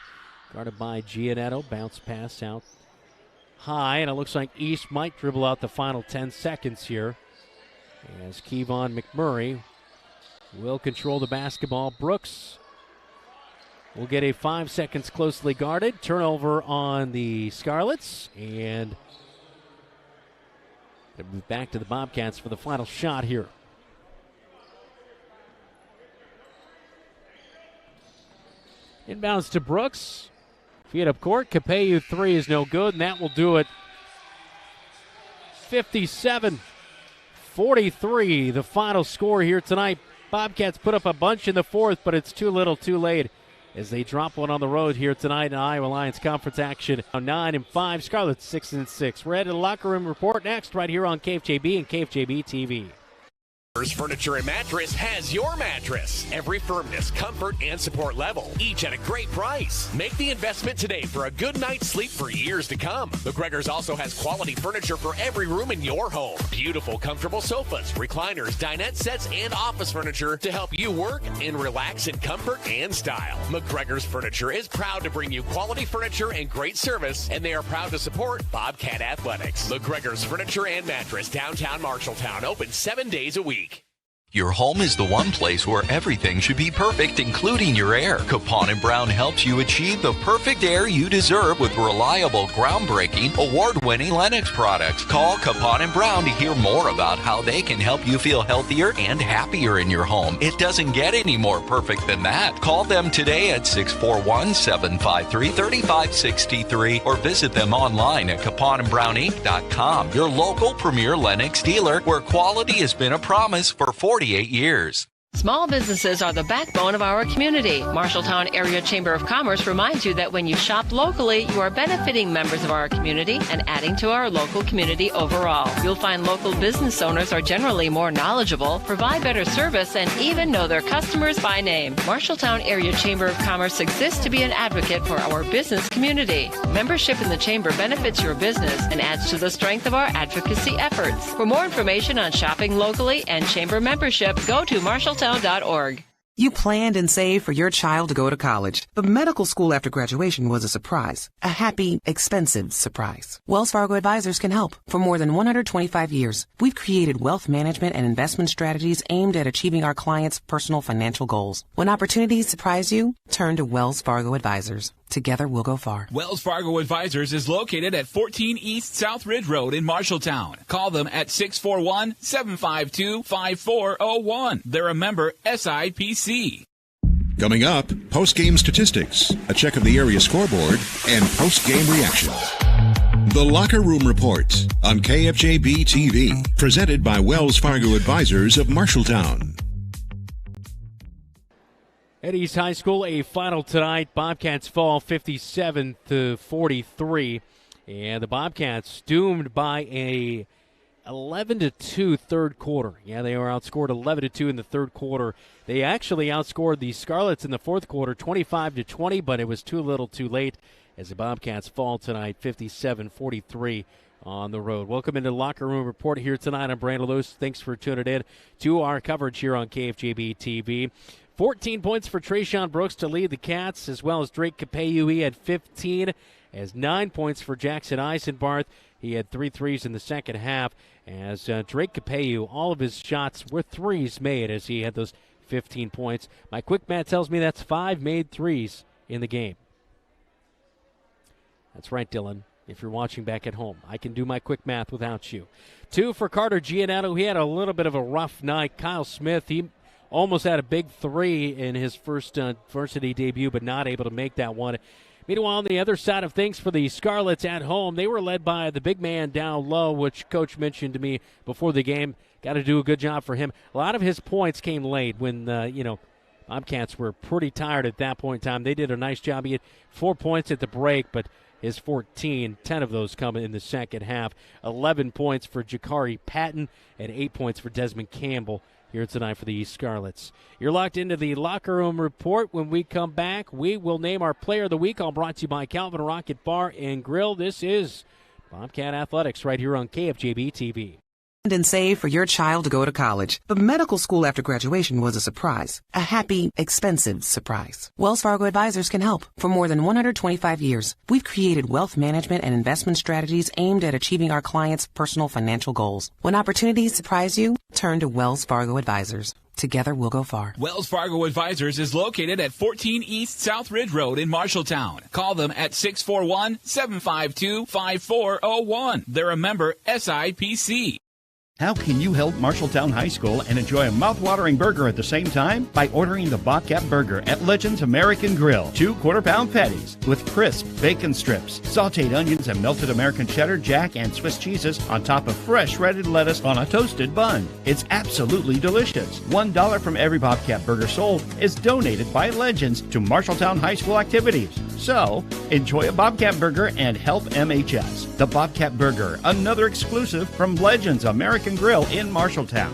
guarded by Giannetto. Bounce pass out high, and it looks like East might dribble out the final 10 seconds here, as Kevon McMurray will control the basketball. Brooks will get a 5 seconds closely guarded. Turnover on the Scarlets, and they move back to the Bobcats for the final shot here. Inbounds to Brooks. Feet up court. Capello 3 is no good, and that will do it. 57-43, the final score here tonight. Bobcats put up a bunch in the fourth, but it's too little too late as they drop one on the road here tonight in Iowa Lions Conference action. 9-5, Scarlets 6-6. We're headed to the locker room report next right here on KFJB and KFJB-TV. Furniture and Mattress has your mattress. Every firmness, comfort, and support level, each at a great price. Make the investment today for a good night's sleep for years to come. McGregor's also has quality furniture for every room in your home. Beautiful, comfortable sofas, recliners, dinette sets, and office furniture to help you work and relax in comfort and style. McGregor's Furniture is proud to bring you quality furniture and great service, and they are proud to support Bobcat Athletics. McGregor's Furniture and Mattress, downtown Marshalltown, open 7 days a week. Your home is the one place where everything should be perfect, including your air. Capon & Brown helps you achieve the perfect air you deserve with reliable, groundbreaking, award-winning Lennox products. Call Capon & Brown to hear more about how they can help you feel healthier and happier in your home. It doesn't get any more perfect than that. Call them today at 641-753-3563 or visit them online at CaponandBrownInc.com. Your local premier Lennox dealer, where quality has been a promise for 48 years. Small businesses are the backbone of our community. Marshalltown Area Chamber of Commerce reminds you that when you shop locally, you are benefiting members of our community and adding to our local community overall. You'll find local business owners are generally more knowledgeable, provide better service, and even know their customers by name. Marshalltown Area Chamber of Commerce exists to be an advocate for our business community. Membership in the Chamber benefits your business and adds to the strength of our advocacy efforts. For more information on shopping locally and Chamber membership, go to Marshalltown.org. You planned and saved for your child to go to college, but medical school after graduation was a surprise. A happy, expensive surprise. Wells Fargo Advisors can help. For more than 125 years, we've created wealth management and investment strategies aimed at achieving our clients' personal financial goals. When opportunities surprise you, turn to Wells Fargo Advisors. Together we'll go far. Wells Fargo Advisors is located at 14 East South Ridge Road in Marshalltown. Call them at 641-752-5401. They're a member SIPC. Coming up, post-game statistics, a check of the area scoreboard, and post-game reaction. The Locker Room Report on KFJB-TV, presented by Wells Fargo Advisors of Marshalltown. At East High School, a final tonight. Bobcats fall 57-43. And the Bobcats doomed by a 11-2 third quarter. Yeah, they were outscored 11-2 in the third quarter. They actually outscored the Scarlets in the fourth quarter 25-20, but it was too little too late as the Bobcats fall tonight 57-43 on the road. Welcome into the Locker Room Report here tonight. I'm Brandon Lewis. Thanks for tuning in to our coverage here on KFJB-TV. 14 points for Trayshawn Brooks to lead the Cats, as well as Drake Capeu. He had 15, as 9 points for Jackson Eisenbarth. He had 3 threes in the second half, as Drake Capeu, all of his shots were threes made as he had those 15 points. My quick math tells me that's 5 made threes in the game. That's right, Dylan. If you're watching back at home, I can do my quick math without you. 2 for Carter Giannetto. He had a little bit of a rough night. Kyle Smith, he almost had a big 3 in his first varsity debut, but not able to make that one. Meanwhile, on the other side of things for the Scarlets at home, they were led by the big man down low, which Coach mentioned to me before the game. Got to do a good job for him. A lot of his points came late when, Bobcats were pretty tired at that point in time. They did a nice job. He had 4 points at the break, but his 14, 10 of those come in the second half. 11 points for Jakari Patton and 8 points for Desmond Campbell here tonight for the East Scarlets. You're locked into the Locker Room Report. When we come back, we will name our Player of the Week, all brought to you by Calvin Rocket Bar and Grill. This is Bobcat Athletics right here on KFJB-TV. And save for your child to go to college, but medical school after graduation was a surprise. A happy, expensive surprise. Wells Fargo Advisors can help. For more than 125 years, we've created wealth management and investment strategies aimed at achieving our clients' personal financial goals. When opportunities surprise you, turn to Wells Fargo Advisors. Together we'll go far. Wells Fargo Advisors is located at 14 East South Ridge Road in Marshalltown. Call them at 641-752-5401. They're a member SIPC. How can you help Marshalltown High School and enjoy a mouth-watering burger at the same time? By ordering the Bobcat Burger at Legends American Grill. 2 quarter-pound patties with crisp bacon strips, sautéed onions, and melted American cheddar, jack, and Swiss cheeses on top of fresh shredded lettuce on a toasted bun. It's absolutely delicious. $1 from every Bobcat Burger sold is donated by Legends to Marshalltown High School activities. So, enjoy a Bobcat Burger and help MHS. The Bobcat Burger, another exclusive from Legends American Grill in Marshalltown.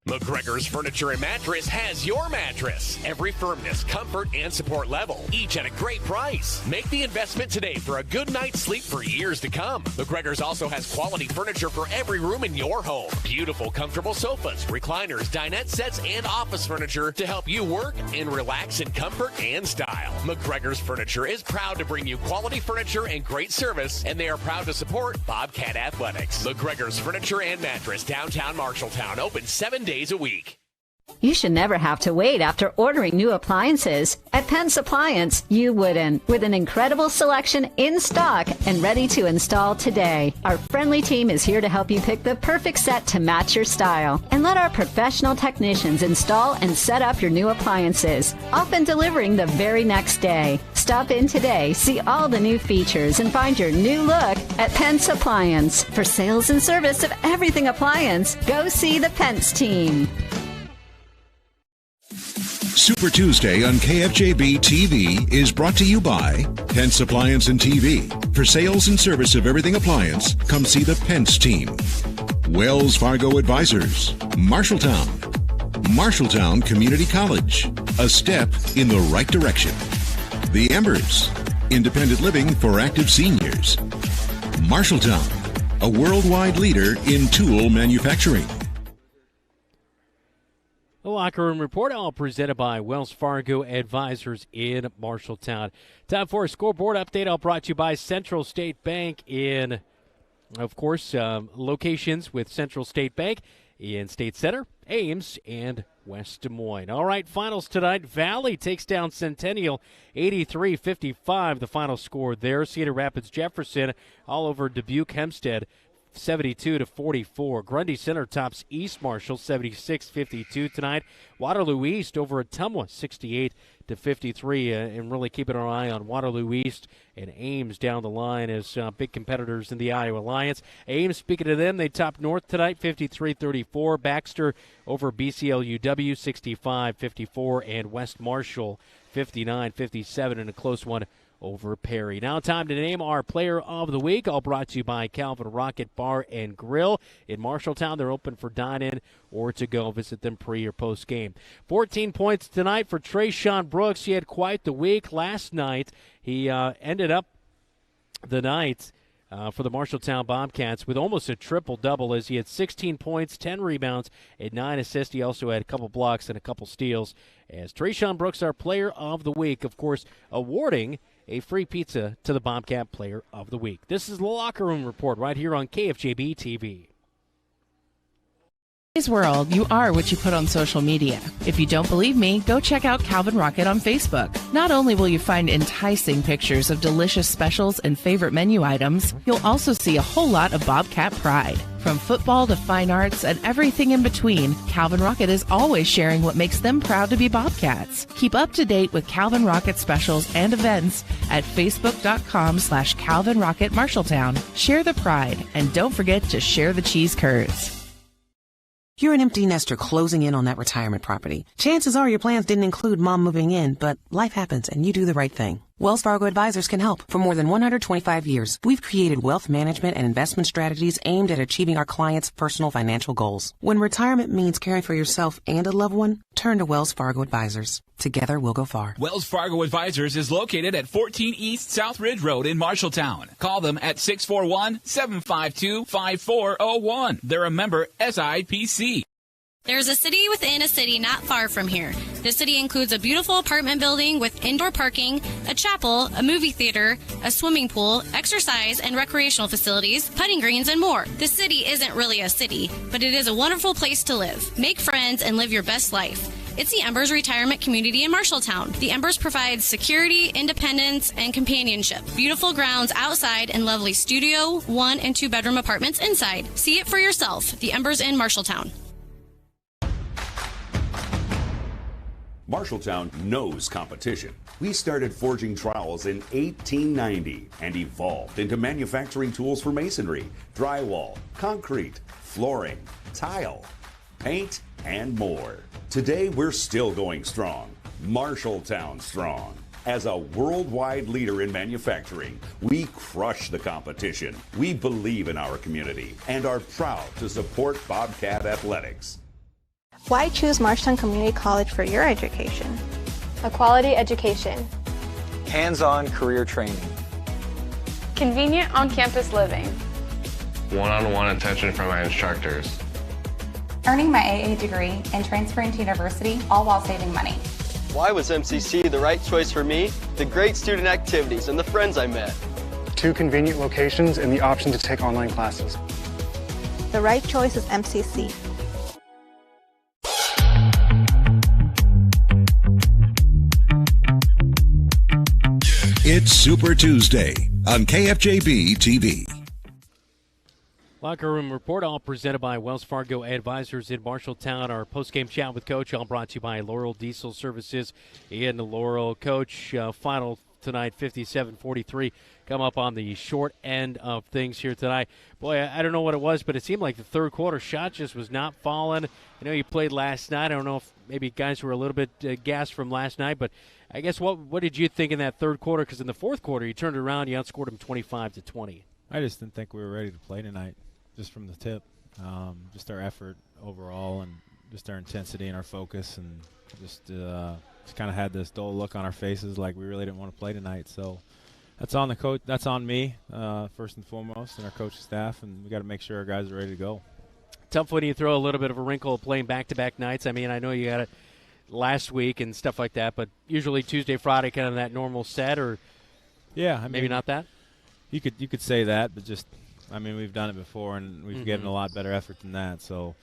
McGregor's Furniture and Mattress has your mattress. Every firmness, comfort, and support level, each at a great price. Make the investment today for a good night's sleep for years to come. McGregor's also has quality furniture for every room in your home. Beautiful, comfortable sofas, recliners, dinette sets, and office furniture to help you work and relax in comfort and style. McGregor's Furniture is proud to bring you quality furniture and great service, and they are proud to support Bobcat Athletics. McGregor's Furniture and Mattress, downtown Marshalltown, open 7 days a week. You should never have to wait after ordering new appliances. At Penn's Appliance, you wouldn't. With an incredible selection in stock and ready to install today. Our friendly team is here to help you pick the perfect set to match your style. And let our professional technicians install and set up your new appliances, often delivering the very next day. Stop in today, see all the new features, and find your new look at Penn's Appliance. For sales and service of everything appliance, go see the Pence team. Super Tuesday on KFJB-TV is brought to you by Pence Appliance and TV. For sales and service of everything appliance, come see the Pence team. Wells Fargo Advisors, Marshalltown Community College, a step in the right direction. The Embers, independent living for active seniors. Marshalltown, a worldwide leader in tool manufacturing. The Locker Room Report, all presented by Wells Fargo Advisors in Marshalltown. Time for a scoreboard update, all brought to you by Central State Bank in, of course, locations with Central State Bank in State Center, Ames, and West Des Moines. All right, finals tonight. Valley takes down Centennial 83-55, the final score there. Cedar Rapids Jefferson all over Dubuque Hempstead 72-44. Grundy Center tops East Marshall 76-52 tonight. Waterloo East over Ottumwa 68-53, and really keeping our eye on Waterloo East and Ames down the line as big competitors in the Iowa Alliance. Ames, speaking of them, they top North tonight 53-34. Baxter over BCLUW 65-54, and West Marshall 59-57 in a close one over Perry. Now time to name our player of the week, all brought to you by Calvin Rocket Bar and Grill in Marshalltown. They're open for dine-in or to go. Visit them pre or post game. 14 points tonight for Trayshawn Brooks. He had quite the week last night. He ended up the night for the Marshalltown Bobcats with almost a triple-double, as he had 16 points, 10 rebounds, and 9 assists. He also had a couple blocks and a couple steals. As Trayshawn Brooks, our player of the week, of course, awarding a free pizza to the Bobcat Player of the Week. This is the Locker Room Report right here on KFJB-TV. In today's world, you are what you put on social media. If you don't believe me, go check out Calvin Rocket on Facebook. Not only will you find enticing pictures of delicious specials and favorite menu items, you'll also see a whole lot of Bobcat pride. From football to fine arts and everything in between, Calvin Rocket is always sharing what makes them proud to be Bobcats. Keep up to date with Calvin Rocket specials and events at facebook.com/Calvin Rocket Marshalltown. Share the pride, and don't forget to share the cheese curds. You're an empty nester closing in on that retirement property. Chances are your plans didn't include mom moving in, but life happens and you do the right thing. Wells Fargo Advisors can help. For more than 125 years, we've created wealth management and investment strategies aimed at achieving our clients' personal financial goals. When retirement means caring for yourself and a loved one, turn to Wells Fargo Advisors. Together, we'll go far. Wells Fargo Advisors is located at 14 East South Ridge Road in Marshalltown. Call them at 641-752-5401. They're a member SIPC. There's a city within a city not far from here. The city includes a beautiful apartment building with indoor parking, a chapel, a movie theater, a swimming pool, exercise and recreational facilities, putting greens, and more. The city isn't really a city, but it is a wonderful place to live. Make friends and live your best life. It's the Embers Retirement Community in Marshalltown. The Embers provides security, independence, and companionship. Beautiful grounds outside and lovely studio, 1- and 2-bedroom apartments inside. See it for yourself. The Embers in Marshalltown. Marshalltown knows competition. We started forging trowels in 1890 and evolved into manufacturing tools for masonry, drywall, concrete, flooring, tile, paint, and more. Today, we're still going strong. Marshalltown strong. As a worldwide leader in manufacturing, we crush the competition. We believe in our community and are proud to support Bobcat Athletics. Why choose Marshalltown Community College for your education? A quality education. Hands-on career training. Convenient on-campus living. One-on-one attention from my instructors. Earning my AA degree and transferring to university, all while saving money. Why was MCC the right choice for me? The great student activities and the friends I met. 2 convenient locations and the option to take online classes. The right choice is MCC. It's Super Tuesday on KFJB-TV. Locker Room Report, all presented by Wells Fargo Advisors in Marshalltown. Our post-game chat with Coach, all brought to you by Laurel Diesel Services in Laurel. Coach, final tonight, 57-43. Come up on the short end of things here tonight. Boy, I don't know what it was, but it seemed like the third quarter shot just was not falling. I know you played last night. I don't know if maybe guys were a little bit gassed from last night, but I guess what did you think in that third quarter? Because in the fourth quarter, you turned around, you outscored them 25-20. I just didn't think we were ready to play tonight, just from the tip. Just our effort overall and just our intensity and our focus, and just kind of had this dull look on our faces like we really didn't want to play tonight. So that's on the coach. That's on me, first and foremost, and our coaching staff, and we got to make sure our guys are ready to go. Tough when you throw a little bit of a wrinkle of playing back-to-back nights. I mean, I know you got it last week and stuff like that, but usually Tuesday, Friday, kind of that normal set, or maybe not that. You could say that, but just I mean, we've done it before, and we've given a lot better effort than that. So,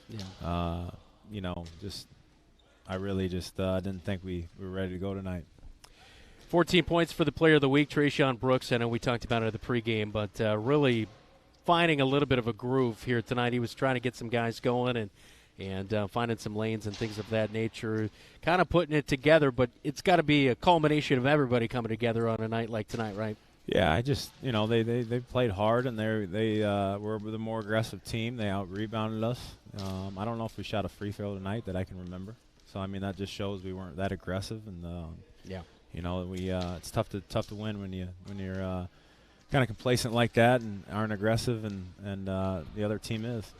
I really just didn't think we were ready to go tonight. 14 points for the player of the week, Trayshawn Brooks. I know we talked about it at the pregame, but really finding a little bit of a groove here tonight. He was trying to get some guys going and finding some lanes and things of that nature, kind of putting it together, but it's got to be a culmination of everybody coming together on a night like tonight, right? Yeah, I just, they played hard, and they were the more aggressive team. They out-rebounded us. I don't know if we shot a free throw tonight that I can remember. So, I mean, that just shows we weren't that aggressive. And, it's tough to win when you're kind of complacent like that and aren't aggressive, and the other team is.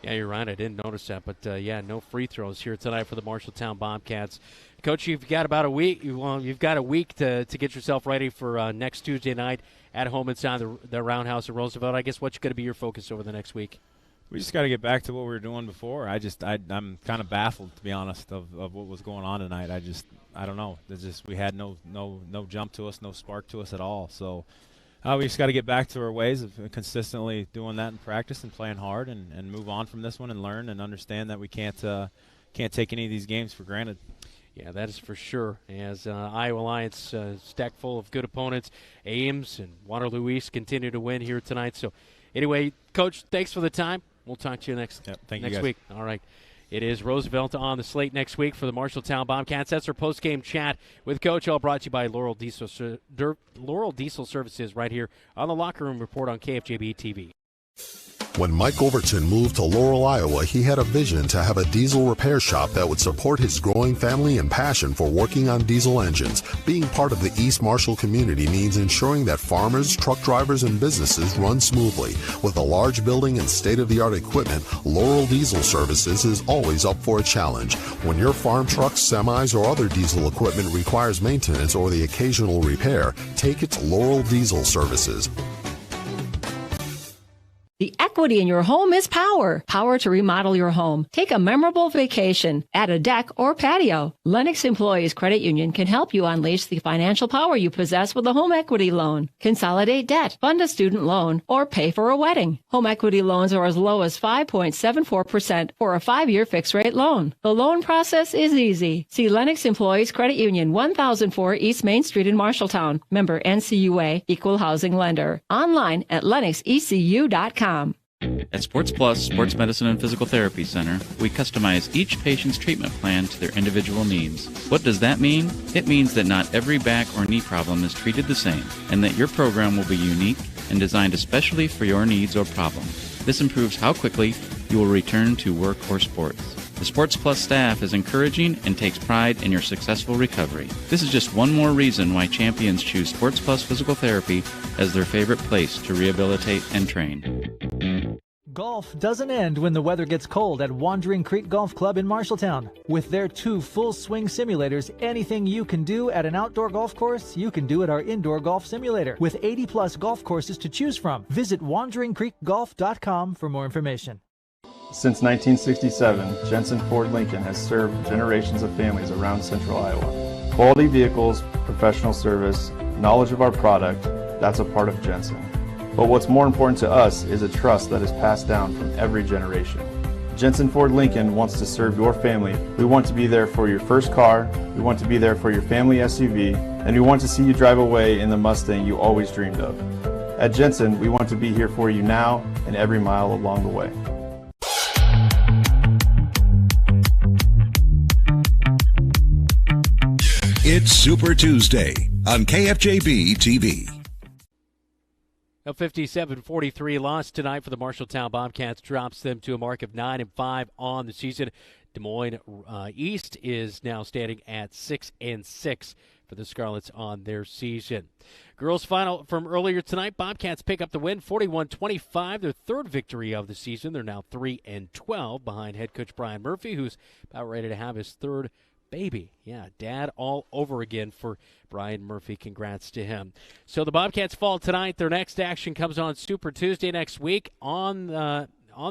Yeah, you're right. I didn't notice that. But, no free throws here tonight for the Marshalltown Bobcats. Coach, you've got about a week. You've got a week to get yourself ready for next Tuesday night at home inside the Roundhouse at Roosevelt. I guess what's going to be your focus over the next week? We just got to get back to what we were doing before. I'm kind of baffled, to be honest, of what was going on tonight. I don't know. We had no jump to us, no spark to us at all. So we just got to get back to our ways of consistently doing that in practice and playing hard and move on from this one and learn and understand that we can't take any of these games for granted. Yeah, that is for sure. As Iowa Alliance stacked full of good opponents, Ames and Waterloo East continue to win here tonight. So anyway, Coach, thanks for the time. We'll talk to you next week. All right. It is Roosevelt on the slate next week for the Marshalltown Bobcats. That's our post-game chat with Coach, all brought to you by Laurel Diesel Services right here on the Locker Room Report on KFJB-TV. When Mike Overton moved to Laurel, Iowa, he had a vision to have a diesel repair shop that would support his growing family and passion for working on diesel engines. Being part of the East Marshall community means ensuring that farmers, truck drivers, and businesses run smoothly. With a large building and state-of-the-art equipment, Laurel Diesel Services is always up for a challenge. When your farm trucks, semis, or other diesel equipment requires maintenance or the occasional repair, take it to Laurel Diesel Services. The Equity in your home is power. Power to remodel your home. Take a memorable vacation. Add a deck or patio. Lennox Employees Credit Union can help you unleash the financial power you possess with a home equity loan. Consolidate debt, fund a student loan, or pay for a wedding. Home equity loans are as low as 5.74% for a 5-year fixed-rate loan. The loan process is easy. See Lennox Employees Credit Union, 1004 East Main Street in Marshalltown. Member NCUA, Equal Housing Lender. Online at lennoxecu.com. At Sports Plus Sports Medicine and Physical Therapy Center, we customize each patient's treatment plan to their individual needs. What does that mean? It means that not every back or knee problem is treated the same, and that your program will be unique and designed especially for your needs or problem. This improves how quickly you will return to work or sports. The Sports Plus staff is encouraging and takes pride in your successful recovery. This is just one more reason why champions choose Sports Plus Physical Therapy as their favorite place to rehabilitate and train. Golf doesn't end when the weather gets cold at Wandering Creek Golf Club in Marshalltown. With their 2 full-swing simulators, anything you can do at an outdoor golf course, you can do at our indoor golf simulator. With 80-plus golf courses to choose from, visit wanderingcreekgolf.com for more information. Since 1967, Jensen Ford Lincoln has served generations of families around central Iowa. Quality vehicles, professional service, knowledge of our product, that's a part of Jensen. But what's more important to us is a trust that is passed down from every generation. Jensen Ford Lincoln wants to serve your family. We want to be there for your first car, we want to be there for your family SUV, and we want to see you drive away in the Mustang you always dreamed of. At Jensen, we want to be here for you now and every mile along the way. It's Super Tuesday on KFJB-TV. A 57-43 loss tonight for the Marshalltown Bobcats drops them to a mark of 9-5 on the season. Des Moines East is now standing at 6-6 for the Scarlets on their season. Girls final from earlier tonight, Bobcats pick up the win, 41-25, their 3rd victory of the season. They're now 3-12 behind head coach Brian Murphy, who's about ready to have his 3rd baby. Yeah, dad all over again for Brian Murphy. Congrats to him. So the Bobcats fall tonight. Their next action comes on Super Tuesday next week on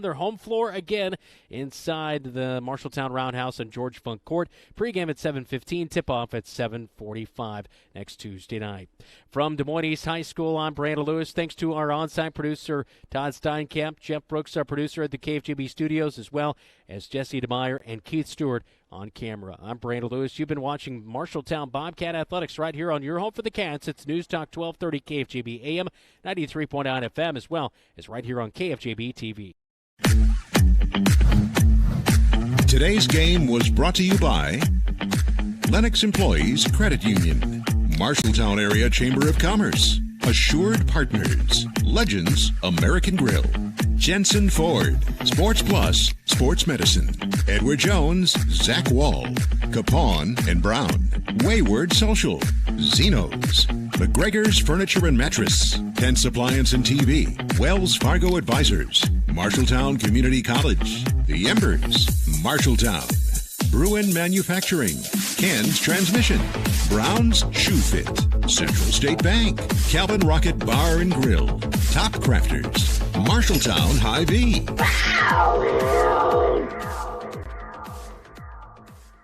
their home floor again inside the Marshalltown Roundhouse on George Funk Court. Pregame at 7:15, tip-off at 7:45 next Tuesday night. From Des Moines East High School, I'm Brandon Lewis. Thanks to our on-site producer, Todd Steinkamp, Jeff Brooks, our producer at the KFJB studios, as well as Jesse DeMeyer and Keith Stewart on camera. I'm Brandon Lewis. You've been watching Marshalltown Bobcat Athletics right here on your home for the Cats. It's News Talk 1230 KFJB AM, 93.9 FM, as well as right here on KFJB-TV. Today's game was brought to you by Lennox Employees Credit Union, Marshalltown Area Chamber of Commerce, Assured Partners, Legends American Grill, Jensen Ford, Sports Plus, Sports Medicine, Edward Jones, Zach Wall, Capone and Brown, Wayward Social, Zeno's, McGregor's Furniture and Mattress, Pence Appliance and TV, Wells Fargo Advisors, Marshalltown Community College, The Embers, Marshalltown, Bruin Manufacturing, Ken's Transmission, Brown's Shoe Fit, Central State Bank, Calvin Rocket Bar and Grill, Top Crafters, Marshalltown Hy-Vee.